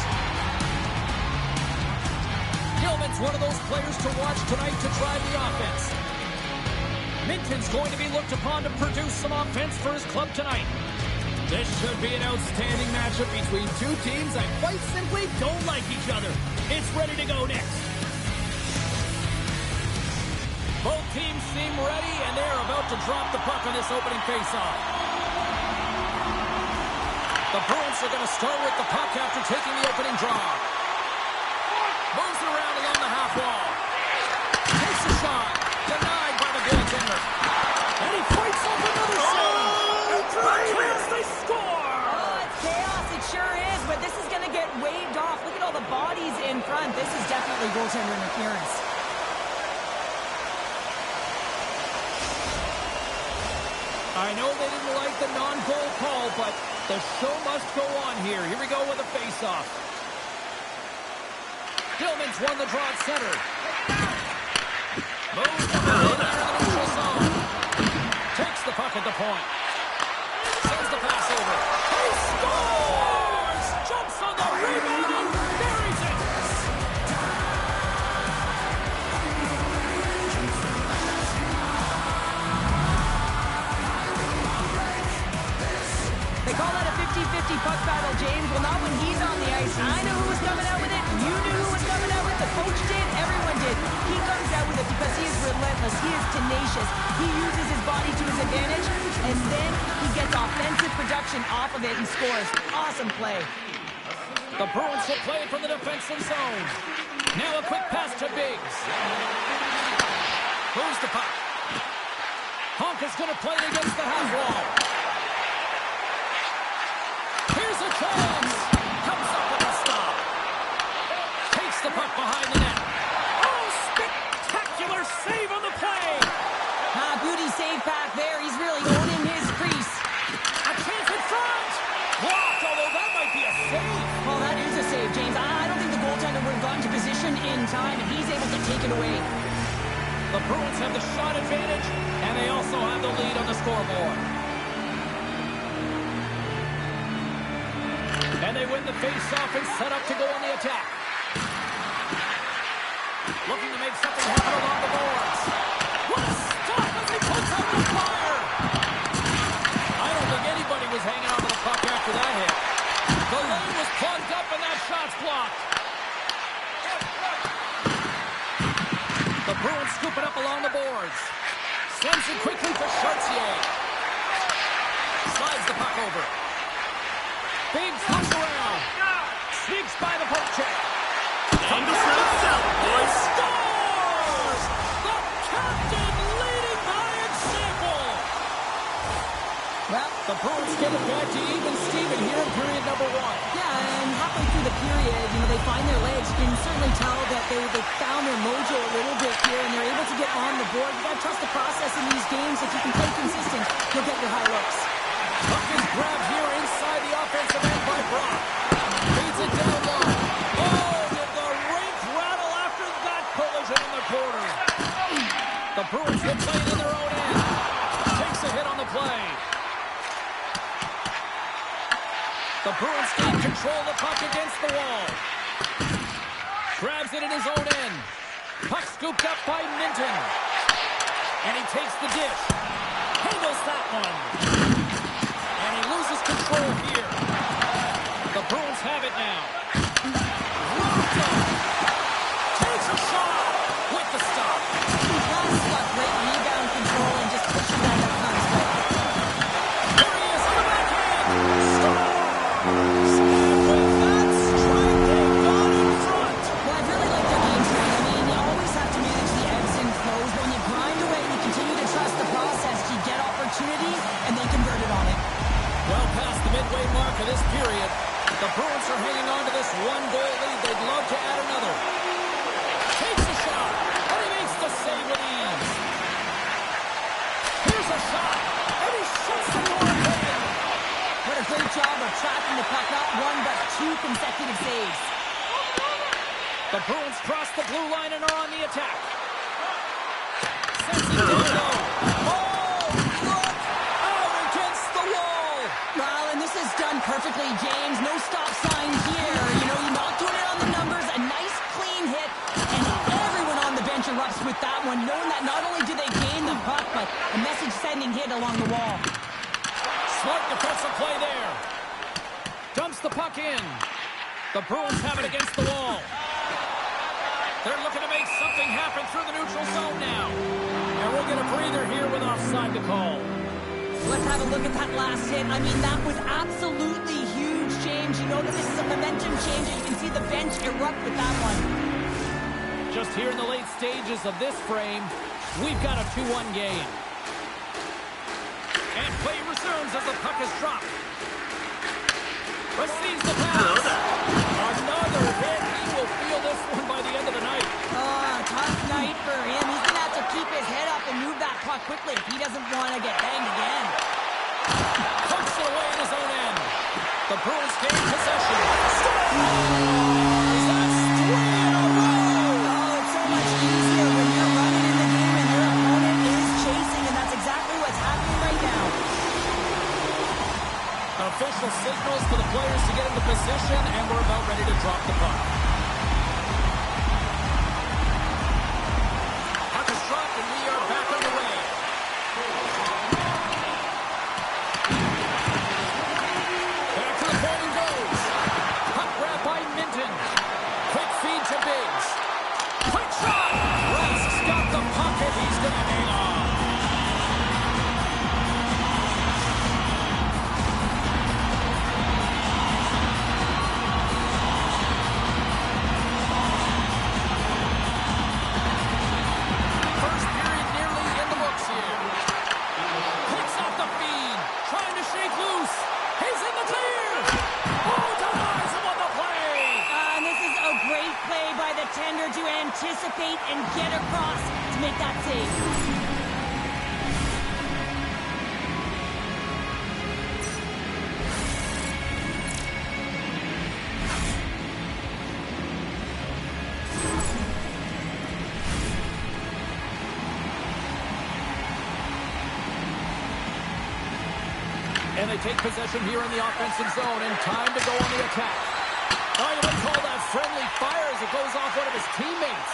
Gilman's one of those players to watch tonight to drive the offense. Minton's going to be looked upon to produce some offense for his club tonight. This should be an outstanding matchup between two teams that quite simply don't like each other. It's ready to go next. Both teams seem ready, and they're about to drop the puck on this opening faceoff. The Bruins are going to start with the puck after taking the opening draw. Moves it around along the half wall. Takes a shot. Denied by the goaltender. And he fights off another save. And through chaos, they score! Oh, it's chaos. It sure is, but this is going to get waved off. Look at all the bodies in front. This is definitely goaltender interference. I know they didn't like the non-goal call, but the show must go on here. Here we go with a face-off. Gilman's won the draw at center. Moves the ball in the neutral zone. Takes the puck at the point. Sends the pass over. He scores! Jumps on the rebound. Buries it. They call that a 50-50 puck battle, James. Well, not when he's on the ice. I know who was coming out with it. You knew who was coming out with it. The coach did. Everyone did. He comes out with it because he is relentless. He is tenacious. He uses his body to his advantage, and then he gets offensive production off of it and scores. Awesome play. The Bruins will play from the defensive zone. Now a quick pass to Biggs. Moves the puck. Honk is going to play it against the half wall. Here's a chance. Comes up with a stop. Takes the puck behind the net. Oh, spectacular save on the play. Beauty save back there. He's really owning his crease. A chance in front. Blocked, although that might be a save. Well, that is a save, James. I don't think the goaltender would have gotten to position in time, and he's able to take it away. The Bruins have the shot advantage, and they also have the lead on the scoreboard. And they win the face-off and set up to go on the attack. Looking to make something happen along the boards. What a stop as he puts out the fire! I don't think anybody was hanging on to the puck after that hit. The lane was plugged up and that shot's blocked. The Bruins scoop it up along the boards. Sends it quickly for Shorty. Slides the puck over. Biggs looks around. Sneaks by the poke check. Time to spread south, boys. Scores! The captain leading by example. Well, The Bruins get it back to even Steven here in period number 1. yeah, and halfway through the period, they find their legs. You can certainly tell that they found their mojo a little bit here, and they're able to get on the board. You got to trust the process in these games. If you can play consistent, you'll get your high looks. Puck is grabbed here inside the offensive end by Brock. Beats it down low. Oh, did the rink rattle after that collision in the corner. The Bruins will play it in their own end. Takes a hit on the play. The Bruins gain control of the puck against the wall. Grabs it in his own end. Puck scooped up by Minton. And he takes the dish. Handles that one. And he loses control here. The Bruins have it now. Roto takes a shot with the stop. He's got great rebound control and just pushing that up on his way. There he is on the backhand. Scores! And with that strike, they've gone in front. Well, I really like their game plan. You always have to manage the ebbs and flows. When you grind away and you continue to trust the process, you get opportunity, and they convert it on it. Well past the midway mark of this period, the Bruins are hanging on to this one-goal lead. They'd love to add another. Takes a shot, and he makes the save with ease. Here's a shot, and he shuts the door again. What a great job of tracking the puck. Not one, but 2 consecutive saves. The Bruins cross the blue line and are on the attack. Sends it down low. Oh, look! Out against the wall! Well, and hit along the wall. Smart defensive play there. Dumps the puck in. The Bruins have it against the wall. They're looking to make something happen through the neutral zone now. And we'll get a breather here with offside to call. Let's have a look at that last hit. I mean, that was absolutely huge change. You know that this is a momentum change, and you can see the bench erupt with that one. Just here in the late stages of this frame, we've got a 2-1 game. And play resumes as the puck is dropped. Receives the pass. Another hit. He will feel this one by the end of the night. Tough night for him. He's going to have to keep his head up and move that puck quickly if he doesn't want to get banged again. Pumps it away in his own end. The Bruins gain possession. That's 3 in a row. Oh, it's so much easier when you're running in the game and your opponent is chasing, and that's exactly what's happening right now. Official signals for the players to get into position, and we're about ready to drop the puck. Puck is dropped, and we are back underway. Back to the point he goes. Puck grab by Minton. Quick feed to Biggs. Quick shot! Rask's got the puck, and he's going to hang on. Tender to anticipate and get across to make that save. And they take possession here in the offensive zone, and time to go on the attack. Oh, you might call that friendly fire as it goes off one of his teammates.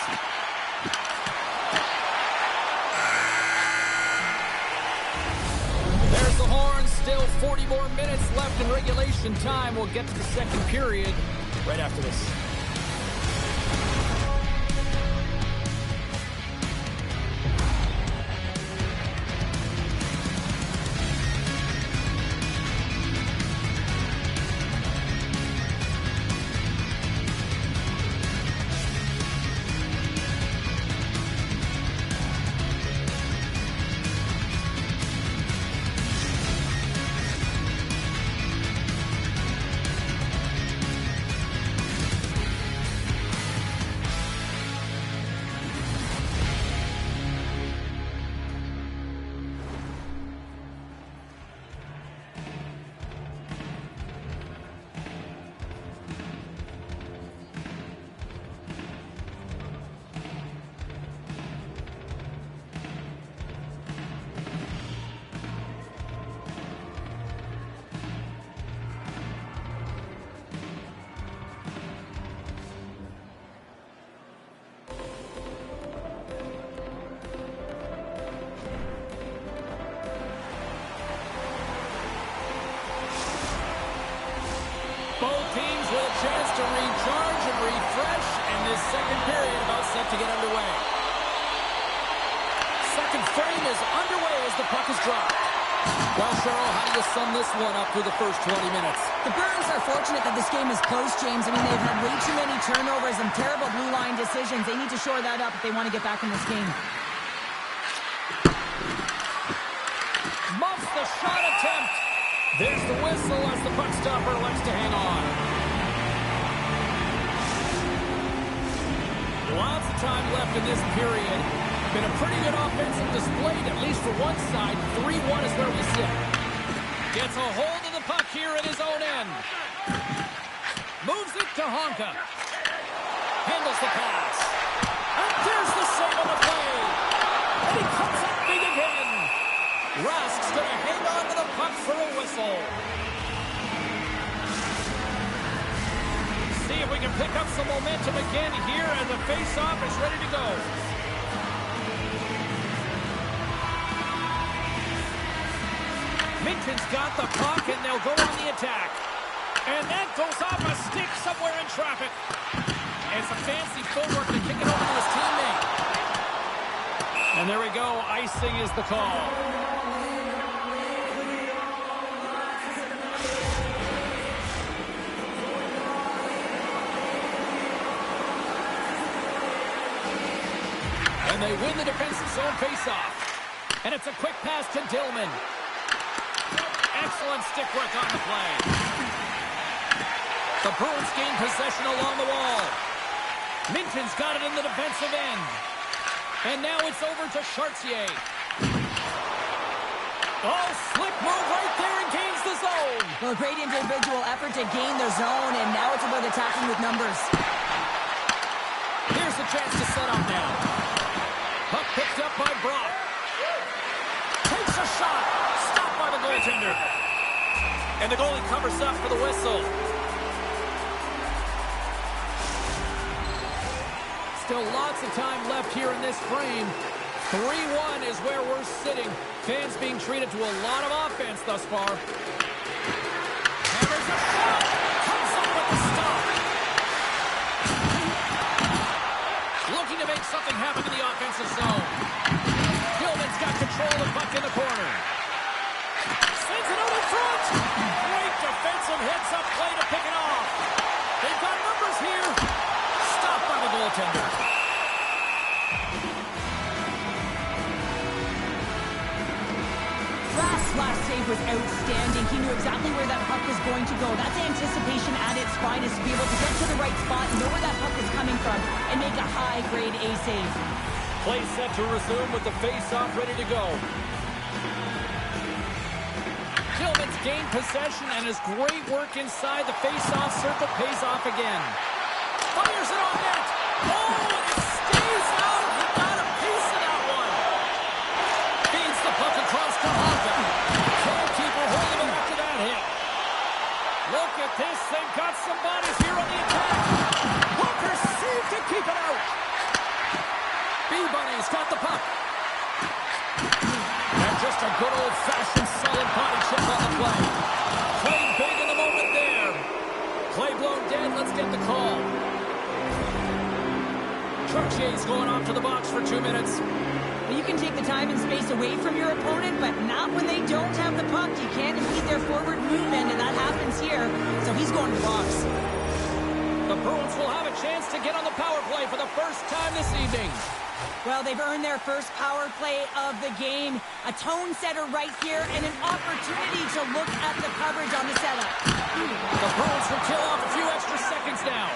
There's the horn. Still 40 more minutes left in regulation time. We'll get to the second period right after this. Chance to recharge and refresh, and this second period about set to get underway. Second frame is underway as the puck is dropped. Well, Cheryl, how do you sum this one up through the first 20 minutes? The Bruins are fortunate that this game is close, James. I mean, they've had way too many turnovers and terrible blue line decisions. They need to shore that up if they want to get back in this game. Muffs the shot attempt. There's the whistle as the puck stopper likes to hang on. Lots of time left in this period. Been a pretty good offensive display, at least for one side. 3-1 is where we sit. Gets a hold of the puck here at his own end. Moves it to Honka. Handles the pass. And there's the save on the play. And he comes up big again. Rask's going to hang on to the puck for a whistle. See if we can pick up some momentum again here as the face-off is ready to go. Minton's got the puck, and they'll go on the attack. And that goes off a stick somewhere in traffic. And some fancy footwork to kick it over to his teammate. And there we go. Icing is the call. And they win the defensive zone faceoff. And it's a quick pass to Dillman. Excellent stick work on the play. The Bruins gain possession along the wall. Minton's got it in the defensive end. And now it's over to Chartier. Oh, slick move right there and gains the zone. Well, great individual effort to gain the zone, and now it's about attacking with numbers. Here's the chance to set up now. Puck picked up by Brock. Takes a shot. Stopped by the goaltender. And the goalie covers up for the whistle. Still lots of time left here in this frame. 3-1 is where we're sitting. Fans being treated to a lot of offense thus far. Hammers a shot. Comes up with the stop. Looking to make something happen in the offensive zone. Gilman's got control of the puck in the corner. Sends it out in front. Great defensive heads-up play to pick it off. They've got numbers here. Stopped by the goaltender. Rask's last save was outstanding. He knew exactly where that puck was going to go. That's anticipation at its finest, to be able to get to the right spot, know where that puck is coming from, and make a high-grade A save. Play set to resume with the face-off ready to go. Gilman's gained possession, and his great work inside the face-off circle pays off again. Fires it on net. Oh, it stays out. He got a piece of that one. Feeds the puck across to Honka. Goalkeeper holding him after that hit. Look at this. They've got some bodies here on the attack. Walker saved to keep it out. B-Bunny's got the puck. And just a good old-fashioned solid body check on the play. Played big in the moment there. Play blown dead. Let's get the call. Chartier's going off to the box for 2 minutes. Well, you can take the time and space away from your opponent, but not when they don't have the puck. You can't impede their forward movement, and that happens here. So he's going to the box. The Bruins will have a chance to get on the power play for the first time this evening. Well, they've earned their first power play of the game. A tone setter right here, and an opportunity to look at the coverage on the setup. The Bruins will kill off a few extra seconds now.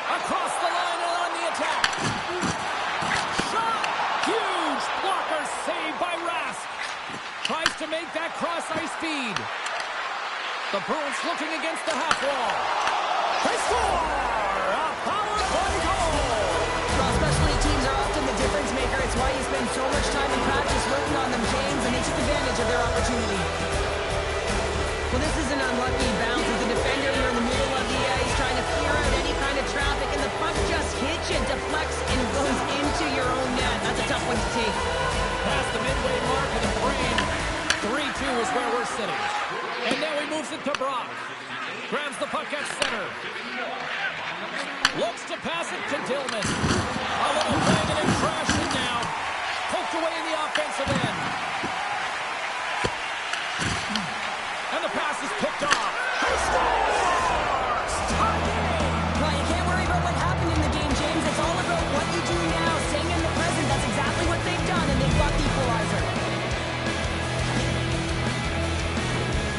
Across the line and on the attack. Shot! Huge blocker saved by Rask. Tries to make that cross-ice feed. The Bruins looking against the half wall. They score! A power play goal! Well, especially teams are often the difference maker. It's why you spend so much time in practice working on them, James, and they took advantage of their opportunity. Well, this is an unlucky bounce. As a defender, you're in the middle of the ice trying to clear out any kind of traffic, and the puck just hits you, deflects, and goes into your own net. That's a tough one to take. Past the midway mark of the frame. 3-2 is where we're sitting. And now he moves it to Brock. Grabs the puck at center. Looks to pass it to Dillman. A little bang and it crashed it now. Poked away in the offensive end. And the pass is picked off. He scores! Tie game! Well, you can't worry about what happened in the game, James. It's all about what you do now. Staying in the present, that's exactly what they've done, and they've got the equalizer.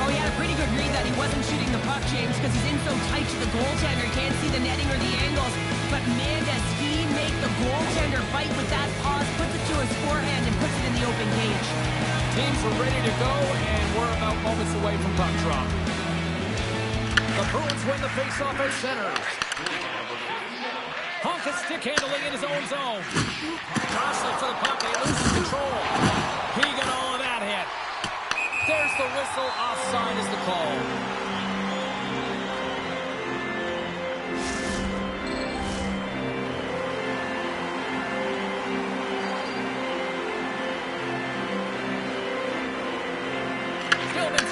Oh, he had a pretty good read that he wasn't shooting the puck, James, because he's in so tight to the goaltender. He can't see the netting or the angles. But man, does he make the goaltender fight with that pause, puts it to his forehand, and puts it in the open cage. Teams are ready to go, and we're about moments away from puck drop. The Bruins win the faceoff at center. Honka stick handling in his own zone. Jostling for the puck, he loses control. He got all of that hit. There's the whistle. Offside is the call.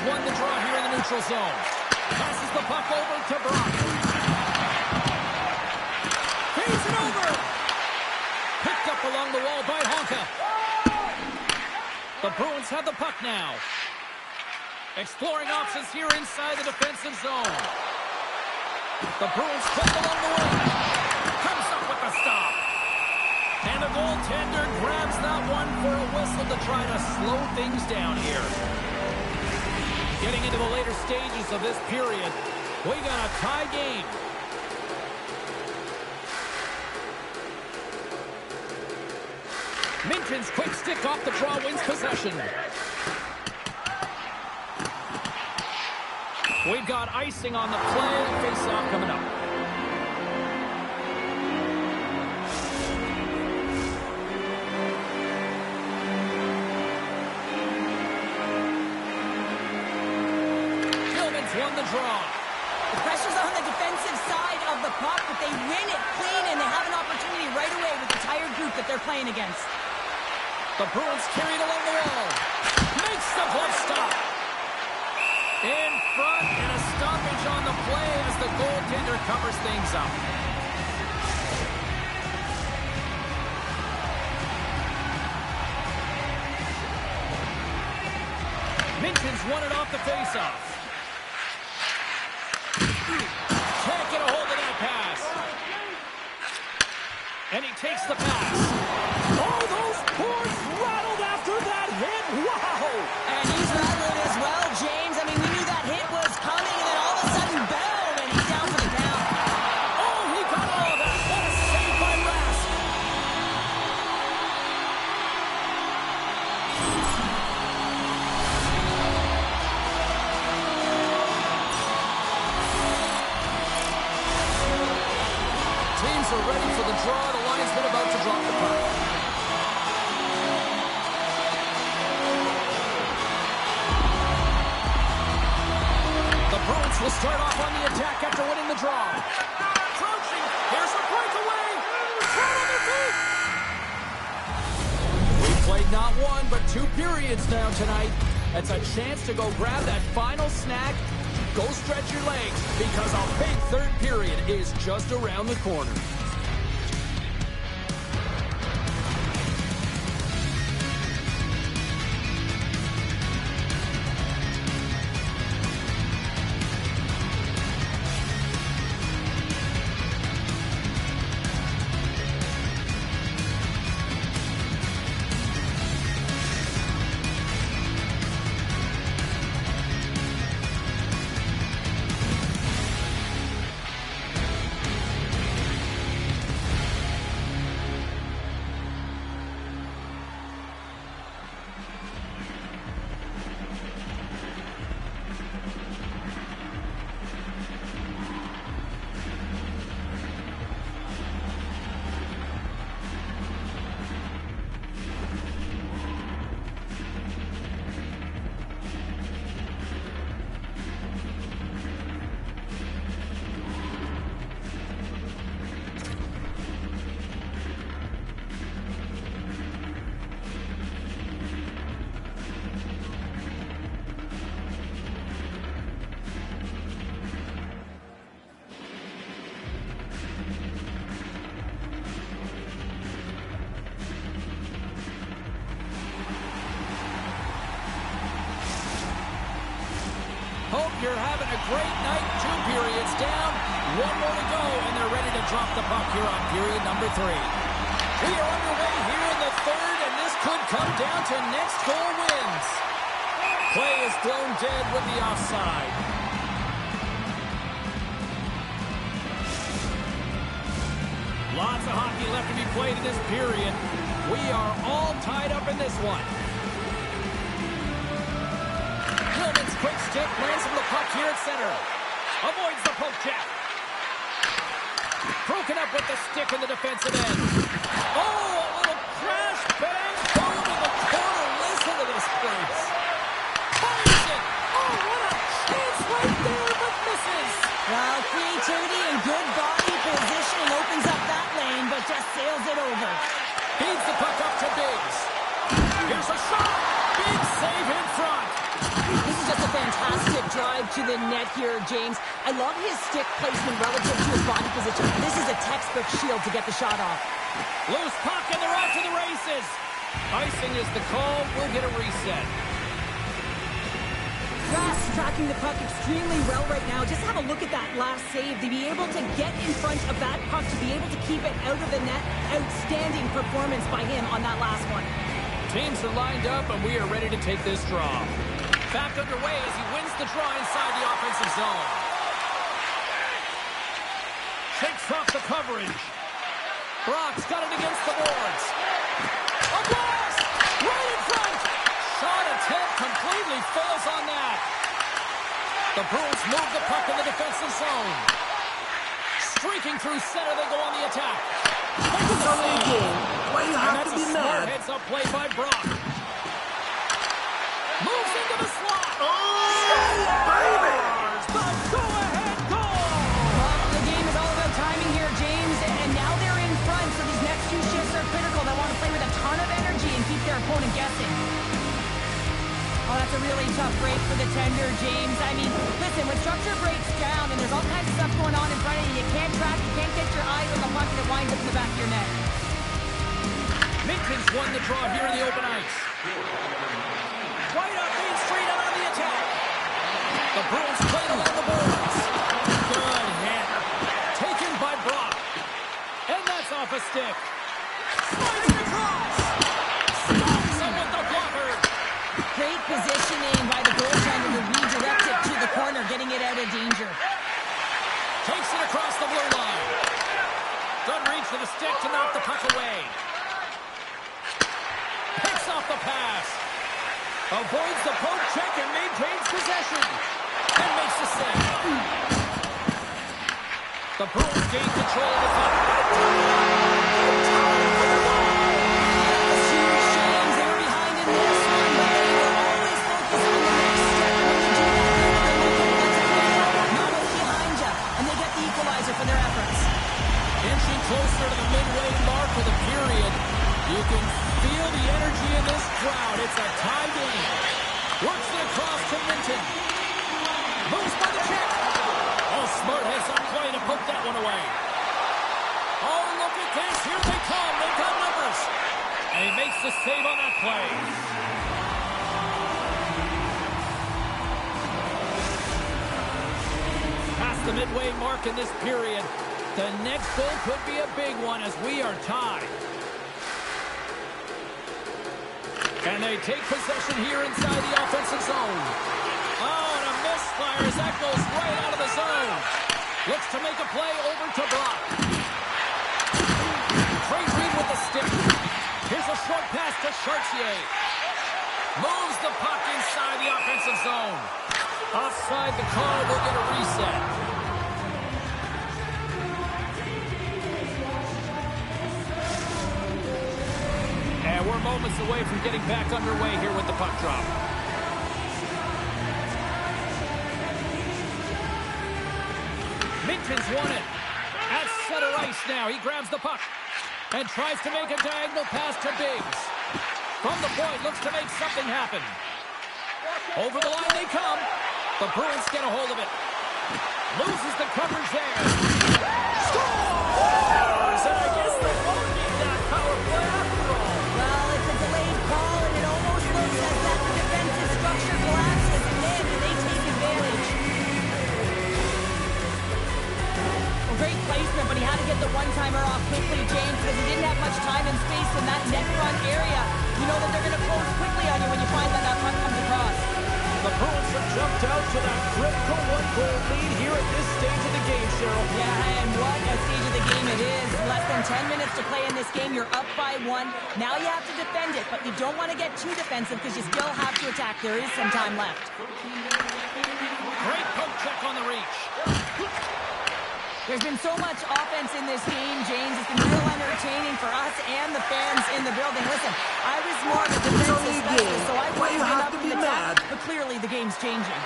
won the draw here in the neutral zone. Passes the puck over to Brock. Feeds it over. Picked up along the wall by Honka. The Bruins have the puck now. Exploring options here inside the defensive zone. The Bruins flip along the wing. Comes up with the stop. And the goaltender grabs that one for a whistle to try to slow things down here. Getting into the later stages of this period, we got a tie game. Minton's quick stick off the draw wins possession. We've got icing on the play. Face-off coming up. Gilman's won the draw. The pressure's on the defensive side of the puck, but they win it clean, and they have an opportunity right away with the tired group that they're playing against. The Bruins carried along the wall. Makes the glove stop. In front, and a stoppage on the play as the goaltender covers things up. Minton's won it off the faceoff. Can't get a hold of that pass. And he takes the pass. Oh, those boards rattled after that hit. Wow! And he's rattling as well, James. I mean, we knew that hit was coming, and then all of a sudden, boom, and he's down for the count. Oh, he got all of that. What a save by Rask. Teams are ready for the draw. The linesman about to drop the puck. Bruins will start off on the attack after winning the draw. Crouching. Here's a breakaway. Flat on their feet. We've played not one, but 2 periods now tonight. It's a chance to go grab that final snack. Go stretch your legs because a big third period is just around the corner. Hope you're having a great night. 2 periods down. 1 more to go, and they're ready to drop the puck here on period number 3. We are underway here in the third, and this could come down to next goal wins. Play is thrown dead with the offside. Lots of hockey left to be played in this period. We are all tied up in this one. Hillman's quick stick lands from the puck here at center. Avoids the poke check. Broken up with the stick in the defensive end. Oh, a little crash bang boom in the corner. Listen to this place. Fires it. Oh, what a chance right there, but misses. Well, creativity and good body positioning opens up that lane, but just sails it over. Feeds the puck up to Biggs. Here's a shot. Big save in front. This is just a fantastic to the net here, James. I love his stick placement relative to his body position. This is a textbook shield to get the shot off. Loose puck, and they're off to the races. Icing is the call. We'll get a reset. Grass tracking the puck extremely well right now. Just have a look at that last save. To be able to get in front of that puck, to be able to keep it out of the net. Outstanding performance by him on that last one. Teams are lined up, and we are ready to take this draw. Back underway as he wins the draw inside the offensive zone. Shakes off the coverage. Brock's got it against the boards. A blast! Right in front! Shot attempt completely fails on that. The Bruins move the puck in the defensive zone. Streaking through center, they go on the attack. It's only a game. Why you have to be mad? Heads-up play by Brock. Moves into the slot. Oh, baby! The go-ahead goal! Well, the game is all about timing here, James, and now they're in front, so these next two shifts are critical. They want to play with a ton of energy and keep their opponent guessing. Oh, that's a really tough break for the tender, James. I mean, listen, when structure breaks down and there's all kinds of stuff going on in front of you, you can't track, you can't get your eyes on the puck, and it winds up in the back of your net. Minton's won the draw here in the open ice. Right up Main Street and on the attack. The Bruins play along the boards. Good hit. Taken by Brock. And that's off a stick. Sliding across. Stops him with the blocker. Great positioning by the goaltender to redirect it to the corner, getting it out of danger. Takes it across the blue line. Good reach to the stick to knock the puck away. Picks off the pass. Avoids the poke check and maintains possession. And makes the save. The Bruins gain control of the puck. Huge shames. They were behind in this one, but they were always focused on the next step. And when you do that, not only behind you, and they get the equalizer for their efforts. Inching closer to the midway mark of the period. You can feel the energy in this crowd. It's a tie game. Works it across to Minton. Moves by the check. Oh, smart heads on play to poke that one away. Oh, look at this. Here they come. They've got numbers. And he makes the save on that play. Past the midway mark in this period. The next goal could be a big one as we are tied. And they take possession here inside the offensive zone. Oh, and a misfire as that goes right out of the zone. Looks to make a play over to Brock. Great read with the stick. Here's a short pass to Chartier. Moves the puck inside the offensive zone. Offside the call, we'll get a reset. And we're moments away from getting back underway here with the puck drop. Minton's won it. At center ice now. He grabs the puck and tries to make a diagonal pass to Biggs. From the point, looks to make something happen. Over the line they come. The Bruins get a hold of it. Loses the coverage there. Scores! And I guess they won't need that power play after all. Well, it's a delayed call, and it almost looks as that defensive structure collapses, and then they take advantage. Well, great placement, but he had to get the one-timer off quickly, James, because he didn't have much time and space in that net front area. You know that they're going to close quickly on you when you find that puck comes across. The Bruins have jumped out to that critical one-goal lead here at this stage of the game, Cheryl. Yeah, and what a stage of the game it is. Less than 10 minutes to play in this game. You're up by 1. Now you have to defend it, but you don't want to get too defensive because you still have to attack. There is some time left. Great poke check on the reach. There's been so much offense in this game, James. It's been real entertaining for us and the fans in the building. Listen, I was more of a defensive specialist, so I wouldn't have to be mad. But clearly the game's changing.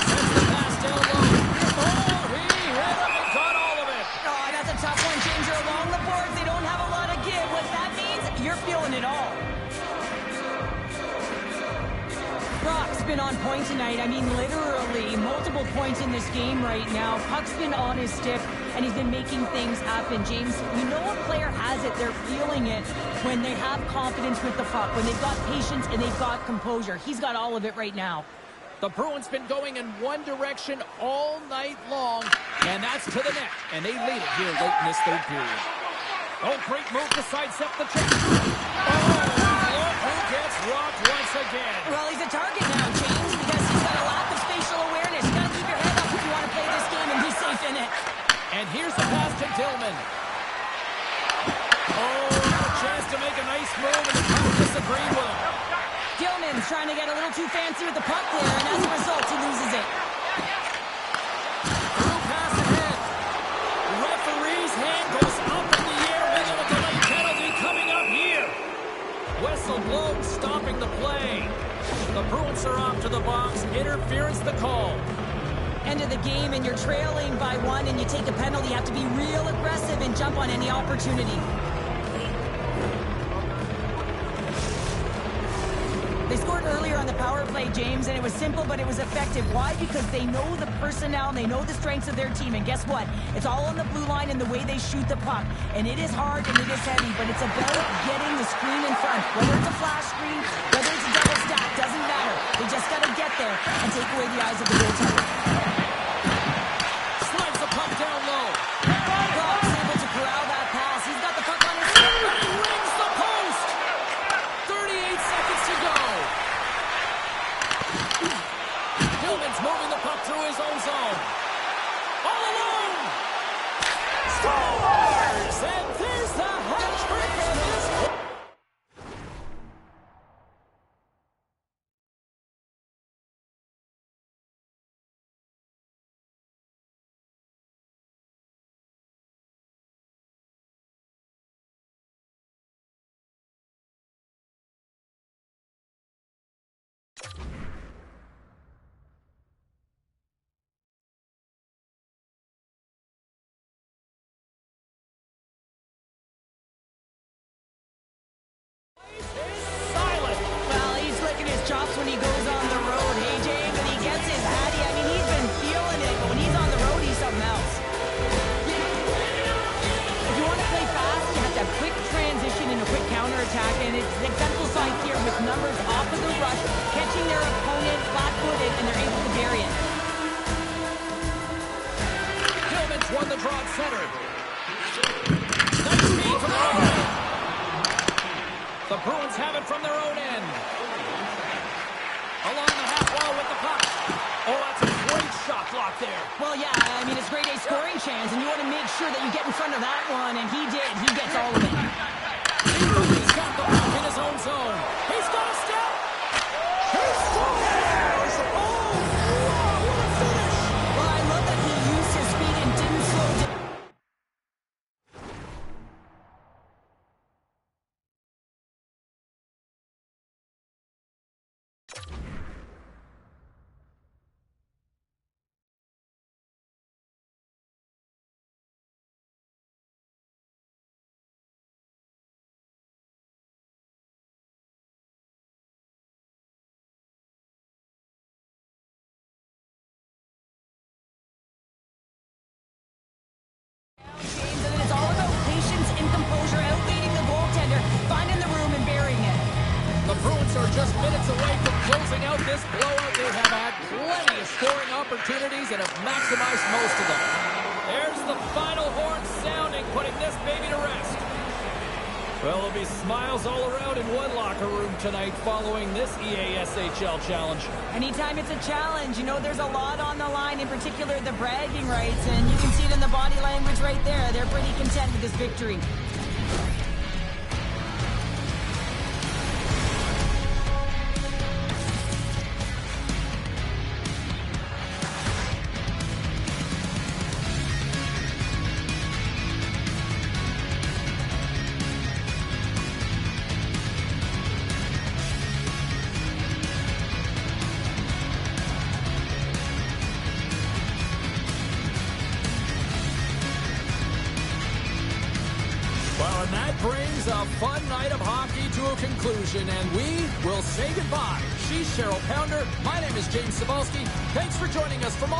Sends the pass down low. Oh, he hit him and got all of it. Oh, that's a tough one, James. You're along the boards. They don't have a lot of give. What that means, you're feeling it all. Brock been on point tonight. I mean, literally multiple points in this game right now. Puck's been on his stick, and he's been making things happen. James, you know a player has it. They're feeling it when they have confidence with the puck, when they've got patience and they've got composure. He's got all of it right now. The Bruins been going in one direction all night long, and that's to the net. And they lead it here late in this third period. Oh, great move to sidestep the check. Oh, look who gets rocked once again. Well, he's a target now, James, because he's got a lack of spatial awareness. You gotta keep your head up if you want to play this game and be safe in it. And here's the pass to Dillman. Oh, a chance to make a nice move, and the coach disagreed with him. Dillman's trying to get a little too fancy with the puck there, and as a result, he loses it. Through pass ahead. Referee's hand goes up in the air with a delay penalty coming up here. Whistle blown, stopping the play. The Bruins are off to the box. Interference the call. End of the game, and you're trailing by one, and you take a penalty. You have to be real aggressive and jump on any opportunity. They scored earlier on the power play, James, and it was simple, but it was effective. Why? Because they know the personnel, they know the strengths of their team, and guess what? It's all on the blue line and the way they shoot the puck. And it is hard and it is heavy, but it's about getting the screen in front. Whether it's a flash screen, whether it's a double stack, doesn't matter. They just got to get there and take away the eyes of the goaltender. Slides the puck down low. Brock's able to corral that pass. He's got the puck on his stick. He rings the post. 38 seconds to go. Dillman's moving the puck through his own zone. All alone. Scores! And there's the hat trick for this. Chops when he goes on the road, hey James, and he gets his hattie. I mean, he's been feeling it, but when he's on the road, he's something else. If you want to play fast, you have to have quick transition and a quick counterattack, and it's exemplified here with numbers off of the rush, catching their opponent flat-footed, and they're able to bury it. Dillman's won the draw at center. Nice feed from the own end. The Bruins have it from their own end. Along the half wall with the puck. Oh, that's a great shot block there. Well, yeah, I mean, it's grade A scoring chance, and you want to make sure that you get in front of that one, and he did. He gets all of it. He's got the puck in his own zone. He's got a step. He scores! Oh, wow, what a finish. Well, I love that he used his speed and didn't slow down. James, and it's all about patience and composure, outleading the goaltender, finding the room and burying it. The Bruins are just minutes away from closing out this blowout. They have had plenty of scoring opportunities and have maximized most of them. There's the final horn sounding, putting this baby to rest. Well, there'll be smiles all around in one locker room tonight following this EASHL challenge. Anytime it's a challenge, you know there's a lot on the line, in particular the bragging rights, and you can see it in the body language right there. They're pretty content with this victory. Well, and that brings a fun night of hockey to a conclusion, and we will say goodbye. She's Cheryl Pounder. My name is James Cebulski. Thanks for joining us from